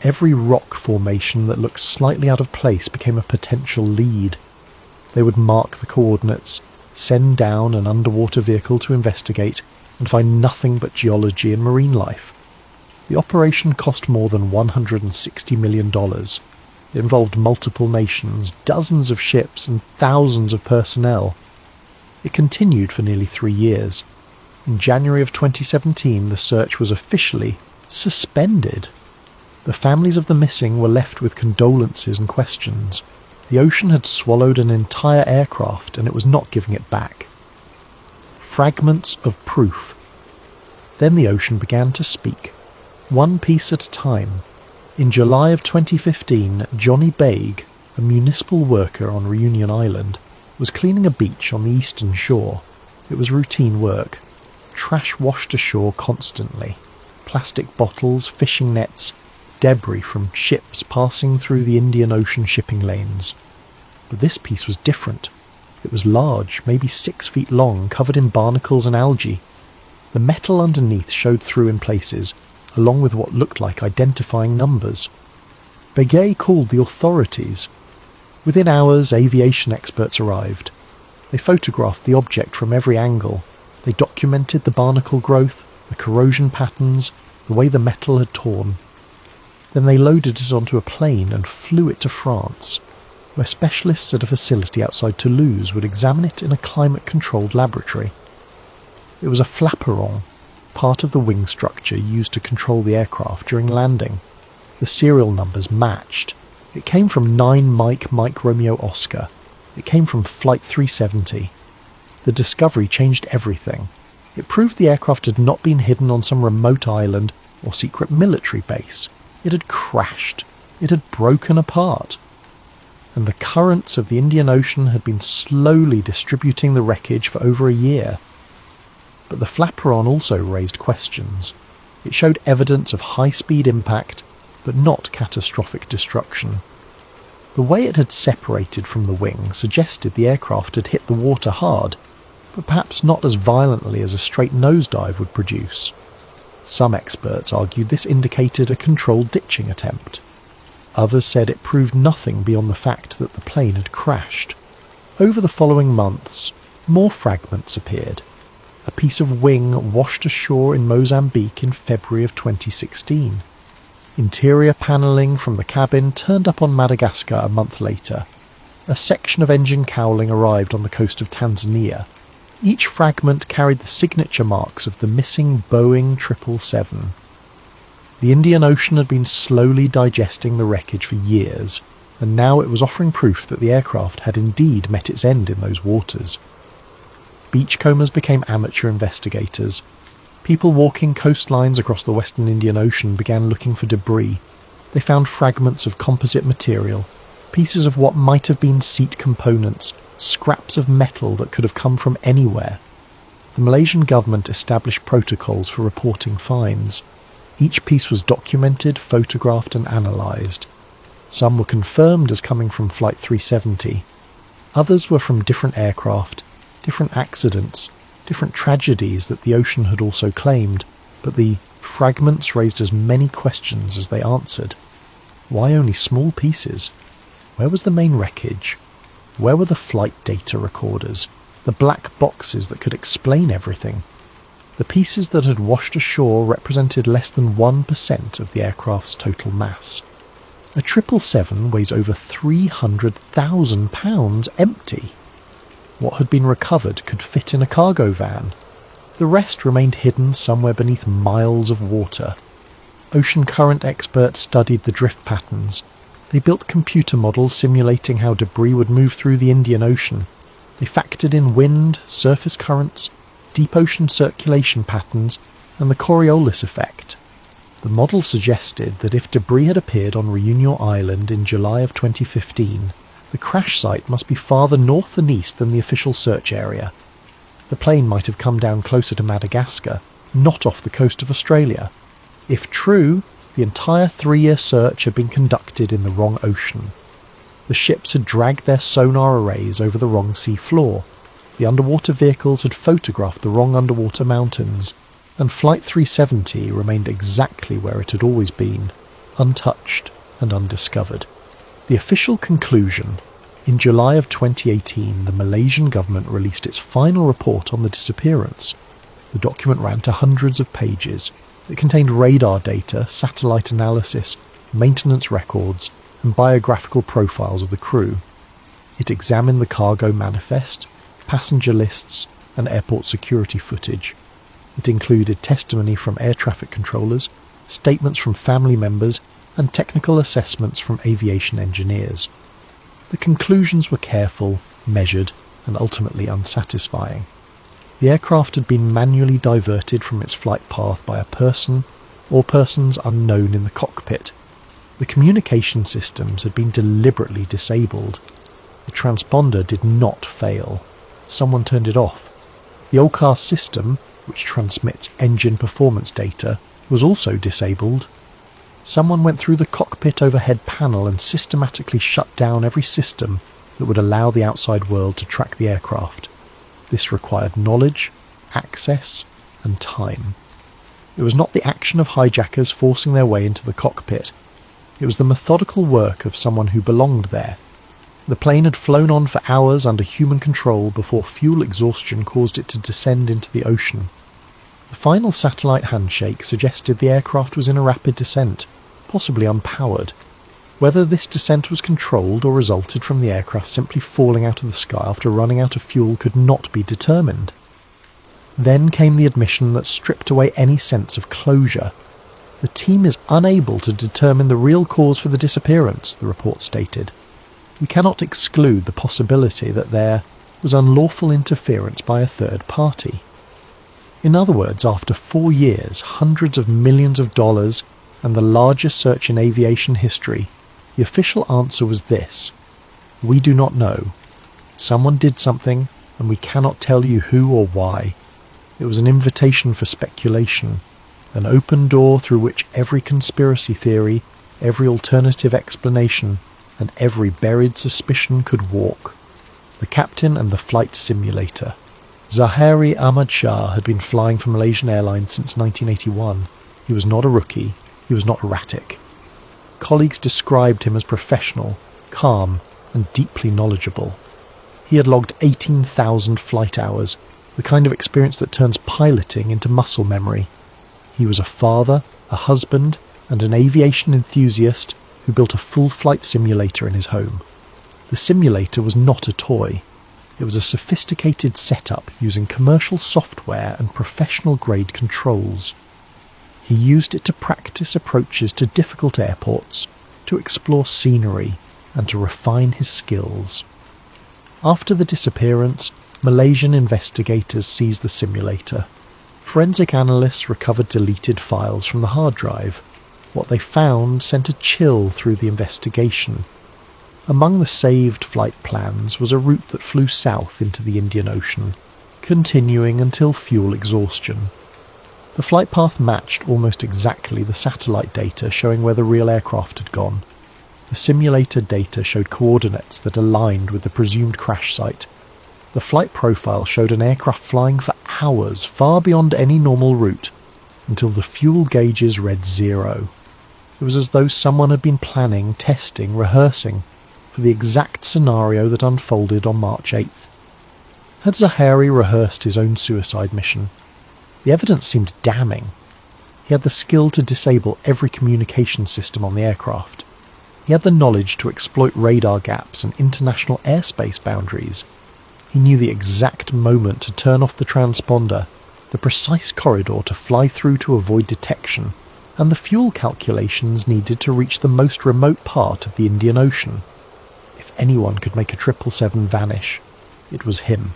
Every rock formation that looked slightly out of place became a potential lead. They would mark the coordinates, send down an underwater vehicle to investigate, and find nothing but geology and marine life. The operation cost more than $160 million. It involved multiple nations, dozens of ships, and thousands of personnel. It continued for nearly 3 years. In January of 2017, the search was officially suspended. The families of the missing were left with condolences and questions. The ocean had swallowed an entire aircraft, and it was not giving it back. Fragments of proof. Then the ocean began to speak, one piece at a time. In July of 2015, Johnny Baig, a municipal worker on Reunion Island, was cleaning a beach on the eastern shore. It was routine work. Trash washed ashore constantly. Plastic bottles, fishing nets, debris from ships passing through the Indian Ocean shipping lanes. But this piece was different. It was large, maybe 6 feet long, covered in barnacles and algae. The metal underneath showed through in places, along with what looked like identifying numbers. Begay called the authorities. Within hours, aviation experts arrived. They photographed the object from every angle. They documented the barnacle growth, the corrosion patterns, the way the metal had torn. Then they loaded it onto a plane and flew it to France, where specialists at a facility outside Toulouse would examine it in a climate-controlled laboratory. It was a flaperon, part of the wing structure used to control the aircraft during landing. The serial numbers matched. It came from 9 Mike Romeo Oscar. It came from Flight 370. The discovery changed everything. It proved the aircraft had not been hidden on some remote island or secret military base. It had crashed. It had broken apart. And the currents of the Indian Ocean had been slowly distributing the wreckage for over a year. But the flaperon also raised questions. It showed evidence of high-speed impact, but not catastrophic destruction. The way it had separated from the wing suggested the aircraft had hit the water hard, but perhaps not as violently as a straight nosedive would produce. Some experts argued this indicated a controlled ditching attempt. Others said it proved nothing beyond the fact that the plane had crashed. Over the following months, more fragments appeared. A piece of wing washed ashore in Mozambique in February of 2016. Interior panelling from the cabin turned up on Madagascar a month later. A section of engine cowling arrived on the coast of Tanzania. Each fragment carried the signature marks of the missing Boeing 777. The Indian Ocean had been slowly digesting the wreckage for years, and now it was offering proof that the aircraft had indeed met its end in those waters. Beachcombers became amateur investigators. People walking coastlines across the western Indian Ocean began looking for debris. They found fragments of composite material, pieces of what might have been seat components, scraps of metal that could have come from anywhere. The Malaysian government established protocols for reporting finds. Each piece was documented, photographed and analysed. Some were confirmed as coming from Flight 370. Others were from different aircraft, different accidents, different tragedies that the ocean had also claimed, but the fragments raised as many questions as they answered. Why only small pieces? Where was the main wreckage? Where were the flight data recorders, the black boxes that could explain everything? The pieces that had washed ashore represented less than 1% of the aircraft's total mass. A 777 weighs over 300,000 pounds empty. What had been recovered could fit in a cargo van. The rest remained hidden somewhere beneath miles of water. Ocean current experts studied the drift patterns. They built computer models simulating how debris would move through the Indian Ocean. They factored in wind, surface currents, deep ocean circulation patterns, and the Coriolis effect. The model suggested that if debris had appeared on Reunion Island in July of 2015, the crash site must be farther north and east than the official search area. The plane might have come down closer to Madagascar, not off the coast of Australia. If true, the entire 3-year search had been conducted in the wrong ocean. The ships had dragged their sonar arrays over the wrong sea floor, the underwater vehicles had photographed the wrong underwater mountains, and Flight 370 remained exactly where it had always been, untouched and undiscovered. The official conclusion: in July of 2018, the Malaysian government released its final report on the disappearance. The document ran to hundreds of pages. It contained radar data, satellite analysis, maintenance records, and biographical profiles of the crew. It examined the cargo manifest, passenger lists, and airport security footage. It included testimony from air traffic controllers, statements from family members, and technical assessments from aviation engineers. The conclusions were careful, measured, and ultimately unsatisfying. The aircraft had been manually diverted from its flight path by a person or persons unknown in the cockpit. The communication systems had been deliberately disabled. The transponder did not fail. Someone turned it off. The OCAR system, which transmits engine performance data, was also disabled. Someone went through the cockpit overhead panel and systematically shut down every system that would allow the outside world to track the aircraft. This required knowledge, access, and time. It was not the action of hijackers forcing their way into the cockpit. It was the methodical work of someone who belonged there. The plane had flown on for hours under human control before fuel exhaustion caused it to descend into the ocean. The final satellite handshake suggested the aircraft was in a rapid descent, possibly unpowered. Whether this descent was controlled or resulted from the aircraft simply falling out of the sky after running out of fuel could not be determined. Then came the admission that stripped away any sense of closure. The team is unable to determine the real cause for the disappearance, the report stated. We cannot exclude the possibility that there was unlawful interference by a third party. In other words, after 4 years, hundreds of millions of dollars, and the largest search in aviation history, the official answer was this: we do not know. Someone did something, and we cannot tell you who or why. It was an invitation for speculation, an open door through which every conspiracy theory, every alternative explanation, and every buried suspicion could walk. The captain and the flight simulator. Zahari Ahmad Shah had been flying for Malaysian Airlines since 1981. He was not a rookie. He was not erratic. Colleagues described him as professional, calm, and deeply knowledgeable. He had logged 18,000 flight hours, the kind of experience that turns piloting into muscle memory. He was a father, a husband, and an aviation enthusiast who built a full flight simulator in his home. The simulator was not a toy. It was a sophisticated setup using commercial software and professional-grade controls. He used it to practice approaches to difficult airports, to explore scenery, and to refine his skills. After the disappearance, Malaysian investigators seized the simulator. Forensic analysts recovered deleted files from the hard drive. What they found sent a chill through the investigation. Among the saved flight plans was a route that flew south into the Indian Ocean, continuing until fuel exhaustion. The flight path matched almost exactly the satellite data showing where the real aircraft had gone. The simulator data showed coordinates that aligned with the presumed crash site. The flight profile showed an aircraft flying for hours, far beyond any normal route, until the fuel gauges read 0. It was as though someone had been planning, testing, rehearsing for the exact scenario that unfolded on March 8th. Had Zahari rehearsed his own suicide mission? The evidence seemed damning. He had the skill to disable every communication system on the aircraft. He had the knowledge to exploit radar gaps and international airspace boundaries. He knew the exact moment to turn off the transponder, the precise corridor to fly through to avoid detection, and the fuel calculations needed to reach the most remote part of the Indian Ocean. If anyone could make a 777 vanish, it was him.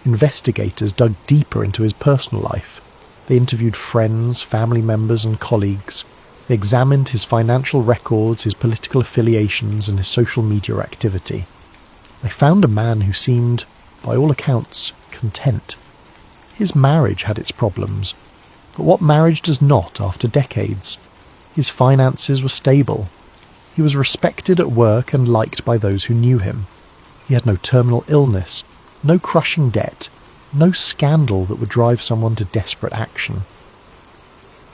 Investigators dug deeper into his personal life. They interviewed friends, family members, and colleagues. They examined his financial records, his political affiliations, and his social media activity. They found a man who seemed, by all accounts, content. His marriage had its problems, but what marriage does not after decades? His finances were stable. He was respected at work and liked by those who knew him. He had no terminal illness, no crushing debt, no scandal that would drive someone to desperate action.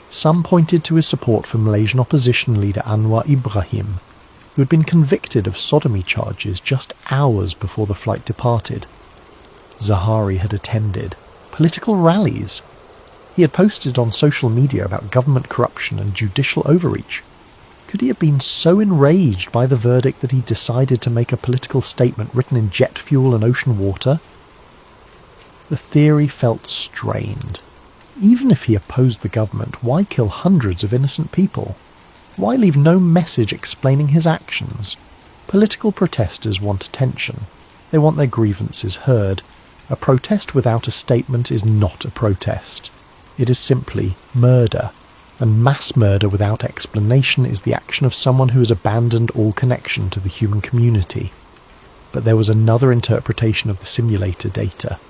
Some pointed to his support for Malaysian opposition leader Anwar Ibrahim, who had been convicted of sodomy charges just hours before the flight departed. Zahari had attended political rallies. He had posted on social media about government corruption and judicial overreach. Could he have been so enraged by the verdict that he decided to make a political statement written in jet fuel and ocean water? The theory felt strained. Even if he opposed the government, why kill hundreds of innocent people? Why leave no message explaining his actions? Political protesters want attention. They want their grievances heard. A protest without a statement is not a protest. It is simply murder. And mass murder without explanation is the action of someone who has abandoned all connection to the human community. But there was another interpretation of the simulator data.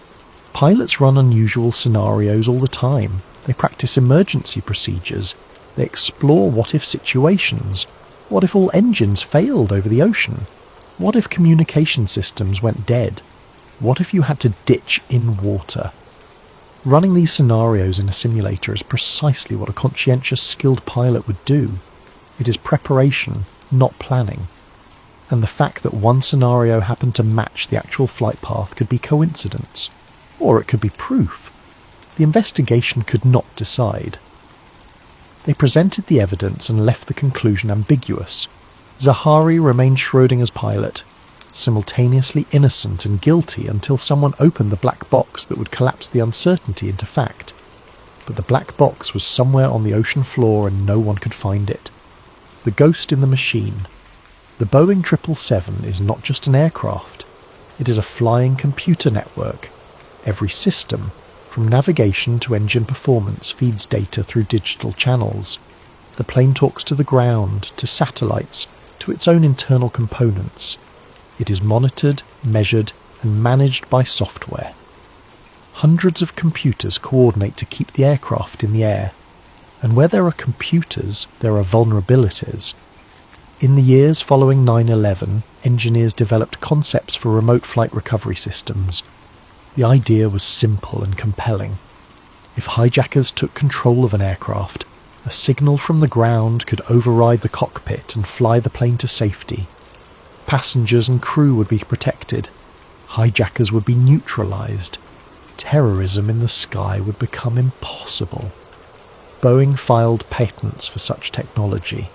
Pilots run unusual scenarios all the time. They practice emergency procedures. They explore what-if situations. What if all engines failed over the ocean? What if communication systems went dead? What if you had to ditch in water? Running these scenarios in a simulator is precisely what a conscientious, skilled pilot would do. It is preparation, not planning. And the fact that one scenario happened to match the actual flight path could be coincidence. Or it could be proof. The investigation could not decide. They presented the evidence and left the conclusion ambiguous. Zahari remained Schrödinger's pilot, simultaneously innocent and guilty until someone opened the black box that would collapse the uncertainty into fact. But the black box was somewhere on the ocean floor and no one could find it. The ghost in the machine. The Boeing 777 is not just an aircraft. It is a flying computer network. Every system, from navigation to engine performance, feeds data through digital channels. The plane talks to the ground, to satellites, to its own internal components. It is monitored, measured, and managed by software. Hundreds of computers coordinate to keep the aircraft in the air. And where there are computers, there are vulnerabilities. In the years following 9/11, engineers developed concepts for remote flight recovery systems. The idea was simple and compelling. If hijackers took control of an aircraft, a signal from the ground could override the cockpit and fly the plane to safety. Passengers and crew would be protected. Hijackers would be neutralized. Terrorism in the sky would become impossible. Boeing filed patents for such technology.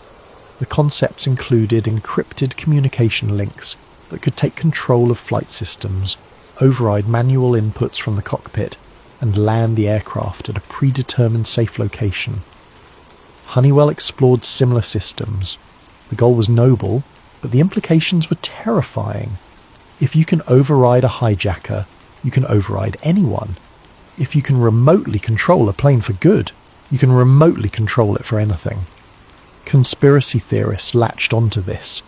The concepts included encrypted communication links that could take control of flight systems, override manual inputs from the cockpit, and land the aircraft at a predetermined safe location. Honeywell explored similar systems. The goal was noble, but the implications were terrifying. If you can override a hijacker, you can override anyone. If you can remotely control a plane for good, you can remotely control it for anything. Conspiracy theorists latched onto this.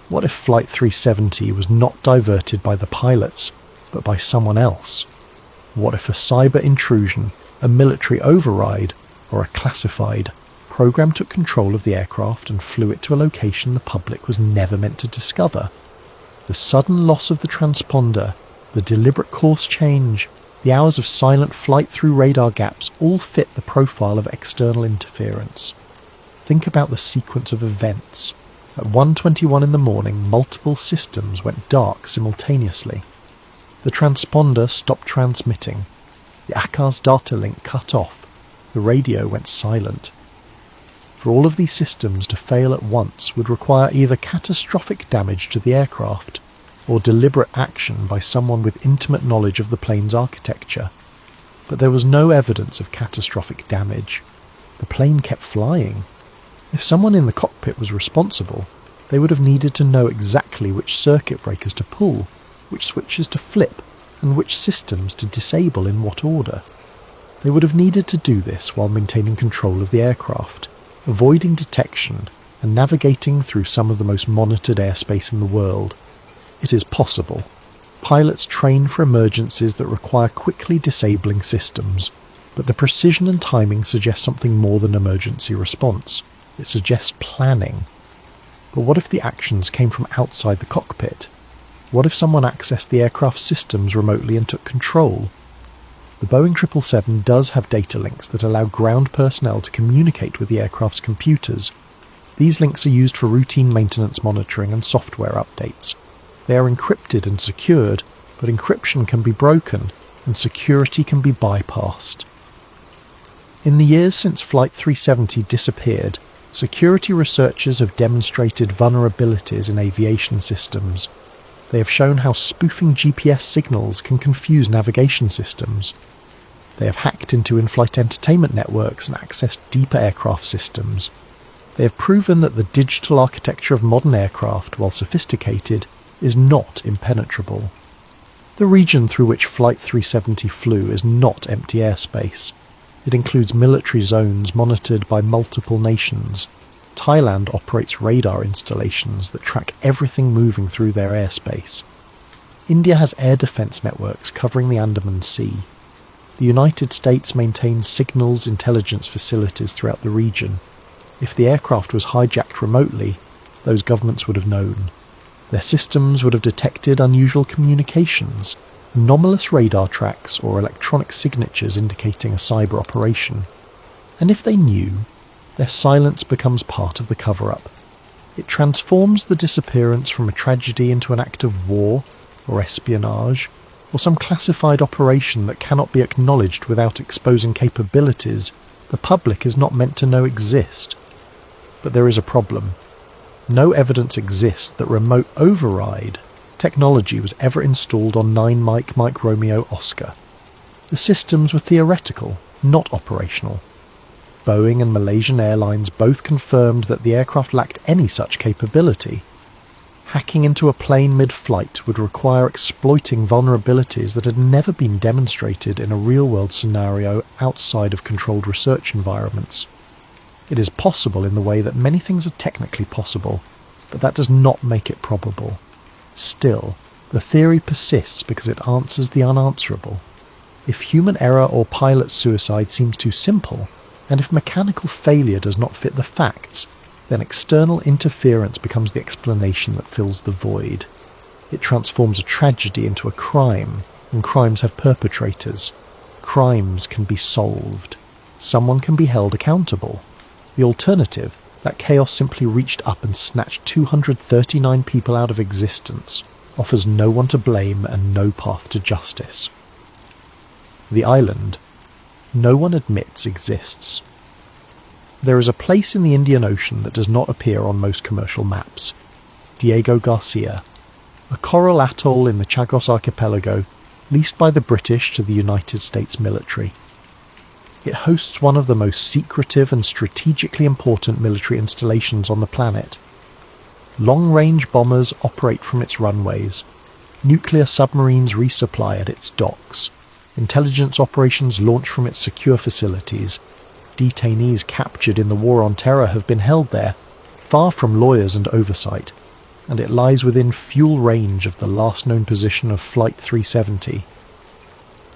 What if Flight 370 was not diverted by the pilots, but by someone else? What if a cyber intrusion, a military override, or a classified program took control of the aircraft and flew it to a location the public was never meant to discover? The sudden loss of the transponder, the deliberate course change, the hours of silent flight through radar gaps all fit the profile of external interference. Think about the sequence of events. At 1:21 in the morning, multiple systems went dark simultaneously. The transponder stopped transmitting. The Akars data link cut off. The radio went silent. For all of these systems to fail at once would require either catastrophic damage to the aircraft or deliberate action by someone with intimate knowledge of the plane's architecture. But there was no evidence of catastrophic damage. The plane kept flying. If someone in the cockpit was responsible, they would have needed to know exactly which circuit breakers to pull, which switches to flip, and which systems to disable in what order. They would have needed to do this while maintaining control of the aircraft, avoiding detection, and navigating through some of the most monitored airspace in the world. It is possible. Pilots train for emergencies that require quickly disabling systems, but the precision and timing suggest something more than emergency response. It suggests planning. But what if the actions came from outside the cockpit? What if someone accessed the aircraft systems remotely and took control? The Boeing 777 does have data links that allow ground personnel to communicate with the aircraft's computers. These links are used for routine maintenance monitoring and software updates. They are encrypted and secured, but encryption can be broken, and security can be bypassed. In the years since Flight 370 disappeared, security researchers have demonstrated vulnerabilities in aviation systems. They have shown how spoofing GPS signals can confuse navigation systems. They have hacked into in-flight entertainment networks and accessed deeper aircraft systems. They have proven that the digital architecture of modern aircraft, while sophisticated, is not impenetrable. The region through which Flight 370 flew is not empty airspace. It includes military zones monitored by multiple nations. Thailand operates radar installations that track everything moving through their airspace. India has air defence networks covering the Andaman Sea. The United States maintains signals intelligence facilities throughout the region. If the aircraft was hijacked remotely, those governments would have known. Their systems would have detected unusual communications, anomalous radar tracks or electronic signatures indicating a cyber operation. And if they knew, their silence becomes part of the cover-up. It transforms the disappearance from a tragedy into an act of war, or espionage, or some classified operation that cannot be acknowledged without exposing capabilities the public is not meant to know exist. But there is a problem. No evidence exists that remote override technology was ever installed on 9 Mike Romeo Oscar. The systems were theoretical, not operational. Boeing and Malaysian Airlines both confirmed that the aircraft lacked any such capability. Hacking into a plane mid-flight would require exploiting vulnerabilities that had never been demonstrated in a real-world scenario outside of controlled research environments. It is possible in the way that many things are technically possible, but that does not make it probable. Still, the theory persists because it answers the unanswerable. If human error or pilot suicide seems too simple, and if mechanical failure does not fit the facts, then external interference becomes the explanation that fills the void. It transforms a tragedy into a crime, and crimes have perpetrators. Crimes can be solved. Someone can be held accountable. The alternative, that chaos simply reached up and snatched 239 people out of existence, offers no one to blame and no path to justice. The island, no one admits exists. There is a place in the Indian Ocean that does not appear on most commercial maps. Diego Garcia, a coral atoll in the Chagos archipelago, leased by the British to the United States military. It hosts one of the most secretive and strategically important military installations on the planet. Long-range bombers operate from its runways. Nuclear submarines resupply at its docks. Intelligence operations launch from its secure facilities. Detainees captured in the War on Terror have been held there, far from lawyers and oversight, and it lies within fuel range of the last known position of Flight 370.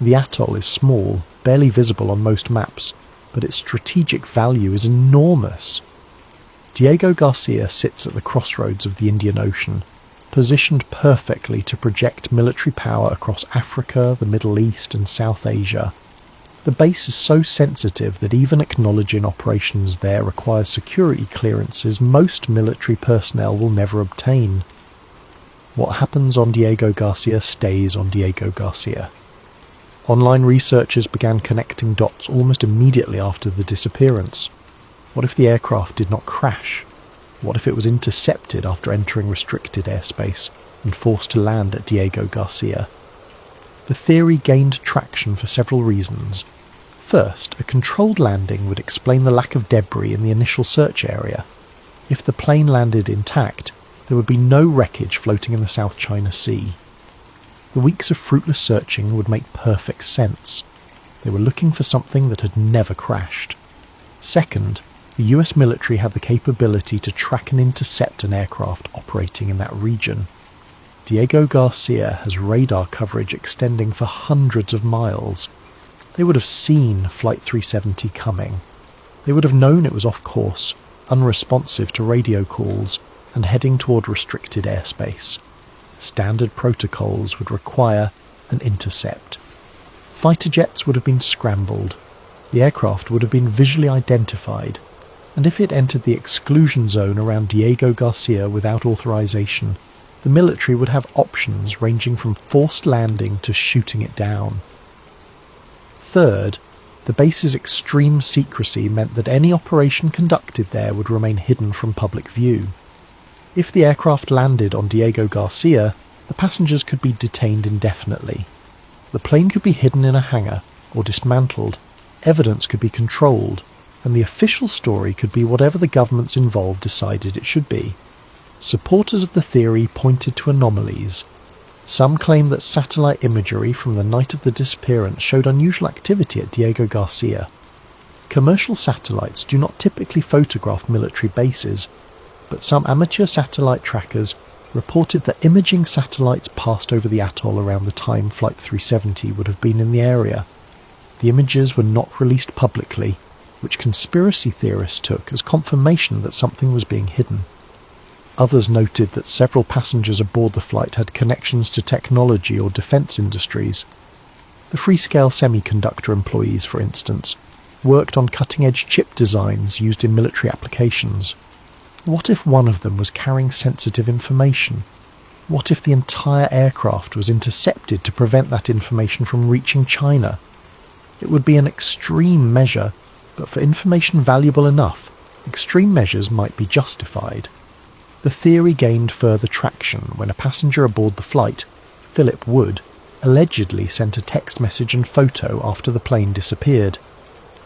The atoll is small, barely visible on most maps, but its strategic value is enormous. Diego Garcia sits at the crossroads of the Indian Ocean, positioned perfectly to project military power across Africa, the Middle East and South Asia. The base is so sensitive that even acknowledging operations there requires security clearances most military personnel will never obtain. What happens on Diego Garcia stays on Diego Garcia. Online researchers began connecting dots almost immediately after the disappearance. What if the aircraft did not crash? What if it was intercepted after entering restricted airspace and forced to land at Diego Garcia? The theory gained traction for several reasons. First, a controlled landing would explain the lack of debris in the initial search area. If the plane landed intact, there would be no wreckage floating in the South China Sea. The weeks of fruitless searching would make perfect sense. They were looking for something that had never crashed. Second, the US military had the capability to track and intercept an aircraft operating in that region. Diego Garcia has radar coverage extending for hundreds of miles. They would have seen Flight 370 coming. They would have known it was off course, unresponsive to radio calls, and heading toward restricted airspace. Standard protocols would require an intercept. Fighter jets would have been scrambled. The aircraft would have been visually identified, and if it entered the exclusion zone around Diego Garcia without authorization, the military would have options ranging from forced landing to shooting it down. Third, the base's extreme secrecy meant that any operation conducted there would remain hidden from public view. If the aircraft landed on Diego Garcia, the passengers could be detained indefinitely. The plane could be hidden in a hangar or dismantled, evidence could be controlled, and the official story could be whatever the governments involved decided it should be. Supporters of the theory pointed to anomalies. Some claim that satellite imagery from the night of the disappearance showed unusual activity at Diego Garcia. Commercial satellites do not typically photograph military bases, but some amateur satellite trackers reported that imaging satellites passed over the atoll around the time Flight 370 would have been in the area. The images were not released publicly, which conspiracy theorists took as confirmation that something was being hidden. Others noted that several passengers aboard the flight had connections to technology or defence industries. The Freescale semiconductor employees, for instance, worked on cutting-edge chip designs used in military applications. What if one of them was carrying sensitive information? What if the entire aircraft was intercepted to prevent that information from reaching China? It would be an extreme measure, but for information valuable enough, extreme measures might be justified. The theory gained further traction when a passenger aboard the flight, Philip Wood, allegedly sent a text message and photo after the plane disappeared.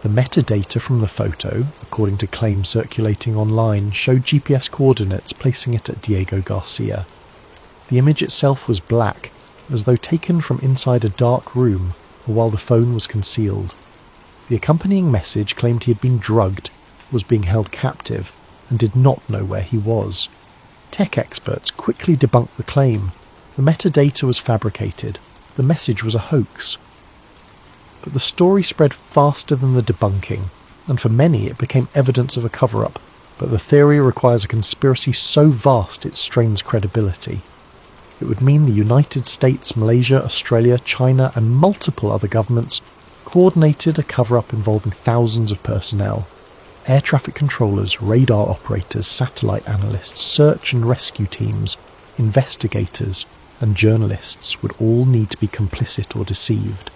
The metadata from the photo, according to claims circulating online, showed GPS coordinates placing it at Diego Garcia. The image itself was black, as though taken from inside a dark room or while the phone was concealed. The accompanying message claimed he had been drugged, was being held captive, and did not know where he was. Tech experts quickly debunked the claim. The metadata was fabricated. The message was a hoax. But the story spread faster than the debunking, and for many it became evidence of a cover-up, but the theory requires a conspiracy so vast it strains credibility. It would mean the United States, Malaysia, Australia, China, and multiple other governments coordinated a cover-up involving thousands of personnel. Air traffic controllers, radar operators, satellite analysts, search and rescue teams, investigators, and journalists would all need to be complicit or deceived.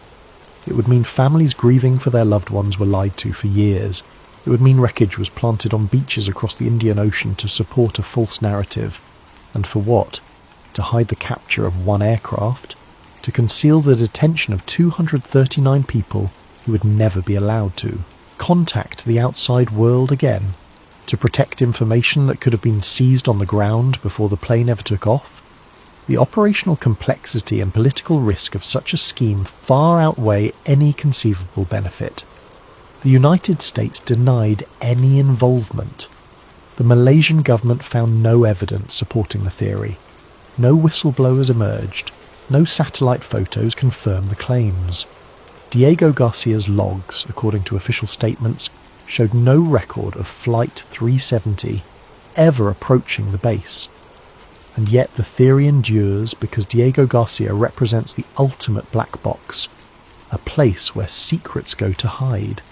It would mean families grieving for their loved ones were lied to for years. It would mean wreckage was planted on beaches across the Indian Ocean to support a false narrative. And for what? To hide the capture of one aircraft? To conceal the detention of 239 people who would never be allowed to? Contact the outside world again? To protect information that could have been seized on the ground before the plane ever took off? The operational complexity and political risk of such a scheme far outweigh any conceivable benefit. The United States denied any involvement. The Malaysian government found no evidence supporting the theory. No whistleblowers emerged. No satellite photos confirmed the claims. Diego Garcia's logs, according to official statements, showed no record of Flight 370 ever approaching the base. And yet the theory endures because Diego Garcia represents the ultimate black box, a place where secrets go to hide,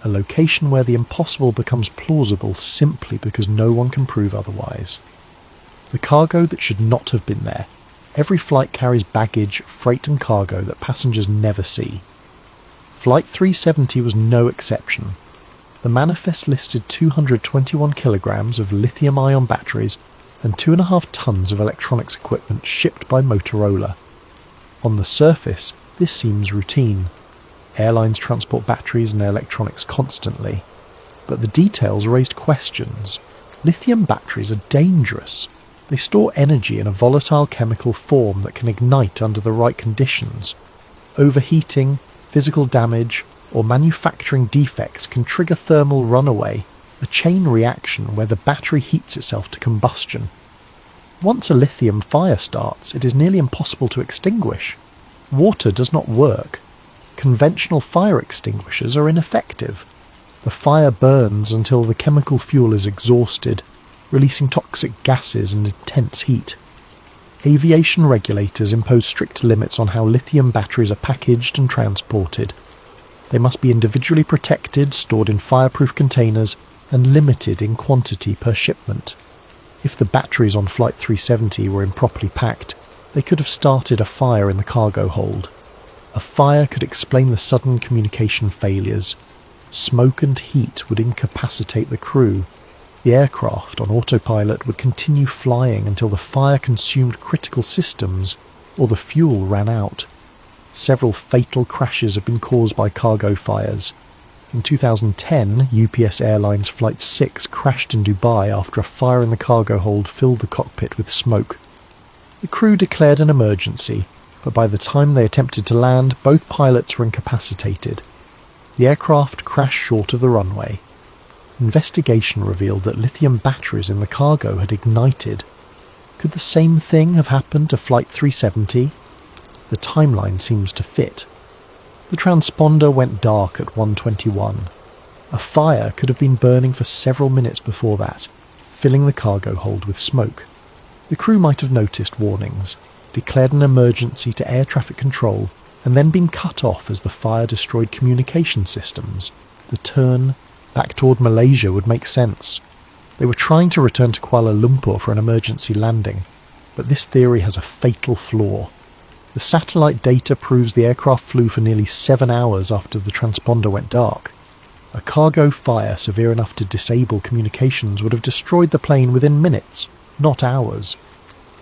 a location where the impossible becomes plausible simply because no one can prove otherwise. The cargo that should not have been there. Every flight carries baggage, freight and cargo that passengers never see. Flight 370 was no exception. The manifest listed 221 kilograms of lithium-ion batteries and 2.5 tons of electronics equipment shipped by Motorola. On the surface, this seems routine. Airlines transport batteries and electronics constantly. But the details raised questions. Lithium batteries are dangerous. They store energy in a volatile chemical form that can ignite under the right conditions. Overheating, physical damage, or manufacturing defects can trigger thermal runaway, a chain reaction where the battery heats itself to combustion. Once a lithium fire starts, it is nearly impossible to extinguish. Water does not work. Conventional fire extinguishers are ineffective. The fire burns until the chemical fuel is exhausted. releasing toxic gases and intense heat. Aviation regulators impose strict limits on how lithium batteries are packaged and transported. They must be individually protected, stored in fireproof containers, and limited in quantity per shipment. If the batteries on Flight 370 were improperly packed, they could have started a fire in the cargo hold. A fire could explain the sudden communication failures. Smoke and heat would incapacitate the crew. The aircraft on autopilot would continue flying until the fire consumed critical systems or the fuel ran out. Several fatal crashes have been caused by cargo fires. In 2010, UPS Airlines Flight 6 crashed in Dubai after a fire in the cargo hold filled the cockpit with smoke. The crew declared an emergency, but by the time they attempted to land, both pilots were incapacitated. The aircraft crashed short of the runway. Investigation revealed that lithium batteries in the cargo had ignited. Could the same thing have happened to Flight 370? The timeline seems to fit. The transponder went dark at 1:21. A fire could have been burning for several minutes before that, filling the cargo hold with smoke. The crew might have noticed warnings, declared an emergency to air traffic control, and then been cut off as the fire destroyed communication systems. The turn back toward Malaysia would make sense. They were trying to return to Kuala Lumpur for an emergency landing, but this theory has a fatal flaw. The satellite data proves the aircraft flew for nearly 7 hours after the transponder went dark. A cargo fire severe enough to disable communications would have destroyed the plane within minutes, not hours.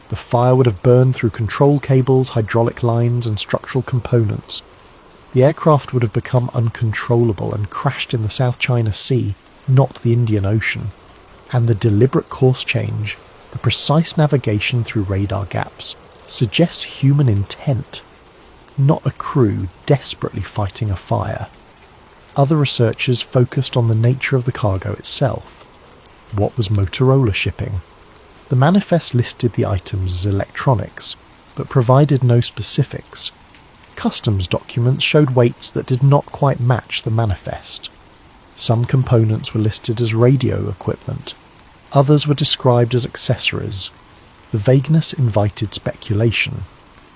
The fire would have burned through control cables, hydraulic lines, and structural components. The aircraft would have become uncontrollable and crashed in the South China Sea, not the Indian Ocean. And the deliberate course change, the precise navigation through radar gaps, suggests human intent, not a crew desperately fighting a fire. Other researchers focused on the nature of the cargo itself. What was Motorola shipping? The manifest listed the items as electronics, but provided no specifics. Customs documents showed weights that did not quite match the manifest. Some components were listed as radio equipment. Others were described as accessories. The vagueness invited speculation.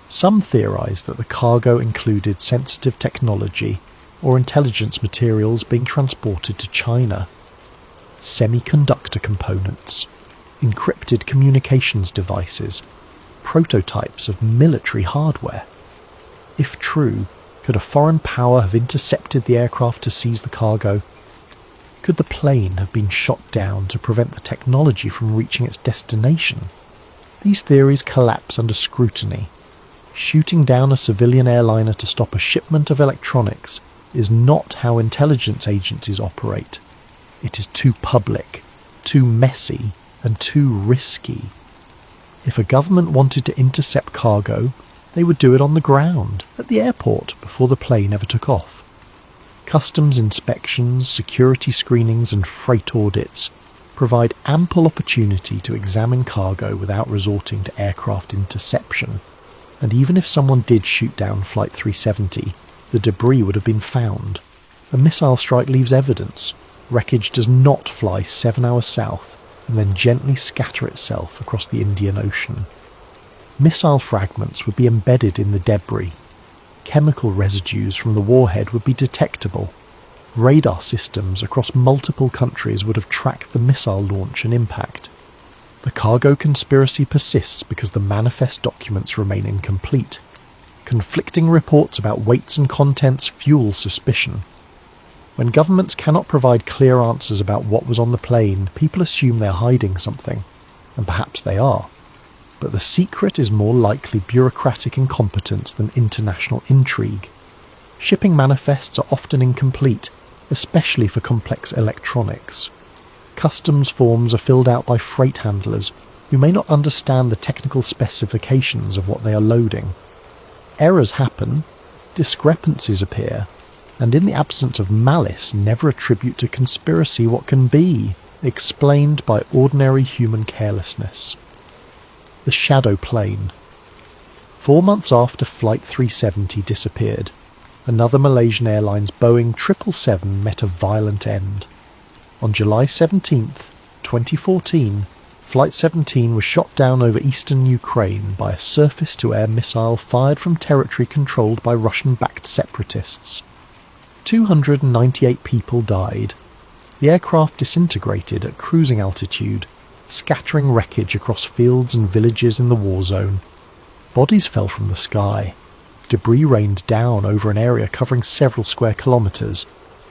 Some theorized that the cargo included sensitive technology or intelligence materials being transported to China. Semiconductor components, encrypted communications devices, prototypes of military hardware. If true, could a foreign power have intercepted the aircraft to seize the cargo? Could the plane have been shot down to prevent the technology from reaching its destination? These theories collapse under scrutiny. Shooting down a civilian airliner to stop a shipment of electronics is not how intelligence agencies operate. It is too public, too messy, and too risky. If a government wanted to intercept cargo, they would do it on the ground, at the airport, before the plane ever took off. Customs inspections, security screenings, and freight audits provide ample opportunity to examine cargo without resorting to aircraft interception. And even if someone did shoot down Flight 370, the debris would have been found. A missile strike leaves evidence. Wreckage does not fly 7 hours south and then gently scatter itself across the Indian Ocean. Missile fragments would be embedded in the debris. Chemical residues from the warhead would be detectable. Radar systems across multiple countries would have tracked the missile launch and impact. The cargo conspiracy persists because the manifest documents remain incomplete. Conflicting reports about weights and contents fuel suspicion. When governments cannot provide clear answers about what was on the plane, people assume they're hiding something, and perhaps they are. But the secret is more likely bureaucratic incompetence than international intrigue. Shipping manifests are often incomplete, especially for complex electronics. Customs forms are filled out by freight handlers who may not understand the technical specifications of what they are loading. Errors happen, discrepancies appear, and in the absence of malice, never attribute to conspiracy what can be explained by ordinary human carelessness. The shadow plane. 4 months after Flight 370 disappeared, another Malaysian Airlines Boeing 777 met a violent end. On July 17, 2014, Flight 17 was shot down over eastern Ukraine by a surface-to-air missile fired from territory controlled by Russian-backed separatists. 298 people died. The aircraft disintegrated at cruising altitude, scattering wreckage across fields and villages in the war zone. Bodies fell from the sky. Debris rained down over an area covering several square kilometres.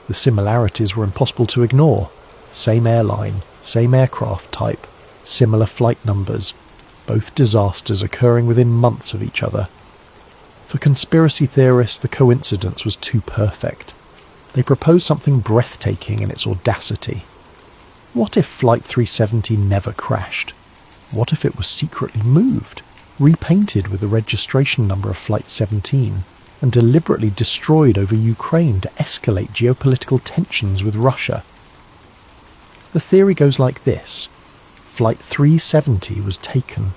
The similarities were impossible to ignore. Same airline, same aircraft type, similar flight numbers, both disasters occurring within months of each other. For conspiracy theorists, the coincidence was too perfect. They proposed something breathtaking in its audacity. What if Flight 370 never crashed? What if it was secretly moved, repainted with the registration number of Flight 17, and deliberately destroyed over Ukraine to escalate geopolitical tensions with Russia? The theory goes like this. Flight 370 was taken,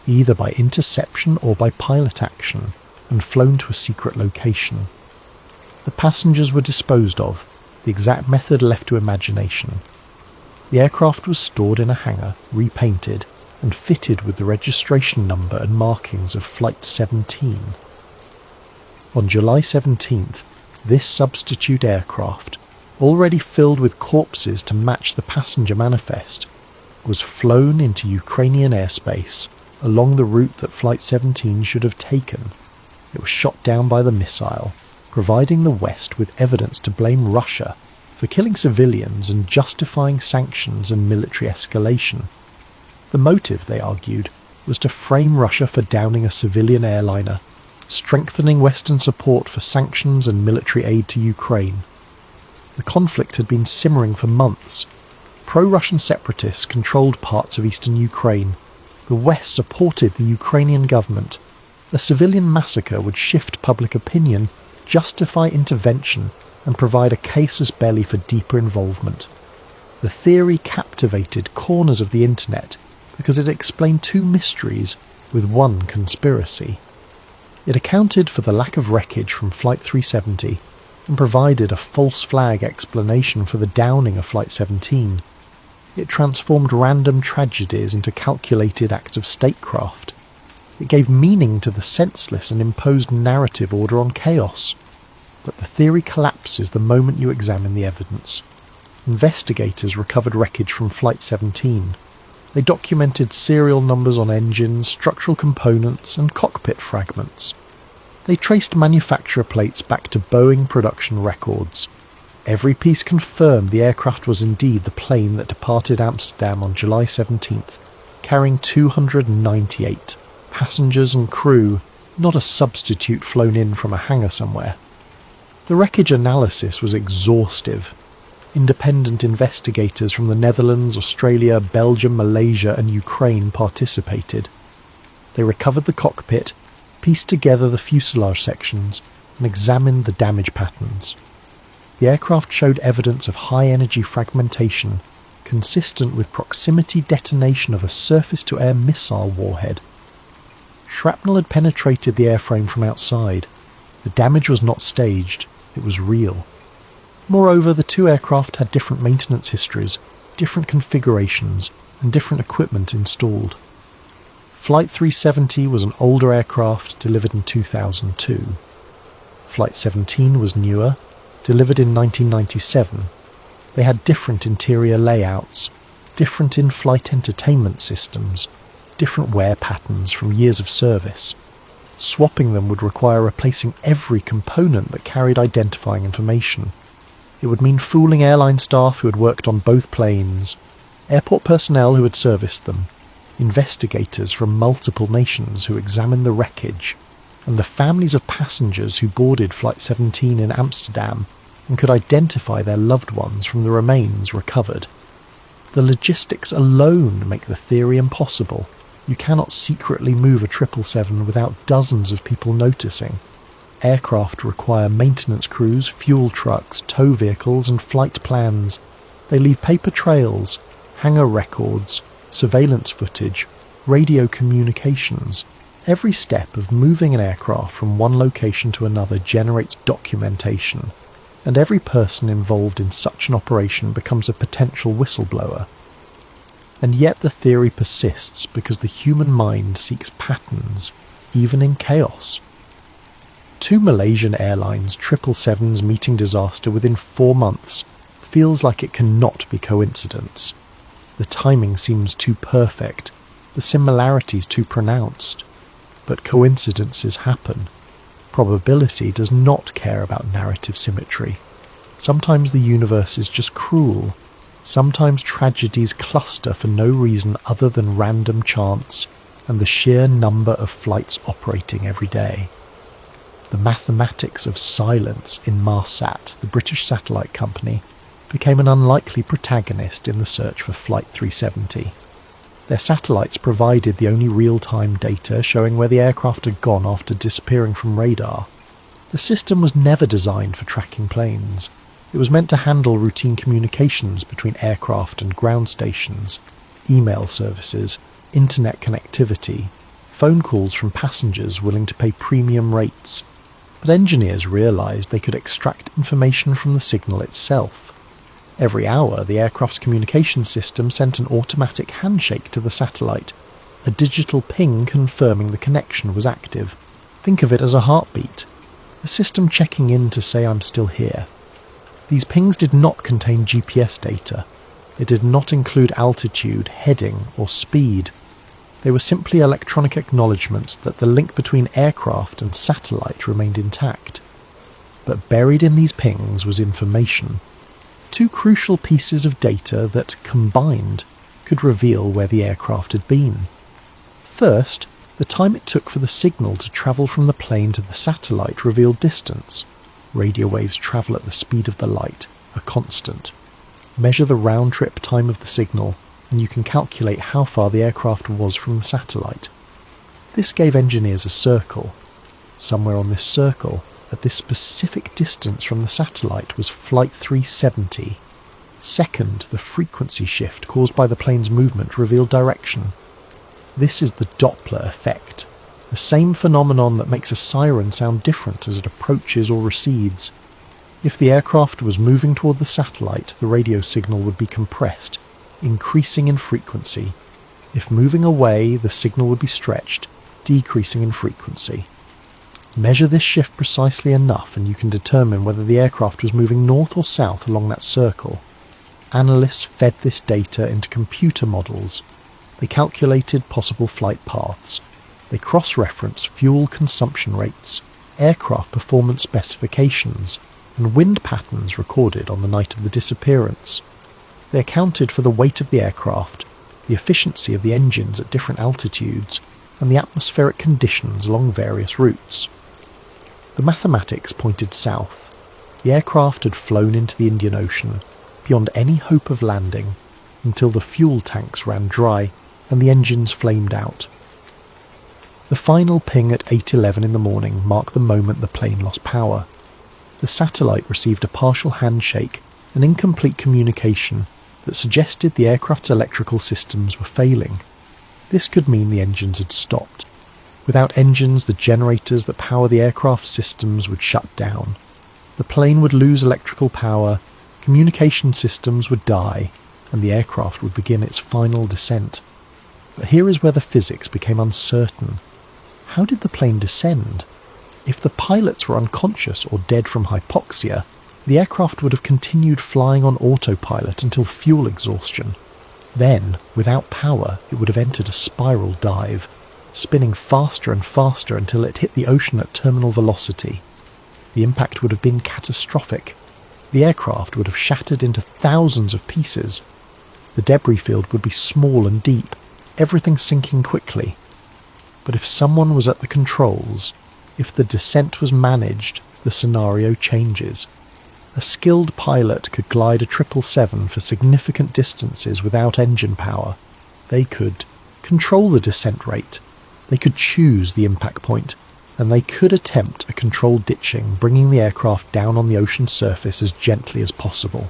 either by interception or by pilot action, and flown to a secret location. The passengers were disposed of, the exact method left to imagination. The aircraft was stored in a hangar, repainted, and fitted with the registration number and markings of Flight 17. On July 17th, this substitute aircraft, already filled with corpses to match the passenger manifest, was flown into Ukrainian airspace along the route that Flight 17 should have taken. It was shot down by the missile, providing the West with evidence to blame Russia for killing civilians and justifying sanctions and military escalation. The motive, they argued, was to frame Russia for downing a civilian airliner, strengthening Western support for sanctions and military aid to Ukraine. The conflict had been simmering for months. Pro-Russian separatists controlled parts of eastern Ukraine. The West supported the Ukrainian government. A civilian massacre would shift public opinion, justify intervention, and provide a casus belli for deeper involvement. The theory captivated corners of the internet because it explained two mysteries with one conspiracy. It accounted for the lack of wreckage from Flight 370 and provided a false flag explanation for the downing of Flight 17. It transformed random tragedies into calculated acts of statecraft. It gave meaning to the senseless and imposed narrative order on chaos. But the theory collapses the moment you examine the evidence. Investigators recovered wreckage from Flight 17. They documented serial numbers on engines, structural components, and cockpit fragments. They traced manufacturer plates back to Boeing production records. Every piece confirmed the aircraft was indeed the plane that departed Amsterdam on July 17th, carrying 298 passengers and crew, not a substitute flown in from a hangar somewhere. The wreckage analysis was exhaustive. Independent investigators from the Netherlands, Australia, Belgium, Malaysia and Ukraine participated. They recovered the cockpit, pieced together the fuselage sections, and examined the damage patterns. The aircraft showed evidence of high-energy fragmentation, consistent with proximity detonation of a surface-to-air missile warhead. Shrapnel had penetrated the airframe from outside. The damage was not staged, it was real. Moreover, the two aircraft had different maintenance histories, different configurations, and different equipment installed. Flight 370 was an older aircraft delivered in 2002. Flight 17 was newer, delivered in 1997. They had different interior layouts, different in-flight entertainment systems, different wear patterns from years of service. Swapping them would require replacing every component that carried identifying information. It would mean fooling airline staff who had worked on both planes, airport personnel who had serviced them, investigators from multiple nations who examined the wreckage, and the families of passengers who boarded Flight 17 in Amsterdam and could identify their loved ones from the remains recovered. The logistics alone make the theory impossible. You cannot secretly move a 777 without dozens of people noticing. Aircraft require maintenance crews, fuel trucks, tow vehicles and flight plans. They leave paper trails, hangar records, surveillance footage, radio communications. Every step of moving an aircraft from one location to another generates documentation, and every person involved in such an operation becomes a potential whistleblower. And yet the theory persists because the human mind seeks patterns, even in chaos. 2 Malaysian Airlines 777s meeting disaster within 4 months feels like it cannot be coincidence. The timing seems too perfect, the similarities too pronounced. But coincidences happen. Probability does not care about narrative symmetry. Sometimes the universe is just cruel. Sometimes tragedies cluster for no reason other than random chance and the sheer number of flights operating every day. The mathematics of silence in Marsat, the British satellite company, became an unlikely protagonist in the search for Flight 370. Their satellites provided the only real-time data showing where the aircraft had gone after disappearing from radar. The system was never designed for tracking planes. It was meant to handle routine communications between aircraft and ground stations, email services, internet connectivity, phone calls from passengers willing to pay premium rates. But engineers realised they could extract information from the signal itself. Every hour, the aircraft's communication system sent an automatic handshake to the satellite, a digital ping confirming the connection was active. Think of it as a heartbeat, the system checking in to say I'm still here. These pings did not contain GPS data. They did not include altitude, heading, or speed. They were simply electronic acknowledgements that the link between aircraft and satellite remained intact. But buried in these pings was information. 2 crucial pieces of data that, combined, could reveal where the aircraft had been. First, the time it took for the signal to travel from the plane to the satellite revealed distance. Radio waves travel at the speed of the light, a constant. Measure the round-trip time of the signal, and you can calculate how far the aircraft was from the satellite. This gave engineers a circle. Somewhere on this circle, at this specific distance from the satellite, was Flight 370. Second, the frequency shift caused by the plane's movement revealed direction. This is the Doppler effect, the same phenomenon that makes a siren sound different as it approaches or recedes. If the aircraft was moving toward the satellite, the radio signal would be compressed, increasing in frequency. If moving away, the signal would be stretched, decreasing in frequency. Measure this shift precisely enough and you can determine whether the aircraft was moving north or south along that circle. Analysts fed this data into computer models. They calculated possible flight paths. They cross-referenced fuel consumption rates, aircraft performance specifications, and wind patterns recorded on the night of the disappearance. They accounted for the weight of the aircraft, the efficiency of the engines at different altitudes, and the atmospheric conditions along various routes. The mathematics pointed south. The aircraft had flown into the Indian Ocean, beyond any hope of landing, until the fuel tanks ran dry and the engines flamed out. The final ping at 8:11 in the morning marked the moment the plane lost power. The satellite received a partial handshake, an incomplete communication that suggested the aircraft's electrical systems were failing. This could mean the engines had stopped. Without engines, the generators that power the aircraft systems would shut down. The plane would lose electrical power, communication systems would die, and the aircraft would begin its final descent. But here is where the physics became uncertain. How did the plane descend? If the pilots were unconscious or dead from hypoxia, the aircraft would have continued flying on autopilot until fuel exhaustion. Then, without power, it would have entered a spiral dive, spinning faster and faster until it hit the ocean at terminal velocity. The impact would have been catastrophic. The aircraft would have shattered into thousands of pieces. The debris field would be small and deep, everything sinking quickly. But if someone was at the controls, if the descent was managed, the scenario changes. A skilled pilot could glide a 777 for significant distances without engine power. They could control the descent rate. They could choose the impact point, and they could attempt a controlled ditching, bringing the aircraft down on the ocean surface as gently as possible.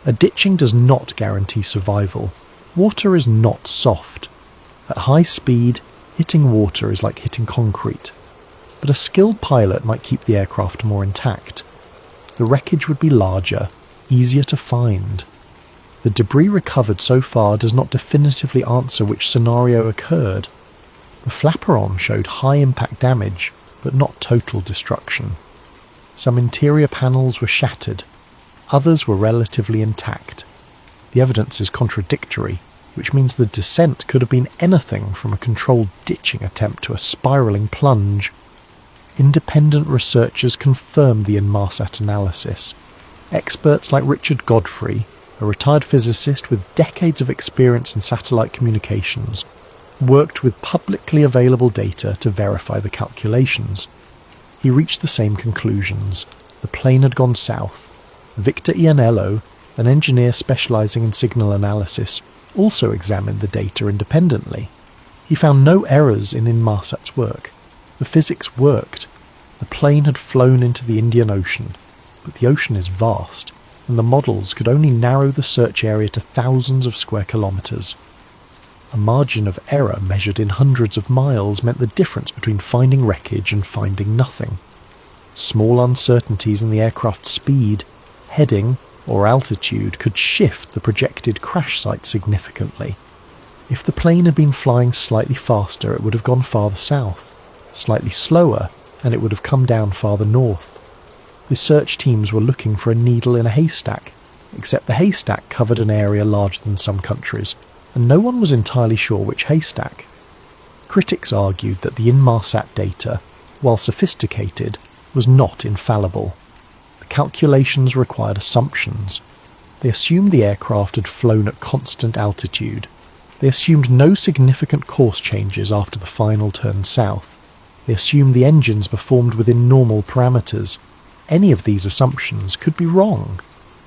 A ditching does not guarantee survival. Water is not soft. At high speed, hitting water is like hitting concrete. But a skilled pilot might keep the aircraft more intact. The wreckage would be larger, easier to find. The debris recovered so far does not definitively answer which scenario occurred. The flaperon showed high-impact damage, but not total destruction. Some interior panels were shattered, others were relatively intact. The evidence is contradictory, which means the descent could have been anything from a controlled ditching attempt to a spiralling plunge. Independent researchers confirmed the Inmarsat analysis. Experts like Richard Godfrey, a retired physicist with decades of experience in satellite communications, worked with publicly available data to verify the calculations. He reached the same conclusions. The plane had gone south. Victor Ianello, an engineer specializing in signal analysis, also examined the data independently. He found no errors in Inmarsat's work. The physics worked. The plane had flown into the Indian Ocean, but the ocean is vast, and the models could only narrow the search area to thousands of square kilometres. A margin of error measured in hundreds of miles meant the difference between finding wreckage and finding nothing. Small uncertainties in the aircraft's speed, heading, or altitude could shift the projected crash site significantly. If the plane had been flying slightly faster, it would have gone farther south, slightly slower, and it would have come down farther north. The search teams were looking for a needle in a haystack, except the haystack covered an area larger than some countries, and no one was entirely sure which haystack. Critics argued that the Inmarsat data, while sophisticated, was not infallible. The calculations required assumptions. They assumed the aircraft had flown at constant altitude. They assumed no significant course changes after the final turn south. They assumed the engines performed within normal parameters. Any of these assumptions could be wrong.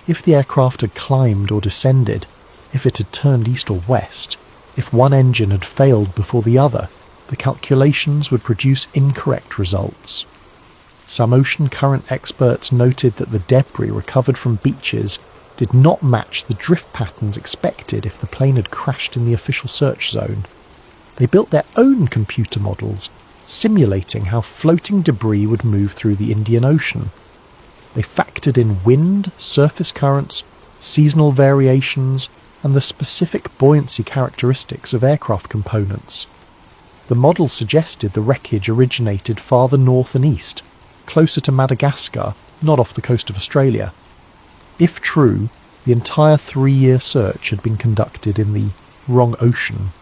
If the aircraft had climbed or descended, if it had turned east or west, if one engine had failed before the other, the calculations would produce incorrect results. Some ocean current experts noted that the debris recovered from beaches did not match the drift patterns expected if the plane had crashed in the official search zone. They built their own computer models, simulating how floating debris would move through the Indian Ocean. They factored in wind, surface currents, seasonal variations, and the specific buoyancy characteristics of aircraft components. The model suggested the wreckage originated farther north and east, closer to Madagascar, not off the coast of Australia. If true, the entire 3-year search had been conducted in the wrong ocean.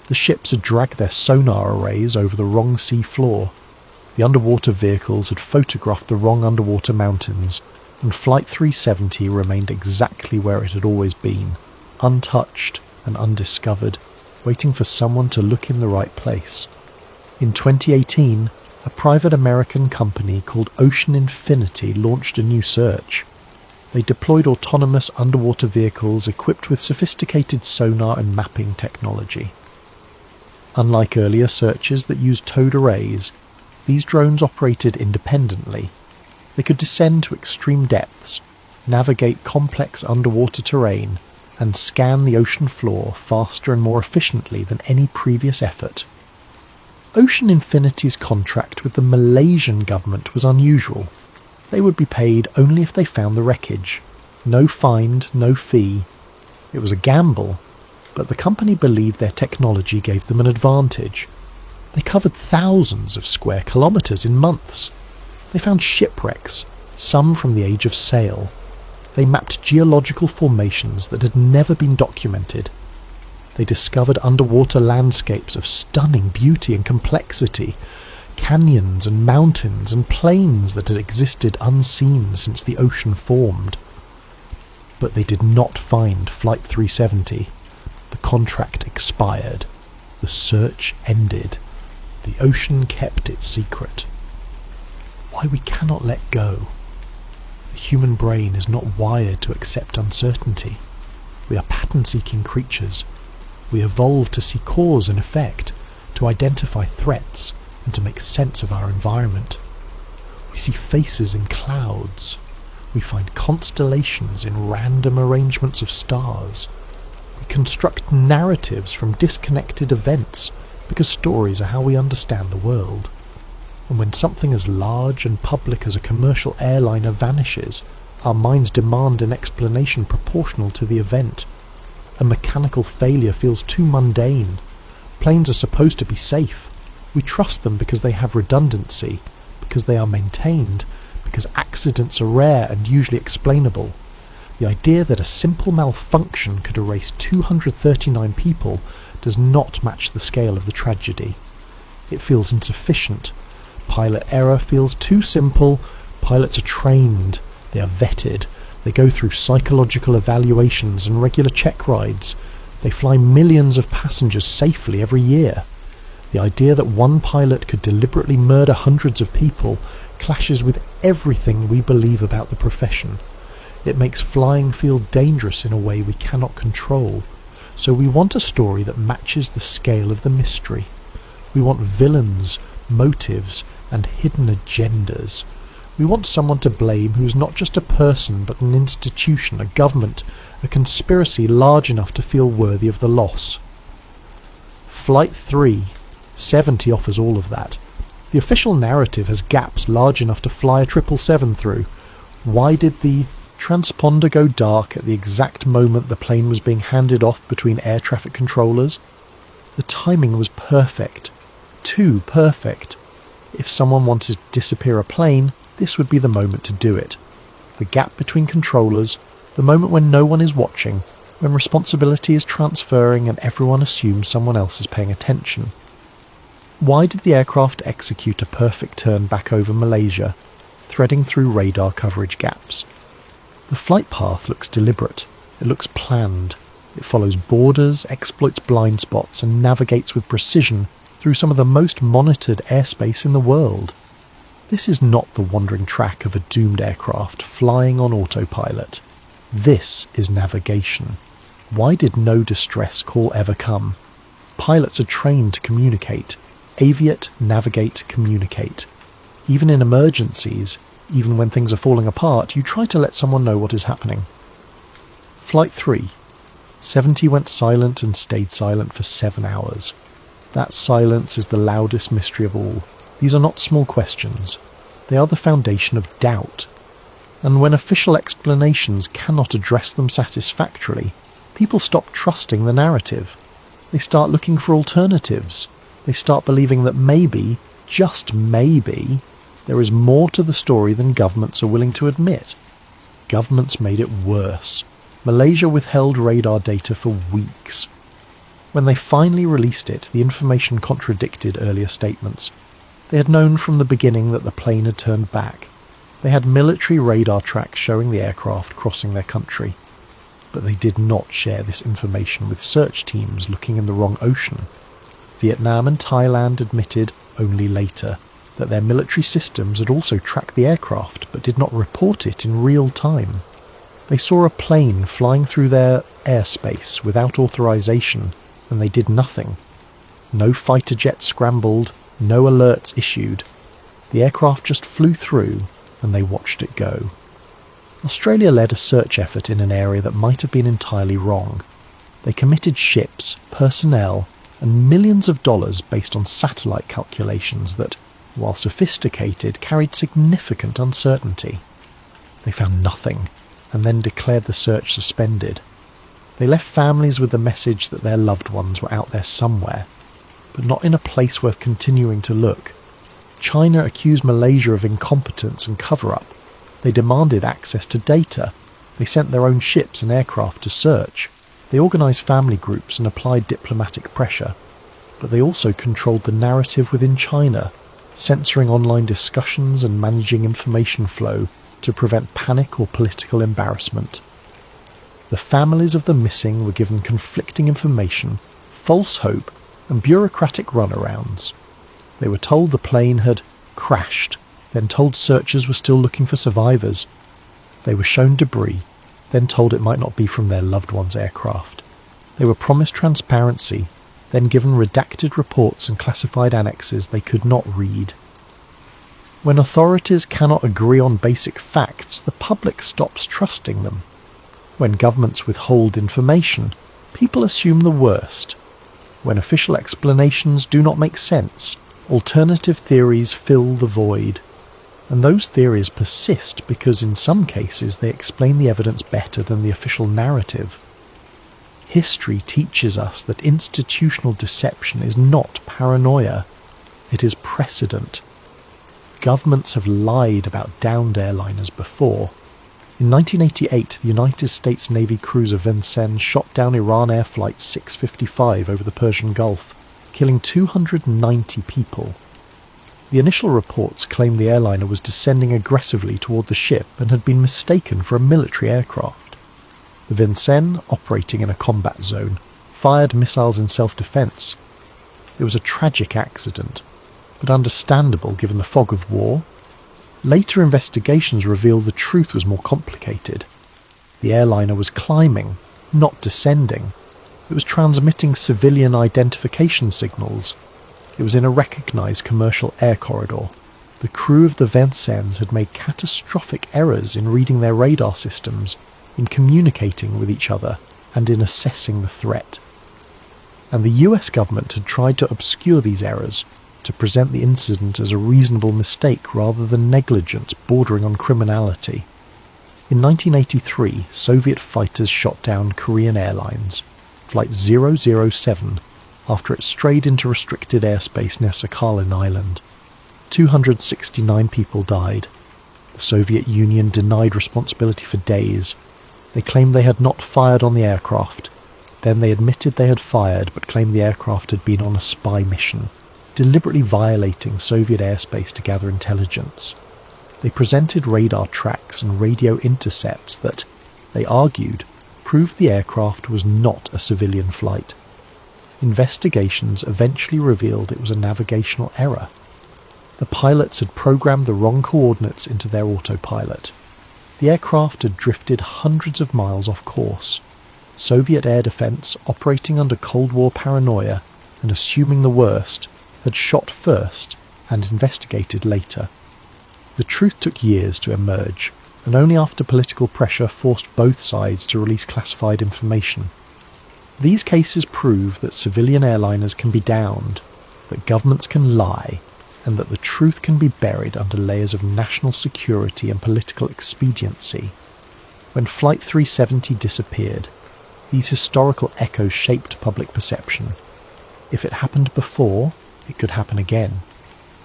The ships had dragged their sonar arrays over the wrong sea floor. The underwater vehicles had photographed the wrong underwater mountains, and Flight 370 remained exactly where it had always been, untouched and undiscovered, waiting for someone to look in the right place. In 2018, a private American company called Ocean Infinity launched a new search. They deployed autonomous underwater vehicles equipped with sophisticated sonar and mapping technology. Unlike earlier searches that used towed arrays, these drones operated independently. They could descend to extreme depths, navigate complex underwater terrain, and scan the ocean floor faster and more efficiently than any previous effort. Ocean Infinity's contract with the Malaysian government was unusual. They would be paid only if they found the wreckage. No find, no fee. It was a gamble, but the company believed their technology gave them an advantage. They covered thousands of square kilometres in months. They found shipwrecks, some from the age of sail. They mapped geological formations that had never been documented. They discovered underwater landscapes of stunning beauty and complexity, canyons and mountains and plains that had existed unseen since the ocean formed. But they did not find Flight 370. The contract expired. The search ended. The ocean kept its secret. Why we cannot let go. The human brain is not wired to accept uncertainty. We are pattern-seeking creatures. We evolved to see cause and effect, to identify threats, and to make sense of our environment. We see faces in clouds. We find constellations in random arrangements of stars. We construct narratives from disconnected events, because stories are how we understand the world. And when something as large and public as a commercial airliner vanishes, Our minds demand an explanation proportional to the event. A mechanical failure feels too mundane. Planes are supposed to be safe. We trust them because they have redundancy, because they are maintained, because accidents are rare and usually explainable. The idea that a simple malfunction could erase 239 people does not match the scale of the tragedy. It feels insufficient. Pilot error feels too simple. Pilots are trained. They are vetted. They go through psychological evaluations and regular check rides. They fly millions of passengers safely every year. The idea that one pilot could deliberately murder hundreds of people clashes with everything we believe about the profession. It makes flying feel dangerous in a way we cannot control. So we want a story that matches the scale of the mystery. We want villains, motives, and hidden agendas. We want someone to blame who is not just a person but an institution, a government, a conspiracy large enough to feel worthy of the loss. Flight 370 offers all of that. The official narrative has gaps large enough to fly a 777 through. Why did the transponder go dark at the exact moment the plane was being handed off between air traffic controllers? The timing was perfect. Too perfect. If someone wanted to disappear a plane, this would be the moment to do it. The gap between controllers, the moment when no one is watching, when responsibility is transferring and everyone assumes someone else is paying attention. Why did the aircraft execute a perfect turn back over Malaysia, threading through radar coverage gaps? The flight path looks deliberate. It looks planned. It follows borders, exploits blind spots, and navigates with precision through some of the most monitored airspace in the world. This is not the wandering track of a doomed aircraft flying on autopilot. This is navigation. Why did no distress call ever come? Pilots are trained to communicate. Aviate, navigate, communicate. Even in emergencies, even when things are falling apart, you try to let someone know what is happening. Flight 370 went silent and stayed silent for 7 hours. That silence is the loudest mystery of all. These are not small questions. They are the foundation of doubt. And when official explanations cannot address them satisfactorily, people stop trusting the narrative. They start looking for alternatives. They start believing that maybe, just maybe, there is more to the story than governments are willing to admit. Governments made it worse. Malaysia withheld radar data for weeks. When they finally released it, the information contradicted earlier statements. They had known from the beginning that the plane had turned back. They had military radar tracks showing the aircraft crossing their country. But they did not share this information with search teams looking in the wrong ocean. Vietnam and Thailand admitted, only later, that their military systems had also tracked the aircraft but did not report it in real time. They saw a plane flying through their airspace without authorization, and they did nothing. No fighter jets scrambled, no alerts issued. The aircraft just flew through, and they watched it go. Australia led a search effort in an area that might have been entirely wrong. They committed ships, personnel, and millions of dollars based on satellite calculations that, while sophisticated, carried significant uncertainty. They found nothing, and then declared the search suspended. They left families with the message that their loved ones were out there somewhere, but not in a place worth continuing to look. China accused Malaysia of incompetence and cover-up. They demanded access to data. They sent their own ships and aircraft to search. They organised family groups and applied diplomatic pressure. But they also controlled the narrative within China, censoring online discussions and managing information flow to prevent panic or political embarrassment. The families of the missing were given conflicting information, false hope, and bureaucratic runarounds. They were told the plane had crashed, then told searchers were still looking for survivors. They were shown debris, then told it might not be from their loved one's aircraft. They were promised transparency, then given redacted reports and classified annexes they could not read. When authorities cannot agree on basic facts, the public stops trusting them. When governments withhold information, people assume the worst. When official explanations do not make sense, alternative theories fill the void. And those theories persist because in some cases they explain the evidence better than the official narrative. History teaches us that institutional deception is not paranoia, it is precedent. Governments have lied about downed airliners before. In 1988, the United States Navy cruiser Vincennes shot down Iran Air Flight 655 over the Persian Gulf, killing 290 people. The initial reports claimed the airliner was descending aggressively toward the ship and had been mistaken for a military aircraft. The Vincennes, operating in a combat zone, fired missiles in self-defense. It was a tragic accident, but understandable given the fog of war. Later investigations revealed the truth was more complicated. The airliner was climbing, not descending. It was transmitting civilian identification signals. It was in a recognised commercial air corridor. The crew of the Vincennes had made catastrophic errors in reading their radar systems, in communicating with each other, and in assessing the threat. And the US government had tried to obscure these errors, to present the incident as a reasonable mistake rather than negligence bordering on criminality. In 1983, Soviet fighters shot down Korean Airlines, Flight 007, after it strayed into restricted airspace near Sakhalin Island. 269 people died. The Soviet Union denied responsibility for days. They claimed they had not fired on the aircraft. Then they admitted they had fired but claimed the aircraft had been on a spy mission, deliberately violating Soviet airspace to gather intelligence. They presented radar tracks and radio intercepts that, they argued, proved the aircraft was not a civilian flight. Investigations eventually revealed it was a navigational error. The pilots had programmed the wrong coordinates into their autopilot. The aircraft had drifted hundreds of miles off course. Soviet air defense, operating under Cold War paranoia and assuming the worst, had shot first and investigated later. The truth took years to emerge, and only after political pressure forced both sides to release classified information. These cases prove that civilian airliners can be downed, that governments can lie, and that the truth can be buried under layers of national security and political expediency. When Flight 370 disappeared, these historical echoes shaped public perception. If it happened before, it could happen again.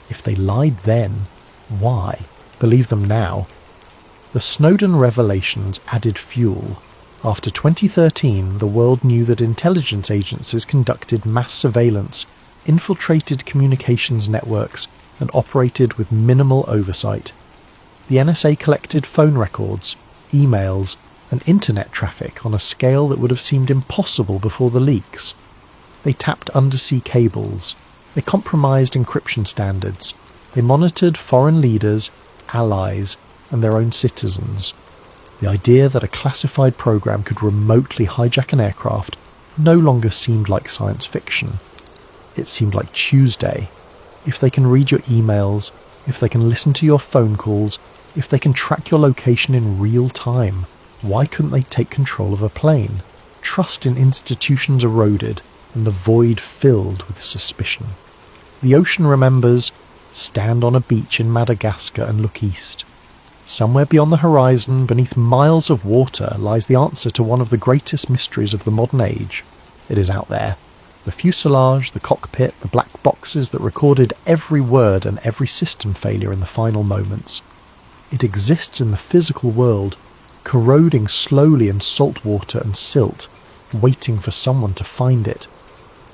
If they lied then, why? Believe them now. The Snowden revelations added fuel. After 2013, the world knew that intelligence agencies conducted mass surveillance, infiltrated communications networks, and operated with minimal oversight. The NSA collected phone records, emails, and internet traffic on a scale that would have seemed impossible before the leaks. They tapped undersea cables. They compromised encryption standards. They monitored foreign leaders, allies, and their own citizens. The idea that a classified program could remotely hijack an aircraft no longer seemed like science fiction. It seemed like Tuesday. If they can read your emails, if they can listen to your phone calls, if they can track your location in real time, why couldn't they take control of a plane? Trust in institutions eroded, and the void filled with suspicion. The ocean remembers. Stand on a beach in Madagascar and look east. Somewhere beyond the horizon, beneath miles of water, lies the answer to one of the greatest mysteries of the modern age. It is out there. The fuselage, the cockpit, the black boxes that recorded every word and every system failure in the final moments. It exists in the physical world, corroding slowly in salt water and silt, waiting for someone to find it.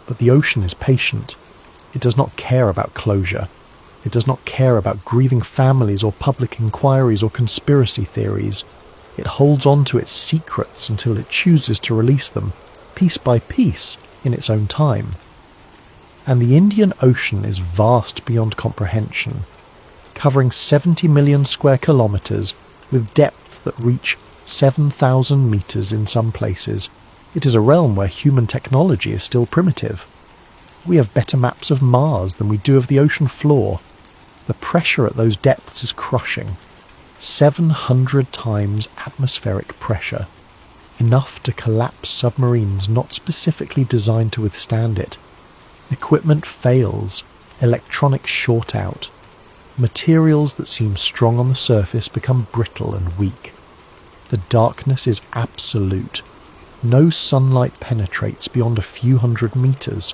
But the ocean is patient. It does not care about closure. It does not care about grieving families or public inquiries or conspiracy theories. It holds on to its secrets until it chooses to release them, piece by piece, in its own time. And the Indian Ocean is vast beyond comprehension, covering 70 million square kilometres with depths that reach 7,000 metres in some places. It is a realm where human technology is still primitive. We have better maps of Mars than we do of the ocean floor. The pressure at those depths is crushing. 700 times atmospheric pressure. Enough to collapse submarines not specifically designed to withstand it. Equipment fails. Electronics short out. Materials that seem strong on the surface become brittle and weak. The darkness is absolute. No sunlight penetrates beyond a few hundred meters.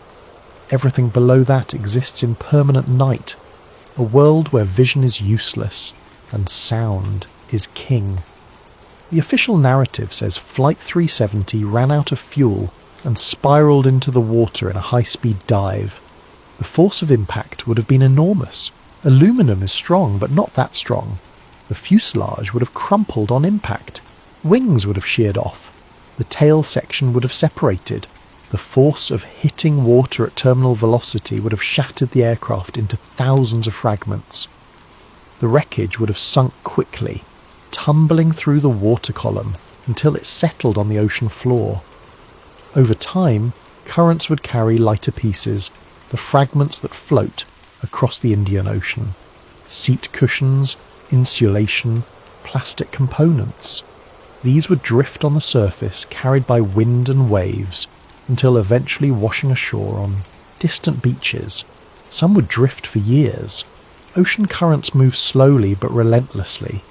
Everything below that exists in permanent night, a world where vision is useless and sound is king. The official narrative says Flight 370 ran out of fuel and spiraled into the water in a high-speed dive. The force of impact would have been enormous. Aluminum is strong, but not that strong. The fuselage would have crumpled on impact. Wings would have sheared off. The tail section would have separated. The force of hitting water at terminal velocity would have shattered the aircraft into thousands of fragments. The wreckage would have sunk quickly, tumbling through the water column until it settled on the ocean floor. Over time, currents would carry lighter pieces, the fragments that float, across the Indian Ocean. Seat cushions, insulation, plastic components. These would drift on the surface, carried by wind and waves, until eventually washing ashore on distant beaches. Some would drift for years. Ocean currents move slowly but relentlessly.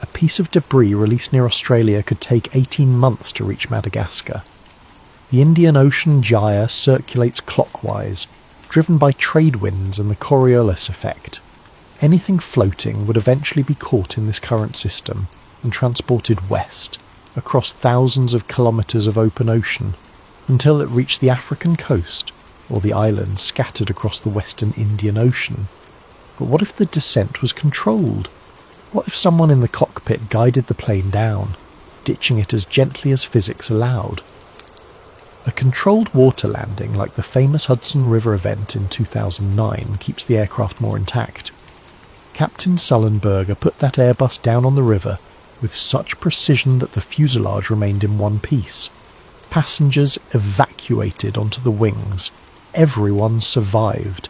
A piece of debris released near Australia could take 18 months to reach Madagascar. The Indian Ocean gyre circulates clockwise, driven by trade winds and the Coriolis effect. Anything floating would eventually be caught in this current system and transported west, across thousands of kilometres of open ocean, until it reached the African coast or the islands scattered across the western Indian Ocean. But what if the descent was controlled? What if someone in the cockpit guided the plane down, ditching it as gently as physics allowed? A controlled water landing like the famous Hudson River event in 2009 keeps the aircraft more intact. Captain Sullenberger put that Airbus down on the river with such precision that the fuselage remained in one piece. Passengers evacuated onto the wings. Everyone survived.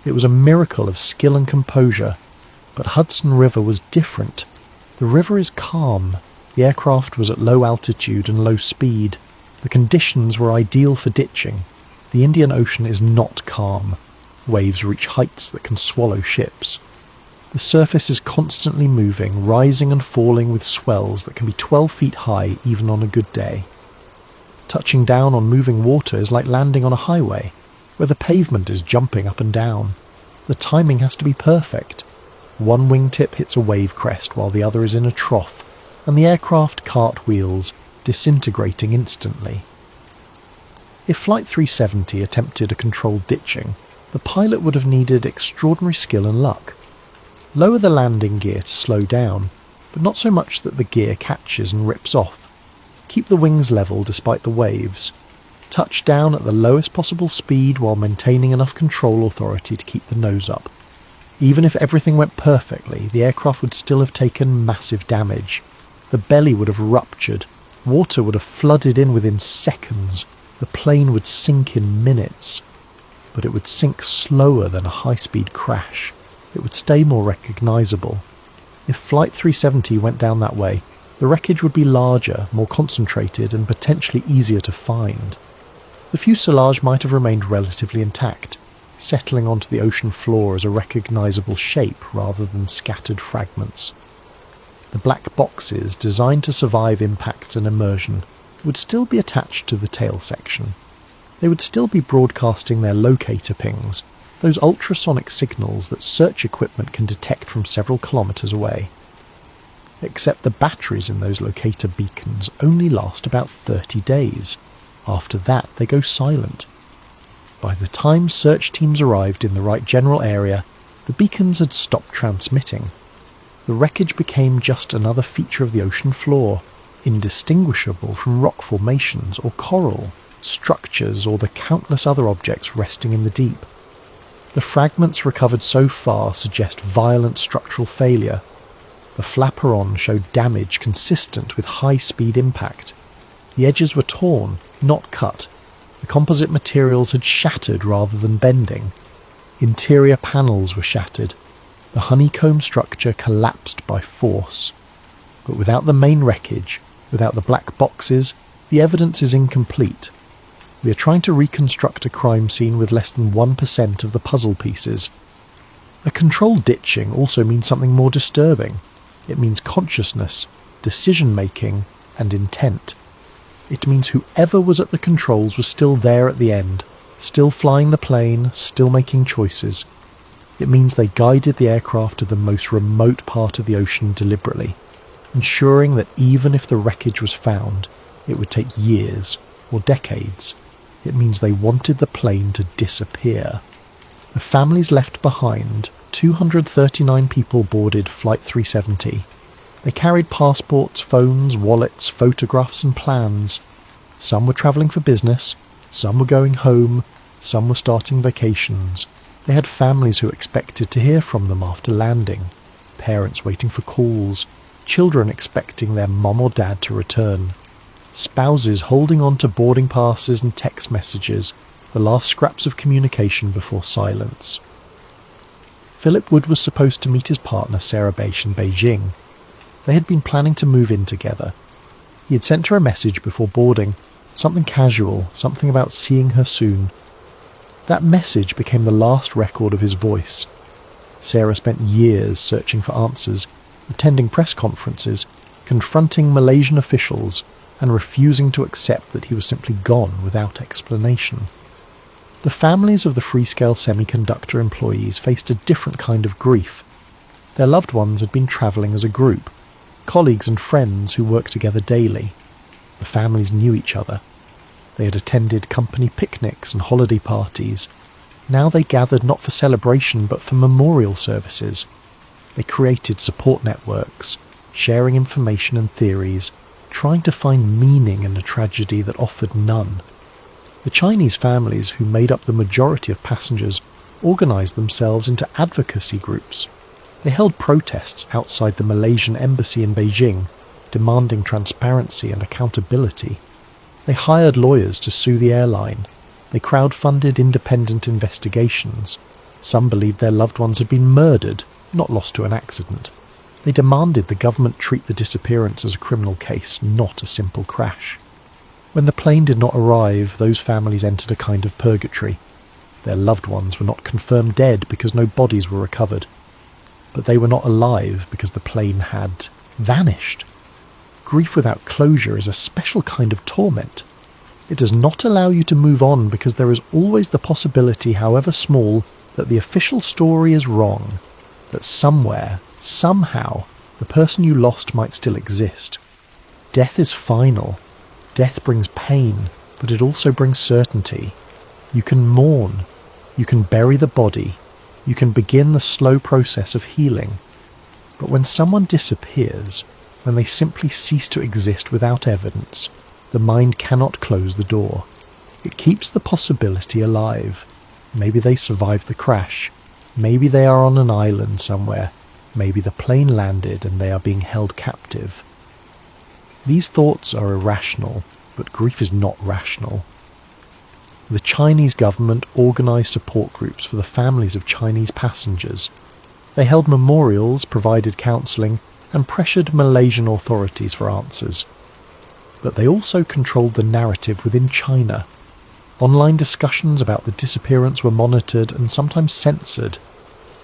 It was a miracle of skill and composure, but Hudson River was different. The river is calm. The aircraft was at low altitude and low speed. The conditions were ideal for ditching. The Indian Ocean is not calm. Waves reach heights that can swallow ships. The surface is constantly moving, rising and falling with swells that can be 12 feet high even on a good day. Touching down on moving water is like landing on a highway, where the pavement is jumping up and down. The timing has to be perfect. One wingtip hits a wave crest while the other is in a trough, and the aircraft cartwheels, disintegrating instantly. If Flight 370 attempted a controlled ditching, the pilot would have needed extraordinary skill and luck. Lower the landing gear to slow down, but not so much that the gear catches and rips off. Keep the wings level despite the waves. Touch down at the lowest possible speed while maintaining enough control authority to keep the nose up. Even if everything went perfectly, the aircraft would still have taken massive damage. The belly would have ruptured. Water would have flooded in within seconds. The plane would sink in minutes. But it would sink slower than a high-speed crash. It would stay more recognisable. If Flight 370 went down that way, the wreckage would be larger, more concentrated, and potentially easier to find. The fuselage might have remained relatively intact, settling onto the ocean floor as a recognisable shape rather than scattered fragments. The black boxes, designed to survive impact and immersion, would still be attached to the tail section. They would still be broadcasting their locator pings, those ultrasonic signals that search equipment can detect from several kilometres away. Except the batteries in those locator beacons only last about 30 days. After that, they go silent. By the time search teams arrived in the right general area, the beacons had stopped transmitting. The wreckage became just another feature of the ocean floor, indistinguishable from rock formations or coral, structures or the countless other objects resting in the deep. The fragments recovered so far suggest violent structural failure. The flaperon showed damage consistent with high-speed impact. The edges were torn, not cut. The composite materials had shattered rather than bending. Interior panels were shattered. The honeycomb structure collapsed by force. But without the main wreckage, without the black boxes, the evidence is incomplete. We are trying to reconstruct a crime scene with less than 1% of the puzzle pieces. A control ditching also means something more disturbing. It means consciousness, decision-making, and intent. It means whoever was at the controls was still there at the end, still flying the plane, still making choices. It means they guided the aircraft to the most remote part of the ocean deliberately, ensuring that even if the wreckage was found, it would take years or decades. It means they wanted the plane to disappear. The families left behind, 239 people boarded Flight 370. They carried passports, phones, wallets, photographs and plans. Some were travelling for business, some were going home, some were starting vacations. They had families who expected to hear from them after landing, parents waiting for calls, children expecting their mum or dad to return, spouses holding on to boarding passes and text messages, the last scraps of communication before silence. Philip Wood was supposed to meet his partner Sarah Bache in Beijing. They had been planning to move in together. He had sent her a message before boarding, something casual, something about seeing her soon. That message became the last record of his voice. Sarah spent years searching for answers, attending press conferences, confronting Malaysian officials, and refusing to accept that he was simply gone without explanation. The families of the Freescale Semiconductor employees faced a different kind of grief. Their loved ones had been travelling as a group, colleagues and friends who worked together daily. The families knew each other. They had attended company picnics and holiday parties. Now they gathered not for celebration but for memorial services. They created support networks, sharing information and theories, trying to find meaning in a tragedy that offered none. The Chinese families who made up the majority of passengers organised themselves into advocacy groups. They held protests outside the Malaysian embassy in Beijing, demanding transparency and accountability. They hired lawyers to sue the airline. They crowdfunded independent investigations. Some believed their loved ones had been murdered, not lost to an accident. They demanded the government treat the disappearance as a criminal case, not a simple crash. When the plane did not arrive, those families entered a kind of purgatory. Their loved ones were not confirmed dead because no bodies were recovered. But they were not alive because the plane had vanished. Grief without closure is a special kind of torment. It does not allow you to move on because there is always the possibility, however small, that the official story is wrong, that somewhere, somehow, the person you lost might still exist. Death is final. Death brings pain, but it also brings certainty. You can mourn. You can bury the body. You can begin the slow process of healing. But when someone disappears, when they simply cease to exist without evidence, the mind cannot close the door. It keeps the possibility alive. Maybe they survived the crash. Maybe they are on an island somewhere. Maybe the plane landed and they are being held captive. These thoughts are irrational, but grief is not rational. The Chinese government organised support groups for the families of Chinese passengers. They held memorials, provided counselling, and pressured Malaysian authorities for answers. But they also controlled the narrative within China. Online discussions about the disappearance were monitored and sometimes censored.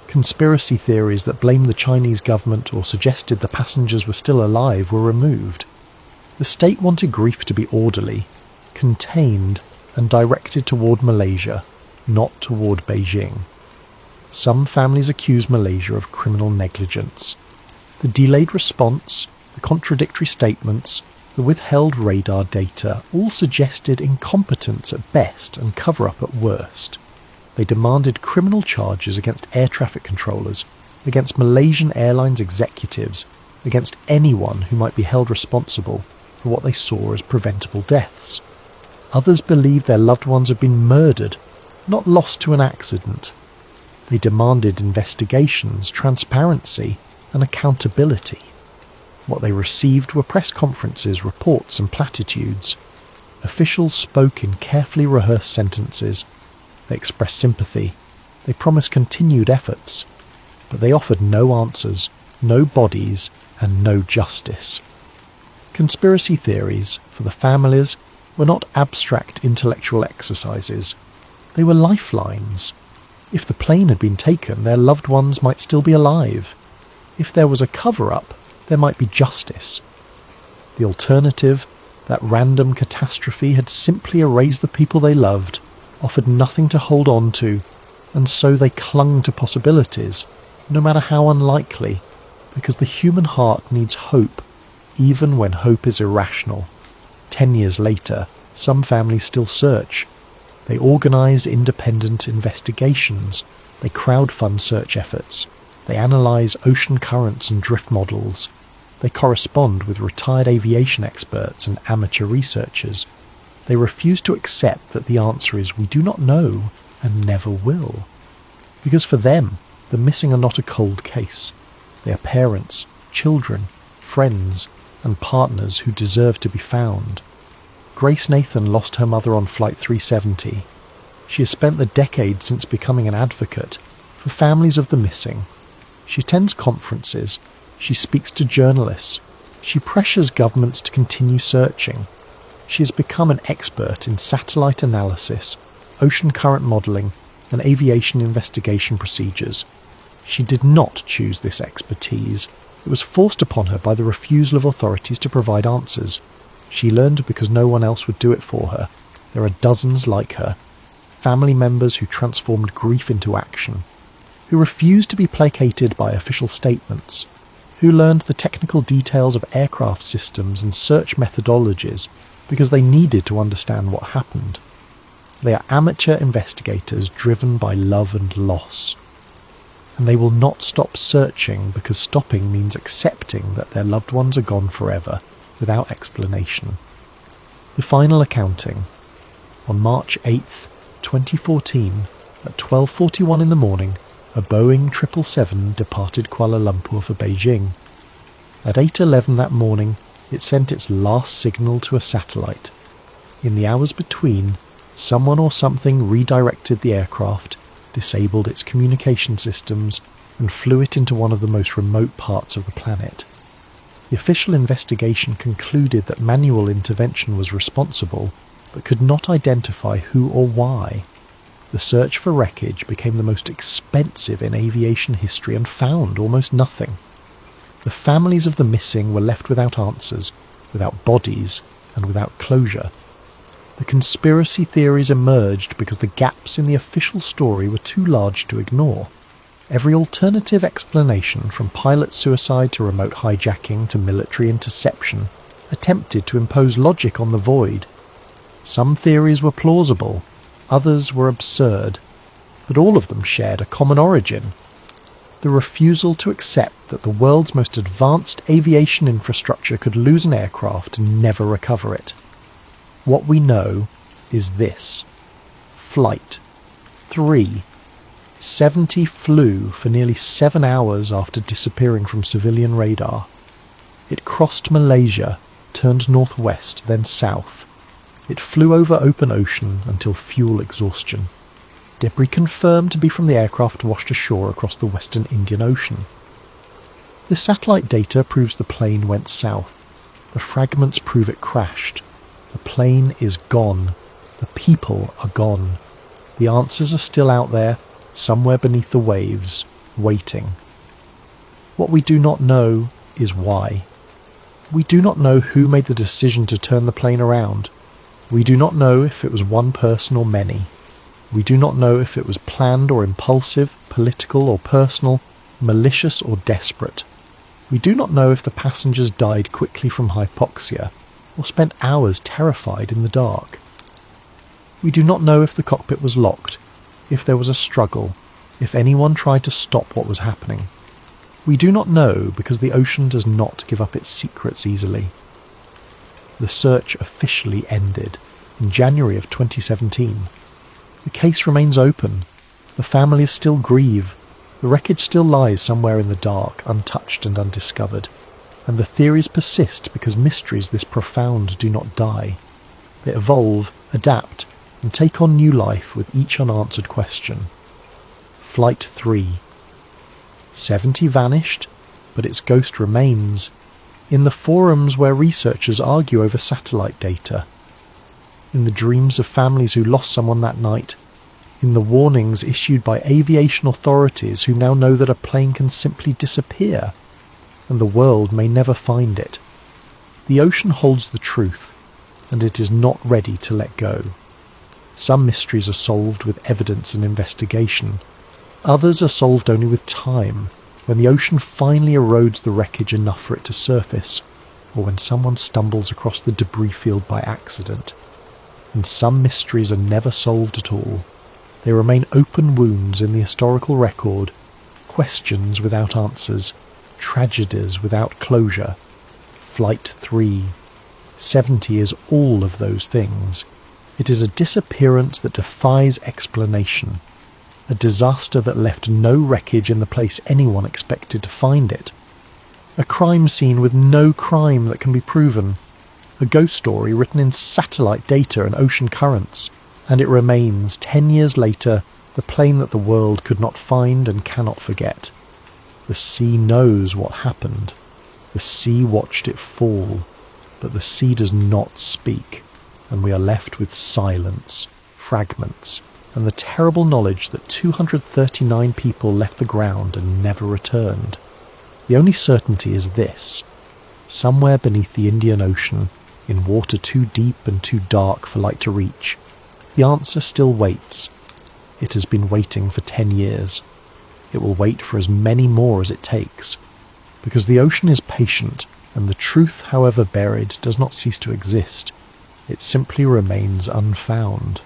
Conspiracy theories that blamed the Chinese government or suggested the passengers were still alive were removed. The state wanted grief to be orderly, contained, and directed toward Malaysia, not toward Beijing. Some families accused Malaysia of criminal negligence. The delayed response, the contradictory statements, the withheld radar data all suggested incompetence at best and cover-up at worst. They demanded criminal charges against air traffic controllers, against Malaysian Airlines executives, against anyone who might be held responsible for what they saw as preventable deaths. Others believed their loved ones had been murdered, not lost to an accident. They demanded investigations, transparency, and accountability. What they received were press conferences, reports, and platitudes. Officials spoke in carefully rehearsed sentences. They expressed sympathy. They promised continued efforts. But they offered no answers, no bodies, and no justice. Conspiracy theories, for the families, were not abstract intellectual exercises. They were lifelines. If the plane had been taken, their loved ones might still be alive. If there was a cover-up, there might be justice. The alternative, that random catastrophe had simply erased the people they loved, offered nothing to hold on to, and so they clung to possibilities, no matter how unlikely, because the human heart needs hope, even when hope is irrational. 10 years later, some families still search. They organise independent investigations. They crowdfund search efforts. They analyse ocean currents and drift models. They correspond with retired aviation experts and amateur researchers. They refuse to accept that the answer is we do not know and never will. Because for them, the missing are not a cold case. They are parents, children, friends, and partners who deserve to be found. Grace Nathan lost her mother on Flight 370. She has spent the decade since becoming an advocate for families of the missing. She attends conferences. She speaks to journalists. She pressures governments to continue searching. She has become an expert in satellite analysis, ocean current modelling, and aviation investigation procedures. She did not choose this expertise. It was forced upon her by the refusal of authorities to provide answers. She learned because no one else would do it for her. There are dozens like her. Family members who transformed grief into action, who refused to be placated by official statements, who learned the technical details of aircraft systems and search methodologies because they needed to understand what happened. They are amateur investigators driven by love and loss. And they will not stop searching because stopping means accepting that their loved ones are gone forever, without explanation. The final accounting. On March 8th, 2014, at 12:41 in the morning, a Boeing 777 departed Kuala Lumpur for Beijing. At 8:11 that morning, it sent its last signal to a satellite. In the hours between, someone or something redirected the aircraft, disabled its communication systems, and flew it into one of the most remote parts of the planet. The official investigation concluded that manual intervention was responsible, but could not identify who or why. The search for wreckage became the most expensive in aviation history and found almost nothing. The families of the missing were left without answers, without bodies, and without closure. The conspiracy theories emerged because the gaps in the official story were too large to ignore. Every alternative explanation, from pilot suicide to remote hijacking to military interception, attempted to impose logic on the void. Some theories were plausible, others were absurd, but all of them shared a common origin: the refusal to accept that the world's most advanced aviation infrastructure could lose an aircraft and never recover it. What we know is this. Flight 370 flew for nearly 7 hours after disappearing from civilian radar. It crossed Malaysia, turned northwest, then south. It flew over open ocean until fuel exhaustion. Debris confirmed to be from the aircraft washed ashore across the western Indian Ocean. The satellite data proves the plane went south. The fragments prove it crashed. The plane is gone. The people are gone. The answers are still out there, somewhere beneath the waves, waiting. What we do not know is why. We do not know who made the decision to turn the plane around. We do not know if it was one person or many. We do not know if it was planned or impulsive, political or personal, malicious or desperate. We do not know if the passengers died quickly from hypoxia or spent hours terrified in the dark. We do not know if the cockpit was locked, if there was a struggle, if anyone tried to stop what was happening. We do not know because the ocean does not give up its secrets easily. The search officially ended in January of 2017. The case remains open. The families still grieve. The wreckage still lies somewhere in the dark, untouched and undiscovered. And the theories persist because mysteries this profound do not die. They evolve, adapt, and take on new life with each unanswered question. Flight 3. 70 vanished, but its ghost remains. In the forums where researchers argue over satellite data. In the dreams of families who lost someone that night. in the warnings issued by aviation authorities who now know that a plane can simply disappear, and the world may never find it. The ocean holds the truth, and it is not ready to let go. Some mysteries are solved with evidence and investigation. Others are solved only with time, when the ocean finally erodes the wreckage enough for it to surface, or when someone stumbles across the debris field by accident. And some mysteries are never solved at all. They remain open wounds in the historical record, questions without answers, tragedies without closure. Flight 3. 70 is all of those things. It is a disappearance that defies explanation. A disaster that left no wreckage in the place anyone expected to find it. A crime scene with no crime that can be proven. A ghost story written in satellite data and ocean currents. And it remains, 10 years later, the plane that the world could not find and cannot forget. The sea knows what happened. The sea watched it fall. But the sea does not speak, and we are left with silence, fragments, and the terrible knowledge that 239 people left the ground and never returned. The only certainty is this. Somewhere beneath the Indian Ocean, in water too deep and too dark for light to reach, the answer still waits. It has been waiting for 10 years. It will wait for as many more as it takes. Because the ocean is patient, and the truth, however buried, does not cease to exist. It simply remains unfound.